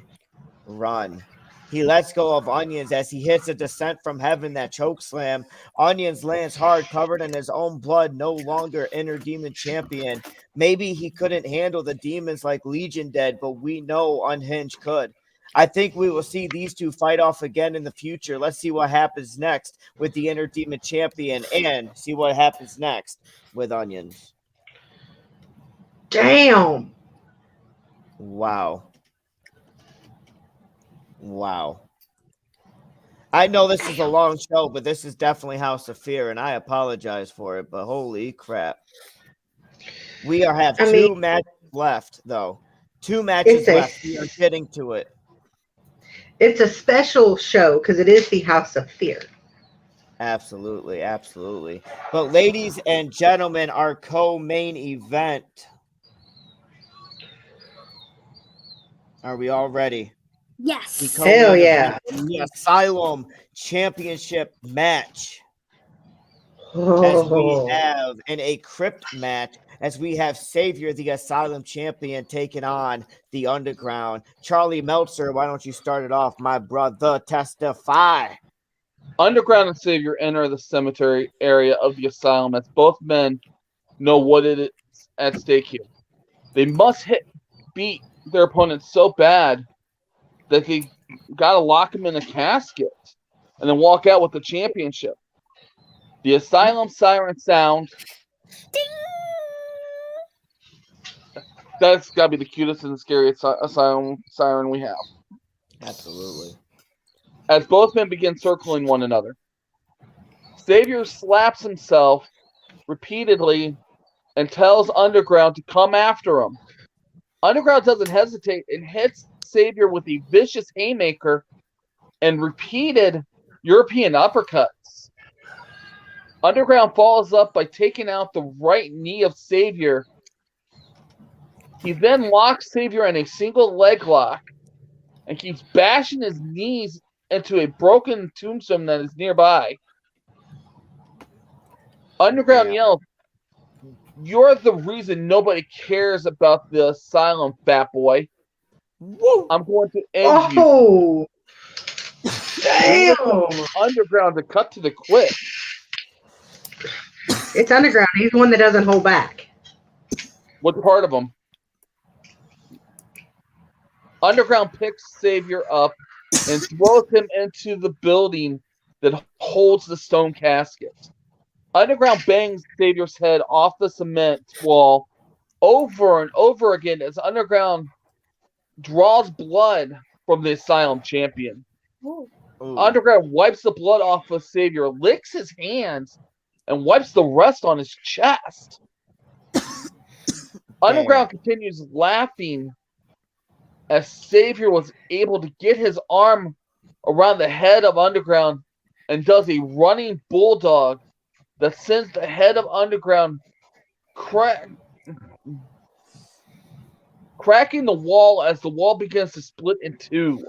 run. He lets go of Onions as he hits a descent from heaven that chokeslam. Onions lands hard, covered in his own blood, no longer inner demon champion. Maybe he couldn't handle the demons like Legion did, but we know Unhinged could. I think we will see these two fight off again in the future. Let's see what happens next with the inner demon champion and see what happens next with Onions. Damn. Wow. I know this is a long show, but this is definitely House of Fear, and I apologize for it, but holy crap. We have two matches left, though. 2 matches left. We are getting to it. It's a special show because it is the House of Fear. Absolutely. But ladies and gentlemen, our co-main event. Are we all ready? Yes. Hell yeah. The Asylum Championship match. As we have in a crypt match, as we have Savior, the Asylum Champion, taking on the Underground. Charlie Meltzer, why don't you start it off, my brother? Testify. Underground and Savior enter the cemetery area of the Asylum as both men know what it is at stake here. They must beat their opponent so bad that they gotta lock him in a casket and then walk out with the championship. The Asylum siren sound. Ding! That's gotta be the cutest and scariest Asylum siren we have. Absolutely. As both men begin circling one another, Savior slaps himself repeatedly and tells Underground to come after him. Underground doesn't hesitate and hits Savior with a vicious haymaker and repeated European uppercuts. Underground follows up by taking out the right knee of Savior. He then locks Savior in a single leg lock and keeps bashing his knees into a broken tombstone that is nearby. Underground yells, "You're the reason nobody cares about the Asylum, fat boy. Woo! I'm going to end you." Damn! Underground to cut to the quick. It's Underground. He's the one that doesn't hold back. What part of him? Underground picks Savior up and throws him into the building that holds the stone casket. Underground bangs Savior's head off the cement wall over and over again as Underground draws blood from the Asylum champion. Ooh. Underground wipes the blood off of Savior, licks his hands, and wipes the rest on his chest. Underground continues laughing as Savior was able to get his arm around the head of Underground and does a running bulldog that sends the head of Underground cracking the wall as the wall begins to split in two.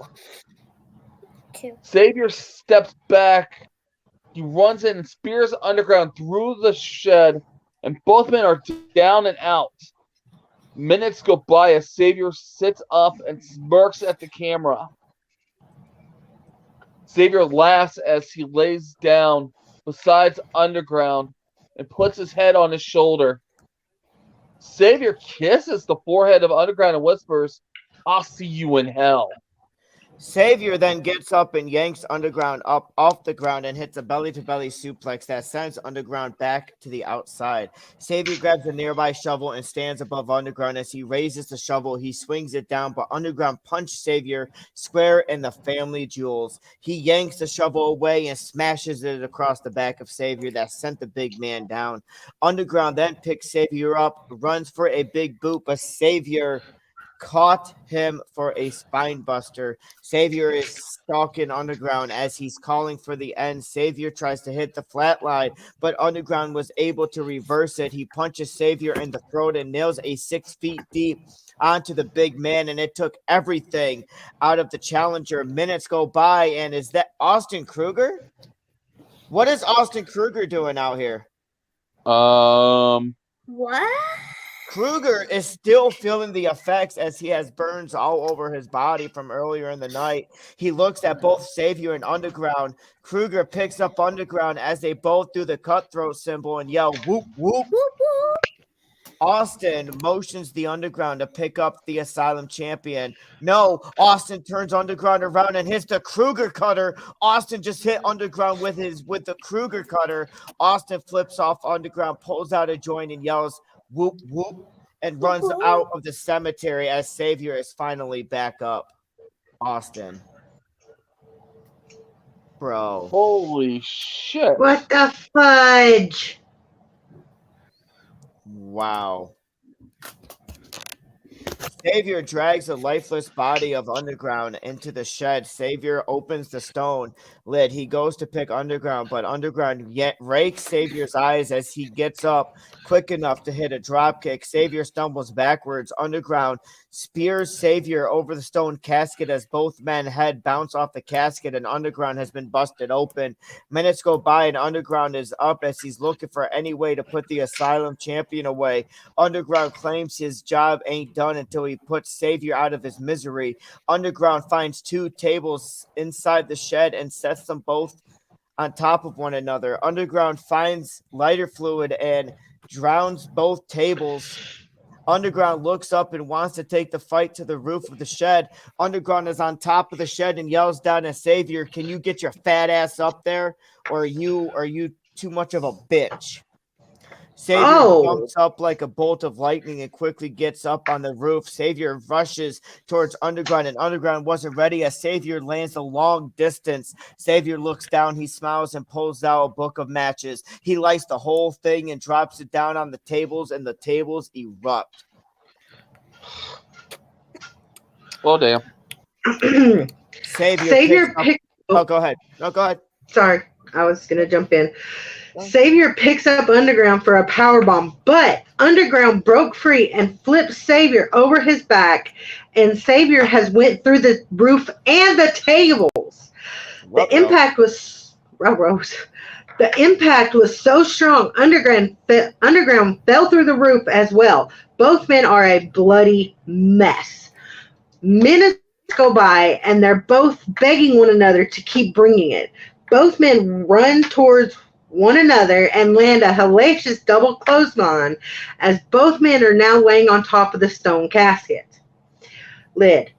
Savior steps back. He runs in and spears Underground through the shed, and both men are down and out. Minutes go by as Savior sits up and smirks at the camera. Savior laughs as he lays down beside Underground and puts his head on his shoulder. Savior kisses the forehead of Underground and whispers, "I'll see you in hell." Savior then gets up and yanks Underground up off the ground and hits a belly-to-belly suplex that sends Underground back to the outside. Savior grabs a nearby shovel and stands above Underground. As he raises the shovel, he swings it down, but Underground punches Savior square in the family jewels. He yanks the shovel away and smashes it across the back of Savior that sent the big man down. Underground then picks Savior up, runs for a big boot, but Savior caught him for a spine buster. Savior is stalking Underground as he's calling for the end. Savior tries to hit the flatline, but Underground was able to reverse it. He punches Savior in the throat and nails a 6 feet deep onto the big man, and it took everything out of the challenger. Minutes go by, and is that Austin Kruger? What is Austin Kruger doing out here? What? Kruger is still feeling the effects as he has burns all over his body from earlier in the night. He looks at both Savior and Underground. Kruger picks up Underground as they both do the cutthroat symbol and yell, whoop, whoop. Whoop, whoop. Austin motions the Underground to pick up the Asylum champion. No, Austin turns Underground around and hits the Kruger cutter. Austin just hit Underground with the Kruger cutter. Austin flips off Underground, pulls out a joint and yells, whoop, whoop, and runs out of the cemetery as Savior is finally back up. Austin. Bro. Holy shit. What the fudge? Wow. Savior drags the lifeless body of Underground into the shed. Savior opens the stone lid. He goes to pick Underground, but Underground yet rakes Savior's eyes as he gets up quick enough to hit a drop kick. Savior stumbles backwards. Underground spears Savior over the stone casket as both men head bounce off the casket, and Underground has been busted open. Minutes go by and Underground is up as he's looking for any way to put the Asylum champion away. Underground claims his job ain't done until he puts Savior out of his misery. Underground finds 2 tables inside the shed and sets them both on top of one another. Underground finds lighter fluid and drowns both tables. Underground looks up and wants to take the fight to the roof of the shed. Underground is on top of the shed and yells down at Savior, "Can you get your fat ass up there? Or are you too much of a bitch?" Savior jumps up like a bolt of lightning and quickly gets up on the roof. Savior rushes towards Underground, and Underground wasn't ready as Savior lands a long distance. Savior looks down, he smiles and pulls out a book of matches. He lights the whole thing and drops it down on the tables, and the tables erupt. Well, damn. Savior picks up. Oh, go ahead. No, go ahead. Sorry, I was going to jump in. Savior picks up Underground for a powerbomb, but Underground broke free and flipped Savior over his back, and Savior has went through the roof and the tables. The impact was so strong. Underground fell through the roof as well. Both men are a bloody mess. Minutes go by, and they're both begging one another to keep bringing it. Both men run towards one another and land a hellacious double clothesline as both men are now laying on top of the stone casket lid.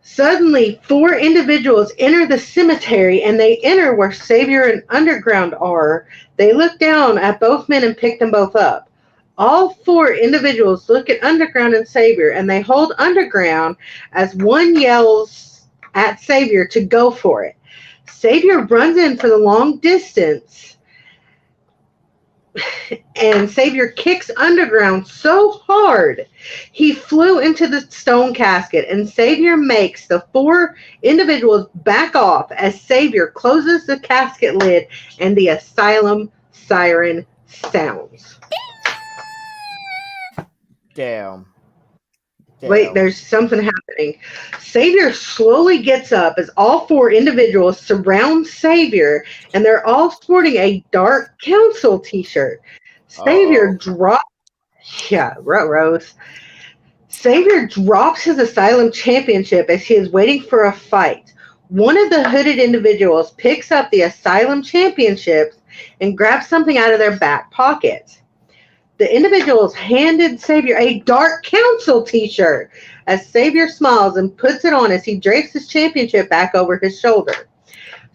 Suddenly, 4 individuals enter the cemetery, and they enter where Savior and Underground are. They look down at both men and pick them both up. All 4 individuals look at Underground and Savior, and they hold Underground as one yells at Savior to go for it. Savior runs in for the long distance, and Savior kicks Underground so hard he flew into the stone casket, and Savior makes the 4 individuals back off as Savior closes the casket lid and the Asylum siren sounds. Damn. Wait, there's something happening. Savior slowly gets up as all 4 individuals surround Savior, and they're all sporting a Dark Council t-shirt. Savior drops... Yeah, Rose. Savior drops his Asylum championship as he is waiting for a fight. One of the hooded individuals picks up the Asylum championships and grabs something out of their back pocket. The individuals handed Xavier a Dark Council t-shirt as Xavier smiles and puts it on as he drapes his championship back over his shoulder.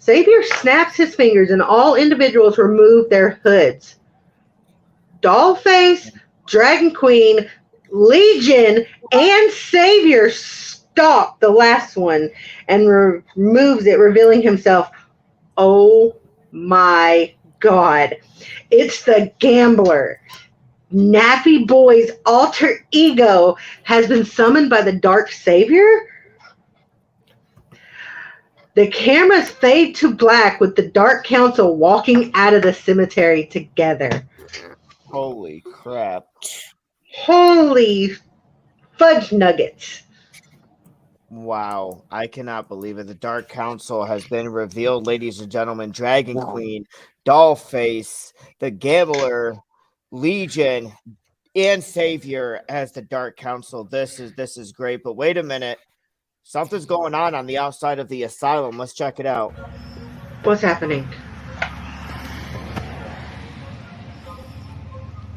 Xavier snaps his fingers and all individuals remove their hoods. Dollface, Dragon Queen, Legion, and Xavier stalk the last one and removes it, revealing himself. Oh my God. It's the Gambler. Nappy Boy's alter ego has been summoned by the Dark Savior. The cameras fade to black with the Dark Council walking out of the cemetery together. Holy crap. Holy fudge nuggets. Wow, I cannot believe it. The Dark Council has been revealed, ladies and gentlemen. Dragon Queen, Dollface, the Gambler, Legion, and Savior as the Dark Council. This is great, but wait a minute. Something's going on the outside of the asylum. Let's check it out. What's happening?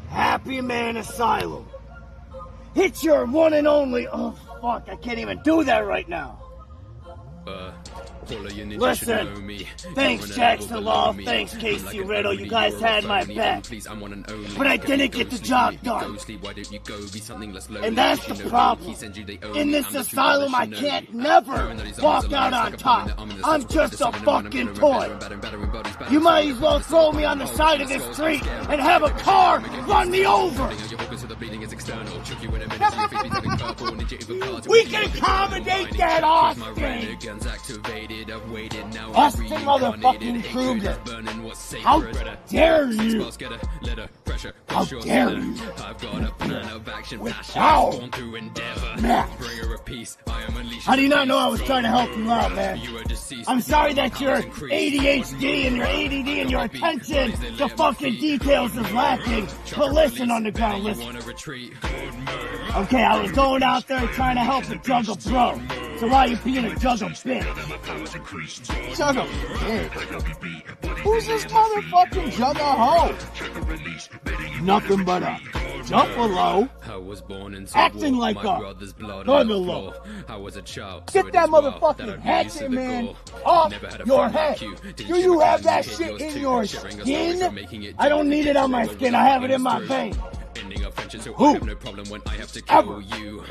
Happy Man Asylum. It's your one and only. Oh, fuck. I can't even do that right now. Listen, thanks Jackson Law, thanks Casey Riddle, you guys had my back, but I didn't get the job done, and that's the problem. In this asylum I can't never walk out on top. I'm just a fucking toy. You might as well throw me on the side of this street and have a car run me over. We can accommodate that, Austin. Austin motherfucking Kruger. How dare you? How dare you? Wow. Matt. How do you not know I was trying to help you out, man? I'm sorry that your ADHD and your ADD and your attention to fucking details is lacking. But listen, Underground, listen. Okay, I was going out there trying to help a juggle bro. So why are you being a juggle bitch? Juggle bitch? Who's this motherfucking juggle hoe? Nothing but a jumpalo. Acting like a juggalo. Get that motherfucking hatchet, man, off your head. Do you have that shit in your skin? I don't need it on my skin. I have it in my veins. Who? Ever. You.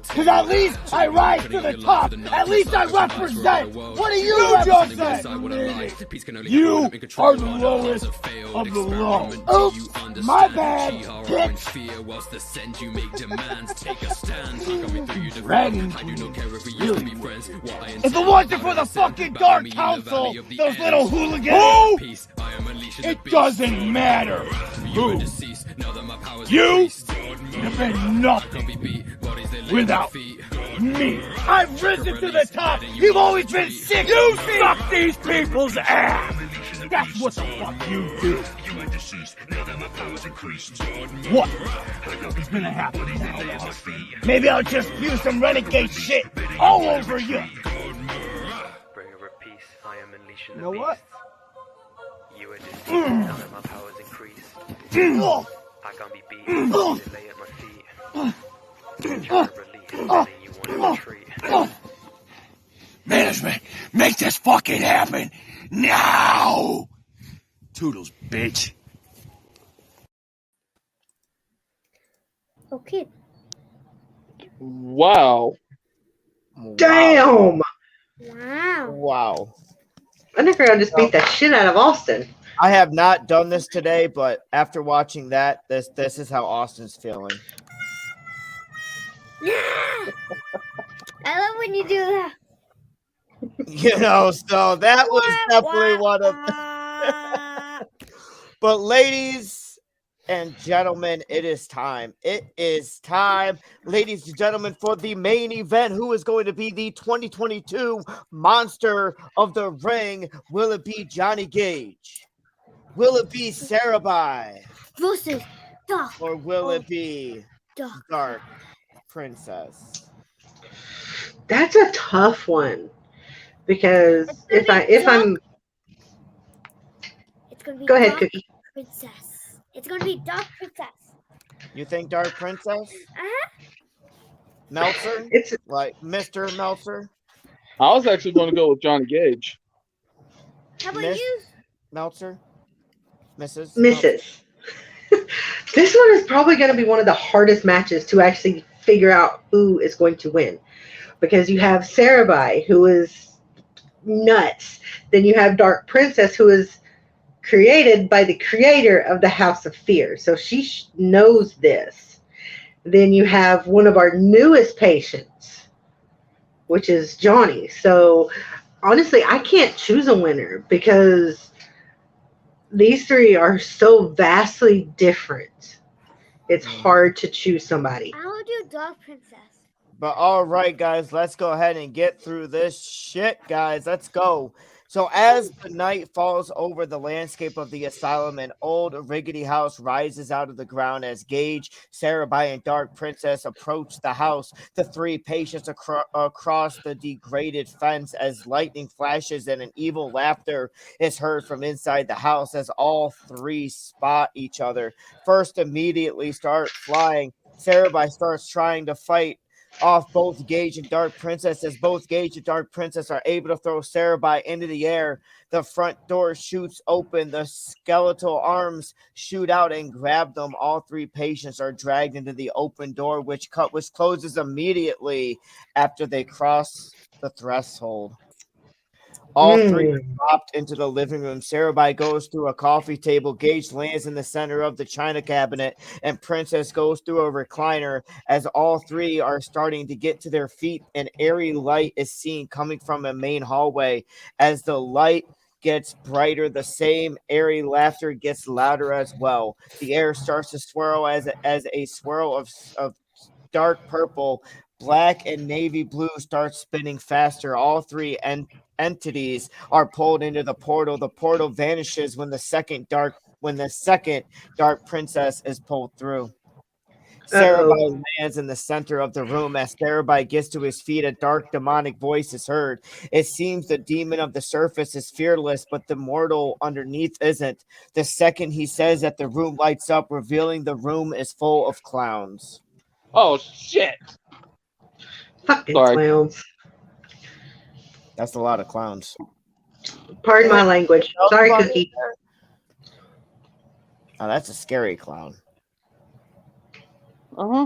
Cause at least I rise to the top. At least I represent. What do you represent? You are the lowest of the low. Oops, my bad, bitch. Dragon Queen. If it wasn't for the fucking Dark Council, those little hooligans. Who? It doesn't matter. Who? You have been nothing without me. I've risen to the top. You've always been sick. You suck these people's ass. That's what the fuck you do. What is gonna happen now? Maybe I'll just spew some renegade shit all over you. You know what? You are deceased, none of my powers increased. I can't be beat, they lay at my feet. Try to release, and then you want to retreat. Management, make this fucking happen now! Toodles, bitch. Okay. Wow. Damn! Wow. Wow. Underground just beat the shit out of Austin. I have not done this today, but after watching that, this is how Austin's feeling. I love when you do that. You know, so that was definitely one of But ladies and gentlemen, it is time. It is time, ladies and gentlemen, for the main event. Who is going to be the 2022 Monster of the Ring? Will it be Johnny Gage? Will it be Sarabai? Versus Dark. Or will it be Dark Princess? That's a tough one. Because if I'm it's gonna be go ahead, Dark Cookie. Princess. It's going to be Dark Princess. You think Dark Princess? Meltzer? It's like Mr. Meltzer? I was actually going to go with Johnny Gage. How about you? Meltzer? Mrs. Mrs. This one is probably going to be one of the hardest matches to actually figure out who is going to win. Because you have Sarabai, who is nuts. Then you have Dark Princess, who is created by the creator of the House of Fear. So she knows this. Then you have one of our newest patients, which is Johnny. So honestly, I can't choose a winner because these three are so vastly different. It's hard to choose somebody. I'll do Dark Princess. But all right, guys, let's go ahead and get through this shit, guys. Let's go. So as the night falls over the landscape of the asylum, an old rickety house rises out of the ground as Gage, Sarabai, and Dark Princess approach the house. The three patients across the degraded fence as lightning flashes and an evil laughter is heard from inside the house as all three spot each other. First, immediately start flying. Sarabai starts trying to fight off both Gage and Dark Princess as both Gage and Dark Princess are able to throw Sarabai into the air. The front door shoots open. The skeletal arms shoot out and grab them. All three patients are dragged into the open door, which closes immediately after they cross the threshold. All three are dropped into the living room. Sarabai goes through a coffee table. Gage lands in the center of the china cabinet, and Princess goes through a recliner. As all three are starting to get to their feet, an airy light is seen coming from a main hallway. As the light gets brighter, the same airy laughter gets louder as well. The air starts to swirl as a swirl of dark purple, black, and navy blue starts spinning faster. All three entities are pulled into the portal. The portal vanishes when the second dark princess is pulled through. Sarabai lands in the center of the room. As Sarabai gets to his feet, a dark demonic voice is heard. It seems the demon of the surface is fearless, but the mortal underneath isn't. The second he says that, the room lights up, revealing the room is full of clowns. Oh shit! Fucking clowns. That's a lot of clowns. Pardon my language. Sorry, Cookie. Oh, that's a scary clown. Uh-huh.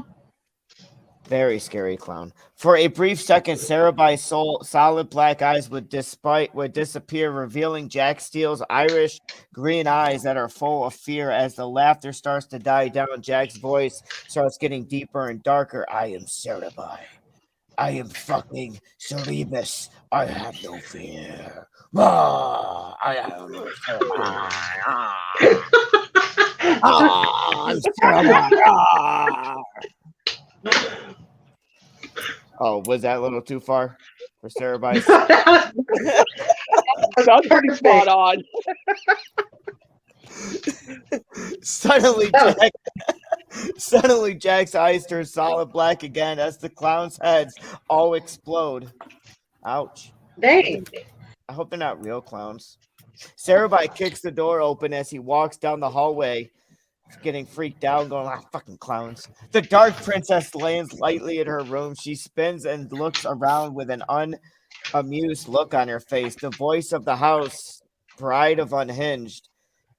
Very scary clown. For a brief second, Sarabai's solid black eyes would disappear, revealing Jack Steele's Irish green eyes that are full of fear. As the laughter starts to die down, Jack's voice starts getting deeper and darker. I am Sarabai. I am fucking Cerebus. I have no fear. I am Sarabai. I'm Sarabai. Oh, was that a little too far for Sarabai? That's pretty spot on. Suddenly, Jack's eyes turn solid black again as the clowns' heads all explode. Ouch. Dang. I hope they're not real clowns. Sarabai kicks the door open as he walks down the hallway, getting freaked out, going, fucking clowns. The Dark Princess lands lightly in her room. She spins and looks around with an unamused look on her face. The voice of the house, bride of Unhinged,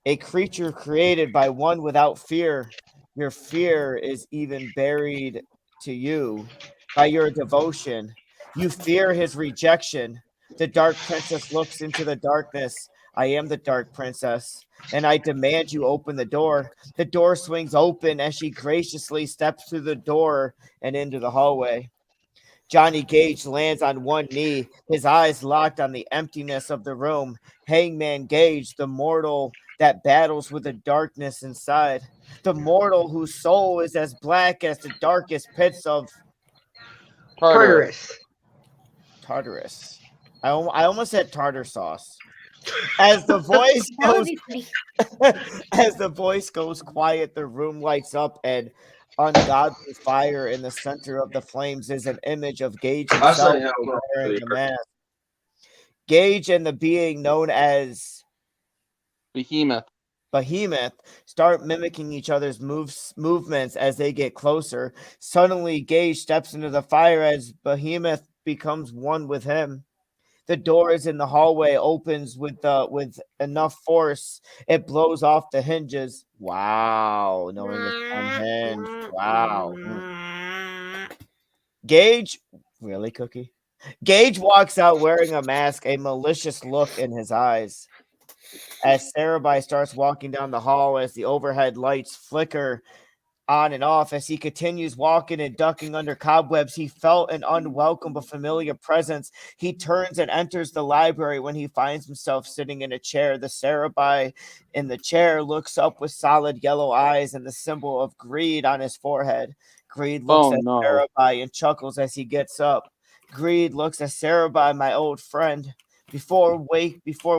a creature created by one without fear. Your fear is even buried to you by your devotion. You fear his rejection. The Dark Princess looks into the darkness. I am the Dark Princess, and I demand you open the door. The door swings open as she graciously steps through the door and into the hallway. Johnny Gage lands on one knee, his eyes locked on the emptiness of the room. Hangman Gage, the mortal that battles with the darkness inside. The mortal whose soul is as black as the darkest pits of Tartarus. I almost said tartar sauce. As the voice goes quiet, the room lights up, and ungodly fire in the center of the flames is an image of Gage himself wearing a mask. Gage and the being known as Behemoth. Behemoth start mimicking each other's movements as they get closer. Suddenly, Gage steps into the fire as Behemoth becomes one with him. The doors in the hallway opens with enough force, it blows off the hinges. Wow, knowing it's unhinged. Wow. Gage, really, Cookie? Gage walks out wearing a mask, a malicious look in his eyes. As Sarabai starts walking down the hall, as the overhead lights flicker on and off, as he continues walking and ducking under cobwebs, he felt an unwelcome but familiar presence. He turns and enters the library when he finds himself sitting in a chair. The Sarabai in the chair looks up with solid yellow eyes and the symbol of greed on his forehead. Greed looks at Sarabai and chuckles as he gets up. Greed looks at Sarabai, my old friend. Before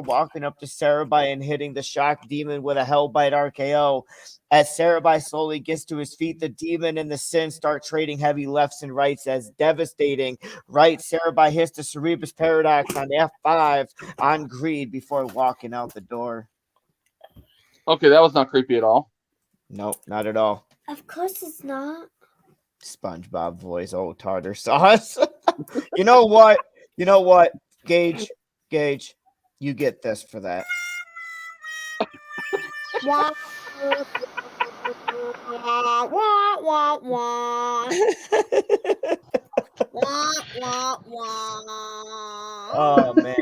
walking up to Sarabai and hitting the shock demon with a Hellbite RKO. As Sarabai slowly gets to his feet, the demon and the sin start trading heavy lefts and rights as devastating. Right, Sarabai hits the Cerebus Paradox on F5 on Greed before walking out the door. Okay, that was not creepy at all. Nope, not at all. Of course it's not. SpongeBob voice, old tartar sauce. You know what? Gage, you get this for that. Wah, wah, wah, wah. Wah, wah, wah. Oh, man.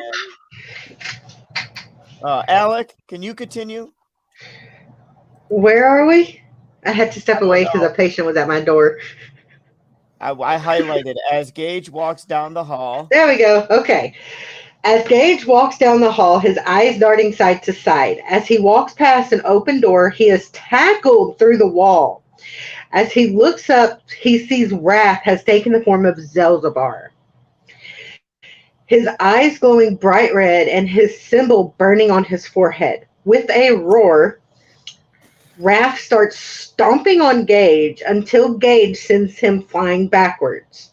Alec, can you continue? Where are we? I had to step away because a patient was at my door. I highlighted as Gage walks down the hall. There we go. Okay. As Gage walks down the hall, his eyes darting side to side. As he walks past an open door, he is tackled through the wall. As he looks up, he sees Wrath has taken the form of Zelzabar. His eyes glowing bright red and his symbol burning on his forehead. With a roar, Wrath starts stomping on Gage until Gage sends him flying backwards.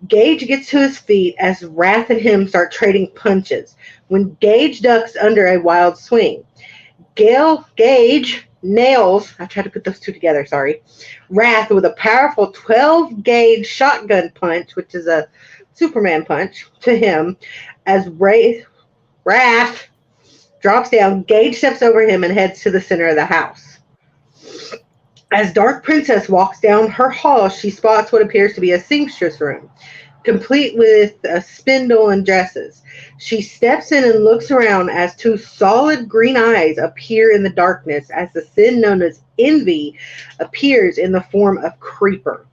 Gage gets to his feet as Wrath and him start trading punches. When Gage ducks under a wild swing, Gage nails, I tried to put those two together, sorry, Wrath with a powerful 12-gauge shotgun punch, which is a Superman punch, to him. As Wrath drops down, Gage steps over him and heads to the center of the house. As Dark Princess walks down her hall, she spots what appears to be a seamstress room, complete with a spindle and dresses. She steps in and looks around as two solid green eyes appear in the darkness as the sin known as Envy appears in the form of Creeper.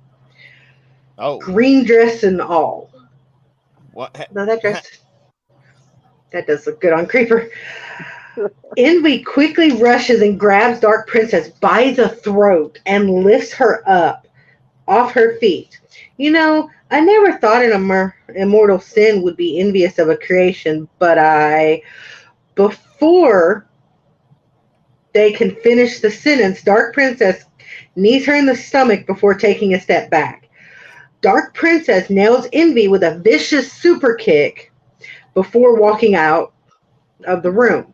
Oh. Green dress and all. What? No, that does look good on Creeper. Envy quickly rushes and grabs Dark Princess by the throat and lifts her up off her feet. You know, I never thought an immortal sin would be envious of a creation, but before they can finish the sentence, Dark Princess knees her in the stomach before taking a step back. Dark Princess nails Envy with a vicious super kick before walking out of the room.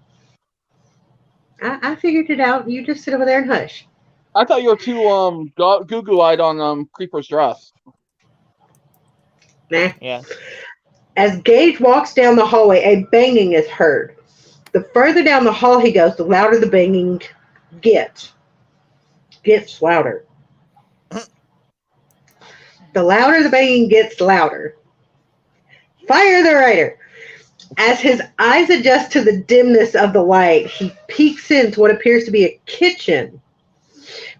I figured it out. You just sit over there and hush. I thought you were too goo-goo-eyed on Creeper's dress. Nah. Yeah. As Gage walks down the hallway, a banging is heard. The further down the hall he goes, the louder the banging gets. Gets louder. The louder the banging gets, louder. Fire the writer. As his eyes adjust to the dimness of the light, he peeks into what appears to be a kitchen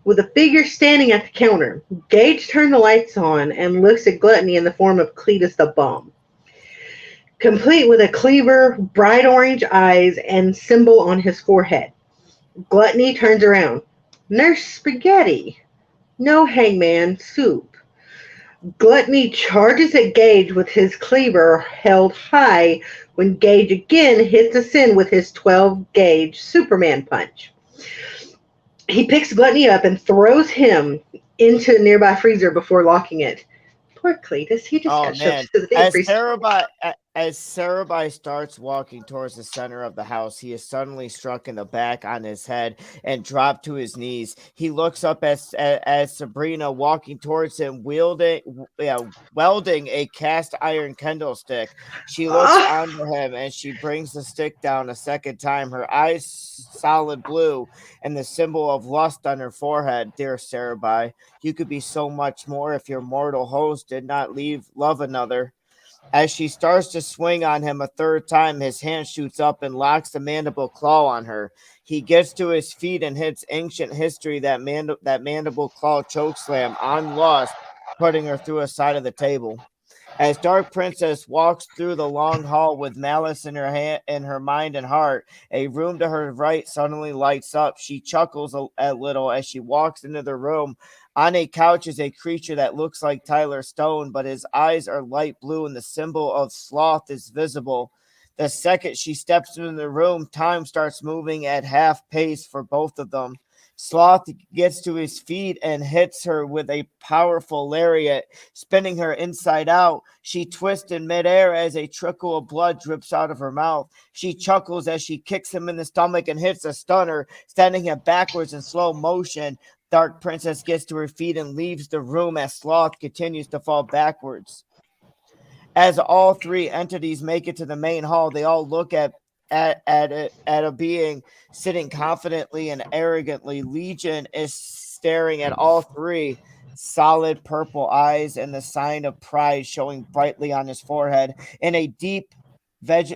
with a figure standing at the counter. Gage turns the lights on and looks at Gluttony in the form of Cletus the Bum, complete with a cleaver, bright orange eyes, and symbol on his forehead. Gluttony turns around. Nurse Spaghetti. No, Hangman, soup. Gluttony charges at Gage with his cleaver held high when Gage again hits a sin with his 12-gauge Superman punch. He picks Gluttony up and throws him into a nearby freezer before locking it. Poor Cletus, he just got shoved to the deep freezer. As Sarabai starts walking towards the center of the house, he is suddenly struck in the back on his head and dropped to his knees. He looks up as Sabrina walking towards him, welding a cast iron candlestick. She looks onto him and she brings the stick down a second time, her eyes solid blue and the symbol of lust on her forehead. Dear Sarabai, you could be so much more if your mortal host did not love another. As she starts to swing on him a third time, his hand shoots up and locks the mandible claw on her. He gets to his feet and hits ancient history, that mandible claw chokeslam on lust, putting her through a side of the table. As Dark Princess walks through the long hall with malice in her mind and heart, a room to her right suddenly lights up. She chuckles a little as she walks into the room. On a couch is a creature that looks like Tyler Stone, but his eyes are light blue and the symbol of sloth is visible. The second she steps into the room, time starts moving at half pace for both of them. Sloth gets to his feet and hits her with a powerful lariat, spinning her inside out. She twists in midair as a trickle of blood drips out of her mouth. She chuckles as she kicks him in the stomach and hits a stunner, sending him backwards in slow motion. Dark Princess gets to her feet and leaves the room as Sloth continues to fall backwards. As all three entities make it to the main hall, they all look at a being sitting confidently and arrogantly. Legion is staring at all three, solid purple eyes and the sign of pride showing brightly on his forehead. In a deep velvety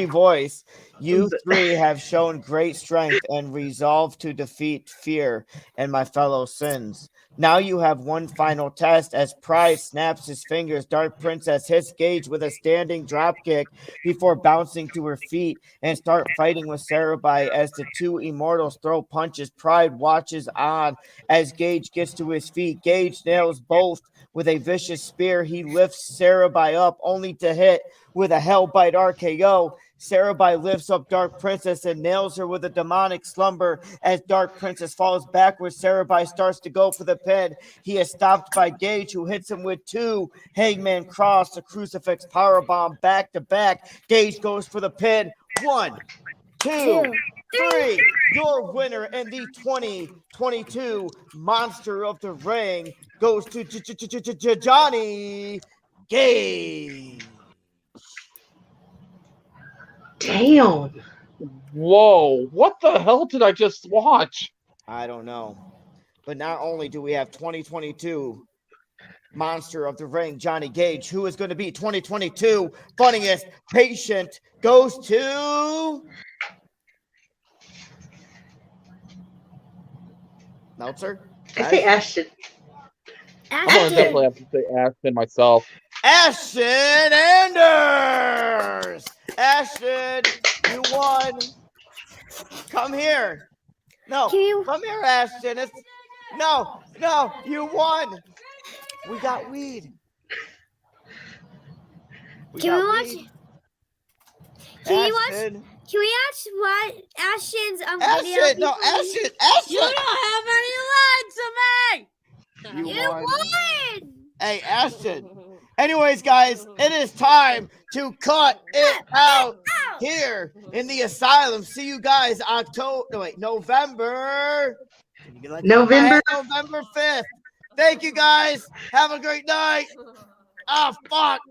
voice, you three have shown great strength and resolve to defeat fear and my fellow sins. Now you have one final test. As Pride snaps his fingers, Dark Princess hits Gage with a standing drop kick before bouncing to her feet and start fighting with Sarabai. As the two immortals throw punches, Pride watches on as Gage gets to his feet. Gage nails both with a vicious spear. He lifts Sarabai up only to hit with a Hellbite RKO. Sarabai lifts up Dark Princess and nails her with a demonic slumber. As Dark Princess falls backwards, Sarabai starts to go for the pin. He is stopped by Gage, who hits him with two Hangman Cross, a Crucifix Powerbomb back to back. Gage goes for the pin. 1, 2, 3. Your winner in the 2022 Monster of the Ring goes to Johnny Gage. Damn. Whoa, what the hell did I just watch? I don't know. But not only do we have 2022 Monster of the Ring, Johnny Gage, who is going to be 2022 funniest patient, goes to Meltzer? I say Ashton. I'm going to definitely have to say Ashton myself. Ashton Anders! Ashton, you won. Come here. No, come here, Ashton. No, you won. We got weed. Can we watch what Ashton's video? Ashton, no, Ashton. You don't have any lines to me. You won. Hey, Ashton. Anyways, guys, it is time to cut it out here in the asylum. See you guys November 5th. Thank you, guys. Have a great night. Ah, fuck.